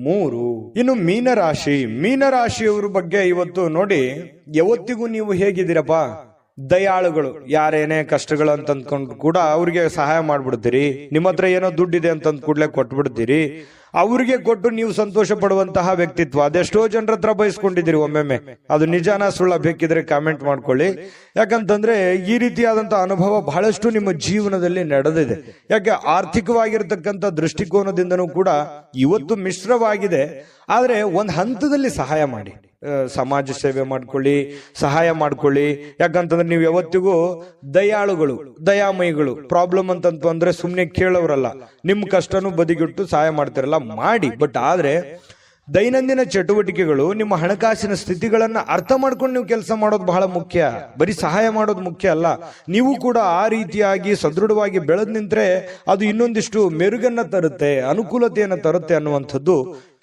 3. ಇನ್ನು ಮೀನರಾಶಿಯವರ ಬಗ್ಗೆ ಇವತ್ತು ನೋಡಿ. ಯಾವತ್ತಿಗೂ ನೀವು ಹೇಗಿದ್ದೀರಪ್ಪ? ದಯಾಳುಗಳು. ಯಾರೇನೇ ಕಷ್ಟಗಳು ಅಂತ ಅಂದ್ಕೊಂಡು ಕೂಡ ಅವ್ರಿಗೆ ಸಹಾಯ ಮಾಡ್ಬಿಡ್ತೀರಿ. ನಿಮ್ಮ ಹತ್ರ ಏನೋ ದುಡ್ಡಿದೆ ಅಂತ ಕೂಡಲೇ ಕೊಟ್ಬಿಡ್ತೀರಿ. ಅವ್ರಿಗೆ ಕೊಟ್ಟು ನೀವು ಸಂತೋಷ ಪಡುವಂತಹ ವ್ಯಕ್ತಿತ್ವ ಅದೆಷ್ಟೋ ಜನರ ಹತ್ರ ಬಯಸ್ಕೊಂಡಿದ್ದೀರಿ. ಒಮ್ಮೊಮ್ಮೆ ಅದು ನಿಜಾನ ಸುಳ್ಳ ಬೇಕಿದ್ರೆ ಕಾಮೆಂಟ್ ಮಾಡ್ಕೊಳ್ಳಿ. ಯಾಕಂತಂದ್ರೆ ಈ ರೀತಿಯಾದಂತಹ ಅನುಭವ ಬಹಳಷ್ಟು ನಿಮ್ಮ ಜೀವನದಲ್ಲಿ ನಡೆದಿದೆ. ಯಾಕೆ ಆರ್ಥಿಕವಾಗಿರ್ತಕ್ಕಂಥ ದೃಷ್ಟಿಕೋನದಿಂದನೂ ಕೂಡ ಇವತ್ತು ಮಿಶ್ರವಾಗಿದೆ. ಆದ್ರೆ ಒಂದು ಹಂತದಲ್ಲಿ ಸಹಾಯ ಮಾಡಿ, ಸಮಾಜ ಸೇವೆ ಮಾಡ್ಕೊಳ್ಳಿ, ಸಹಾಯ ಮಾಡ್ಕೊಳ್ಳಿ. ಯಾಕಂತಂದ್ರೆ ನೀವು ಯಾವತ್ತಿಗೂ ದಯಾಳುಗಳು, ದಯಾಮಯಿಗಳು. ಪ್ರಾಬ್ಲಮ್ ಅಂತಂದ್ರೆ ಸುಮ್ನೆ ಕೇಳೋರಲ್ಲ. ನಿಮ್ ಕಷ್ಟನೂ ಬದಿಗಿಟ್ಟು ಸಹಾಯ ಮಾಡ್ತಿರಲ್ಲ, ಮಾಡಿ. ಬಟ್ ಆದ್ರೆ ದೈನಂದಿನ ಚಟುವಟಿಕೆಗಳು, ನಿಮ್ಮ ಹಣಕಾಸಿನ ಸ್ಥಿತಿಗಳನ್ನ ಅರ್ಥ ಮಾಡ್ಕೊಂಡು ನೀವು ಕೆಲಸ ಮಾಡೋದು ಬಹಳ ಮುಖ್ಯ. ಬರೀ ಸಹಾಯ ಮಾಡೋದು ಮುಖ್ಯ ಅಲ್ಲ. ನೀವು ಕೂಡ ಆ ರೀತಿಯಾಗಿ ಸದೃಢವಾಗಿ ಬೆಳೆದ್ ನಿಂತ್ರೆ ಅದು ಇನ್ನೊಂದಿಷ್ಟು ಮೆರುಗನ್ನ ತರುತ್ತೆ, ಅನುಕೂಲತೆಯನ್ನ ತರುತ್ತೆ ಅನ್ನುವಂಥದ್ದು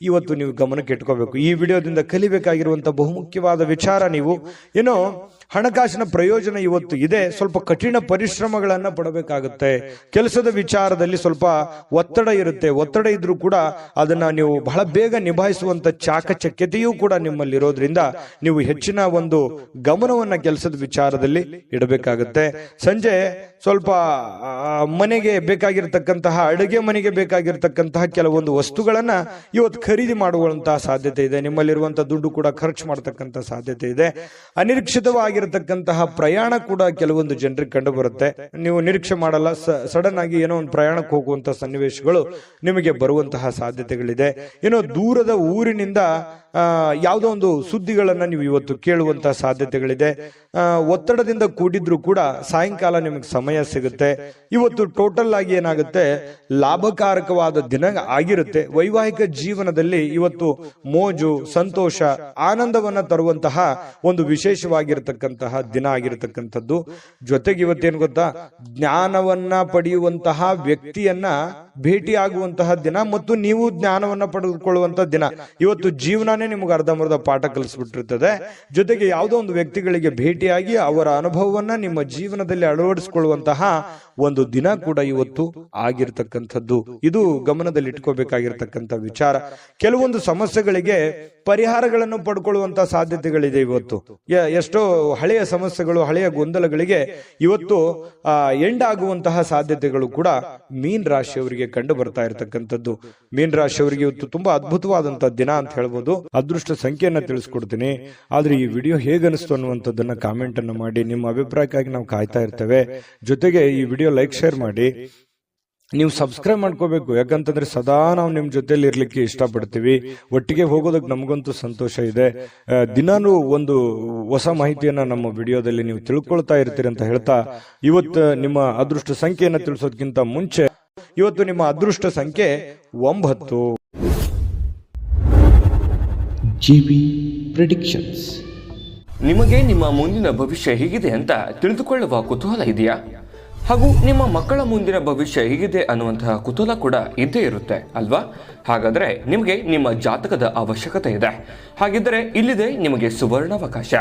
ಇವತ್ತು ನೀವು ಗಮನಕ್ಕೆ ಇಟ್ಕೋಬೇಕು. ಈ ವಿಡಿಯೋದಿಂದ ಕಲಿಬೇಕಾಗಿರುವಂತಹ ಬಹುಮುಖ್ಯವಾದ ವಿಚಾರ, ನೀವು ಏನೋ ಹಣಕಾಸಿನ ಪ್ರಯೋಜನ ಇವತ್ತು ಇದೆ. ಸ್ವಲ್ಪ ಕಠಿಣ ಪರಿಶ್ರಮಗಳನ್ನ ಪಡಬೇಕಾಗುತ್ತೆ. ಕೆಲಸದ ವಿಚಾರದಲ್ಲಿ ಸ್ವಲ್ಪ ಒತ್ತಡ ಇರುತ್ತೆ. ಒತ್ತಡ ಇದ್ರೂ ಕೂಡ ಅದನ್ನ ನೀವು ಬಹಳ ಬೇಗ ನಿಭಾಯಿಸುವಂತ ಚಾಕಚಕ್ಯತೆಯೂ ಕೂಡ ನಿಮ್ಮಲ್ಲಿರೋದ್ರಿಂದ ನೀವು ಹೆಚ್ಚಿನ ಒಂದು ಗಮನವನ್ನ ಕೆಲಸದ ವಿಚಾರದಲ್ಲಿ ಇಡಬೇಕಾಗುತ್ತೆ. ಸಂಜೆ ಸ್ವಲ್ಪ ಮನೆಗೆ ಬೇಕಾಗಿರ್ತಕ್ಕಂತಹ, ಅಡುಗೆ ಮನೆಗೆ ಬೇಕಾಗಿರ್ತಕ್ಕಂತಹ ಕೆಲವೊಂದು ವಸ್ತುಗಳನ್ನ ಇವತ್ತು ಖರೀದಿ ಮಾಡುವಂತಹ ಸಾಧ್ಯತೆ ಇದೆ. ನಿಮ್ಮಲ್ಲಿರುವಂತಹ ದುಡ್ಡು ಕೂಡ ಖರ್ಚು ಮಾಡತಕ್ಕಂತ ಸಾಧ್ಯತೆ ಇದೆ. ಅನಿರೀಕ್ಷಿತವಾಗಿರತಕ್ಕಂತಹ ಪ್ರಯಾಣ ಕೂಡ ಕೆಲವೊಂದು ಜನರಿಗೆ ಕಂಡು ಬರುತ್ತೆ. ನೀವು ನಿರೀಕ್ಷೆ ಮಾಡಲ್ಲ, ಸಡನ್ ಆಗಿ ಏನೋ ಒಂದು ಪ್ರಯಾಣಕ್ಕೆ ಹೋಗುವಂತಹ ಸನ್ನಿವೇಶಗಳು ನಿಮಗೆ ಬರುವಂತಹ ಸಾಧ್ಯತೆಗಳಿದೆ. ಏನೋ ದೂರದ ಊರಿನಿಂದ ಯಾವುದೋ ಒಂದು ಸುದ್ದಿಗಳನ್ನ ನೀವು ಇವತ್ತು ಕೇಳುವಂತಹ ಸಾಧ್ಯತೆಗಳಿದೆ. ಒತ್ತಡದಿಂದ ಕೂಡಿದ್ರು ಕೂಡ ಸಾಯಂಕಾಲ ನಿಮಗೆ ಸಮಯ ಸಿಗುತ್ತೆ. ಇವತ್ತು ಟೋಟಲ್ ಆಗಿ ಏನಾಗುತ್ತೆ, ಲಾಭಕಾರಕವಾದ ದಿನ ಆಗಿರುತ್ತೆ. ವೈವಾಹಿಕ ಜೀವನದಲ್ಲಿ ಇವತ್ತು ಮೋಜು, ಸಂತೋಷ, ಆನಂದವನ್ನ ತರುವಂತಹ ಒಂದು ವಿಶೇಷವಾಗಿರತಕ್ಕಂತಹ ದಿನ ಆಗಿರತಕ್ಕಂಥದ್ದು. ಜೊತೆಗೆ ಇವತ್ತೇನು ಗೊತ್ತಾ, ಜ್ಞಾನವನ್ನ ಪಡೆಯುವಂತಹ ವ್ಯಕ್ತಿಯನ್ನ ಭೇಟಿಯಾಗುವಂತಹ ದಿನ ಮತ್ತು ನೀವು ಜ್ಞಾನವನ್ನ ಪಡೆದುಕೊಳ್ಳುವಂತಹ ದಿನ. ಇವತ್ತು ಜೀವನನೇ ನಿಮ್ಗೆ ಅರ್ಧಂಬರ್ಧ ಪಾಠ ಕಲಿಸ್ಬಿಟ್ಟಿರ್ತದೆ. ಜೊತೆಗೆ ಯಾವುದೋ ಒಂದು ವ್ಯಕ್ತಿಗಳಿಗೆ ಭೇಟಿಯಾಗಿ ಅವರ ಅನುಭವವನ್ನ ನಿಮ್ಮ ಜೀವನದಲ್ಲಿ ಅಳವಡಿಸಿಕೊಳ್ಳುವಂತಹ ಒಂದು ದಿನ ಕೂಡ ಇವತ್ತು ಆಗಿರ್ತಕ್ಕಂಥದ್ದು. ಇದು ಗಮನದಲ್ಲಿ ಇಟ್ಕೋಬೇಕಾಗಿರ್ತಕ್ಕಂಥ ವಿಚಾರ. ಕೆಲವೊಂದು ಸಮಸ್ಯೆಗಳಿಗೆ ಪರಿಹಾರಗಳನ್ನು ಪಡ್ಕೊಳ್ಳುವಂತಹ ಸಾಧ್ಯತೆಗಳಿದೆ. ಇವತ್ತು ಎಷ್ಟೋ ಹಳೆಯ ಸಮಸ್ಯೆಗಳು, ಹಳೆಯ ಗೊಂದಲಗಳಿಗೆ ಇವತ್ತು ಎಂಡ್ ಆಗುವಂತಹ ಸಾಧ್ಯತೆಗಳು ಕೂಡ ಮೀನ್ ರಾಶಿಯವರಿಗೆ ನಮಗೆ ಕಂಡು ಬರ್ತಾ ಇರತಕ್ಕಂಥದ್ದು. ಮೀನ ರಾಶಿಯವರಿಗೆ ಇವತ್ತು ತುಂಬಾ ಅದ್ಭುತವಾದಂತಹ ದಿನ ಅಂತ ಹೇಳ್ಬೋದು. ಅದೃಷ್ಟ ಸಂಖ್ಯೆಯನ್ನ ತಿಳಿಸ್ಕೊಡ್ತೀನಿ, ಆದ್ರೆ ಈ ವಿಡಿಯೋ ಹೇಗನಿಸ್ತು ಅನ್ನುವಂಥದ್ದನ್ನ ಕಾಮೆಂಟ್ ಅನ್ನು ಮಾಡಿ. ನಿಮ್ಮ ಅಭಿಪ್ರಾಯಕ್ಕಾಗಿ ನಾವು ಕಾಯ್ತಾ ಇರ್ತೇವೆ. ಜೊತೆಗೆ ಈ ವಿಡಿಯೋ ಲೈಕ್ ಶೇರ್ ಮಾಡಿ. ನೀವು ಸಬ್ಸ್ಕ್ರೈಬ್ ಮಾಡ್ಕೋಬೇಕು, ಯಾಕಂತಂದ್ರೆ ಸದಾ ನಾವು ನಿಮ್ ಜೊತೆಲಿ ಇರ್ಲಿಕ್ಕೆ ಇಷ್ಟಪಡ್ತೀವಿ. ಒಟ್ಟಿಗೆ ಹೋಗೋದಕ್ಕೆ ನಮಗಂತೂ ಸಂತೋಷ ಇದೆ. ದಿನಾನು ಒಂದು ಹೊಸ ಮಾಹಿತಿಯನ್ನ ನಮ್ಮ ವಿಡಿಯೋದಲ್ಲಿ ನೀವು ತಿಳ್ಕೊಳ್ತಾ ಇರ್ತೀರಿ ಅಂತ ಹೇಳ್ತಾ, ಇವತ್ತು ನಿಮ್ಮ ಅದೃಷ್ಟ ಸಂಖ್ಯೆಯನ್ನ ತಿಳಿಸೋದಕ್ಕಿಂತ ಮುಂಚೆ ಇವತ್ತು ನಿಮ್ಮ ಅದೃಷ್ಟ ಸಂಖ್ಯೆ 9. GB predictions. ನಿಮಗೆ ನಿಮ್ಮ ಮುಂದಿನ ಭವಿಷ್ಯ ಹೇಗಿದೆ ಅಂತ ತಿಳಿದುಕೊಳ್ಳುವ ಕುತೂಹಲ ಇದೆಯಾ? ಹಾಗೂ ನಿಮ್ಮ ಮಕ್ಕಳ ಮುಂದಿನ ಭವಿಷ್ಯ ಹೇಗಿದೆ ಅನ್ನುವಂತಹ ಕುತೂಹಲ ಕೂಡ ಇದ್ದೇ ಇರುತ್ತೆ ಅಲ್ವಾ? ಹಾಗಾದರೆ ನಿಮಗೆ ನಿಮ್ಮ ಜಾತಕದ ಅವಶ್ಯಕತೆ ಇದೆ. ಹಾಗಿದ್ದರೆ ಇಲ್ಲಿದೆ ನಿಮಗೆ ಸುವರ್ಣಾವಕಾಶ.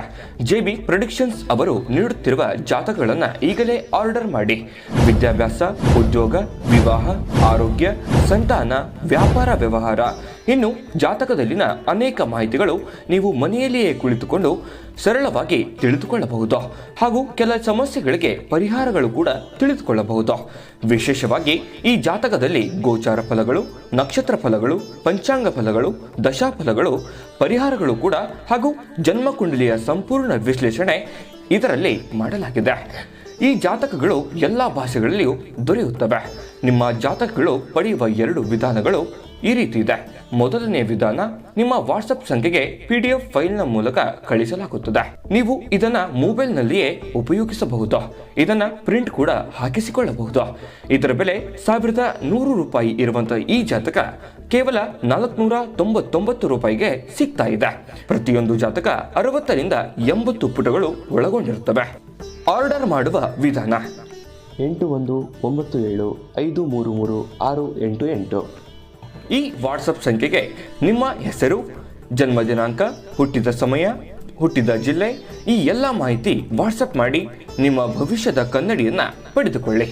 JB ಪ್ರೆಡಿಕ್ಷನ್ಸ್ ಅವರು ನೀಡುತ್ತಿರುವ ಜಾತಕಗಳನ್ನು ಈಗಲೇ ಆರ್ಡರ್ ಮಾಡಿ. ವಿದ್ಯಾಭ್ಯಾಸ, ಉದ್ಯೋಗ, ವಿವಾಹ, ಆರೋಗ್ಯ, ಸಂತಾನ, ವ್ಯಾಪಾರ ವ್ಯವಹಾರ, ಇನ್ನು ಜಾತಕದಲ್ಲಿನ ಅನೇಕ ಮಾಹಿತಿಗಳು ನೀವು ಮನೆಯಲ್ಲಿಯೇ ಕುಳಿತುಕೊಂಡು ಸರಳವಾಗಿ ತಿಳಿದುಕೊಳ್ಳಬಹುದು. ಹಾಗೂ ಕೆಲ ಸಮಸ್ಯೆಗಳಿಗೆ ಪರಿಹಾರಗಳು ಕೂಡ ತಿಳಿದುಕೊಳ್ಳಬಹುದು. ವಿಶೇಷವಾಗಿ ಈ ಜಾತಕದಲ್ಲಿ ಗೋಚಾರ ಫಲಗಳು, ನಕ್ಷತ್ರ ಫಲಗಳು, ಪಂಚಾಂಗ ಫಲಗಳು, ದಶಾಫಲಗಳು, ಪರಿಹಾರಗಳು ಕೂಡ ಹಾಗೂ ಜನ್ಮಕುಂಡಲಿಯ ಸಂಪೂರ್ಣ ವಿಶ್ಲೇಷಣೆ ಇದರಲ್ಲಿ ಮಾಡಲಾಗಿದೆ. ಈ ಜಾತಕಗಳು ಎಲ್ಲ ಭಾಷೆಗಳಲ್ಲಿಯೂ ದೊರೆಯುತ್ತವೆ. ನಿಮ್ಮ ಜಾತಕಗಳು ಪಡೆಯುವ 2 ವಿಧಾನಗಳು ಈ ರೀತಿ ಇದೆ. ಮೊದಲನೇ ವಿಧಾನ, ನಿಮ್ಮ ವಾಟ್ಸಪ್ ಸಂಖ್ಯೆಗೆ PDF ಫೈಲ್ನ ಮೂಲಕ ಕಳಿಸಲಾಗುತ್ತದೆ. ನೀವು ಇದನ್ನ ಮೊಬೈಲ್ನಲ್ಲಿಯೇ ಉಪಯೋಗಿಸಬಹುದು. ಇದನ್ನ ಪ್ರಿಂಟ್ ಕೂಡ ಹಾಕಿಸಿಕೊಳ್ಳಬಹುದು. ಇದರ ಬೆಲೆ 1100 ರೂಪಾಯಿ ಇರುವಂತಹ ಈ ಜಾತಕ ಕೇವಲ 499 ರೂಪಾಯಿಗೆ ಸಿಗ್ತಾ ಇದೆ. ಪ್ರತಿಯೊಂದು ಜಾತಕ 60 ರಿಂದ 80 ಪುಟಗಳು ಒಳಗೊಂಡಿರುತ್ತವೆ. ಆರ್ಡರ್ ಮಾಡುವ ವಿಧಾನ: 8197533688. ಈ ವಾಟ್ಸಪ್ ಸಂಖ್ಯೆಗೆ ನಿಮ್ಮ ಹೆಸರು, ಜನ್ಮ ದಿನಾಂಕ, ಹುಟ್ಟಿದ ಸಮಯ, ಹುಟ್ಟಿದ ಜಿಲ್ಲೆ, ಈ ಎಲ್ಲ ಮಾಹಿತಿ ವಾಟ್ಸಪ್ ಮಾಡಿ ನಿಮ್ಮ ಭವಿಷ್ಯದ ಕನ್ನಡಿಯನ್ನ ಪಡೆದುಕೊಳ್ಳಿ.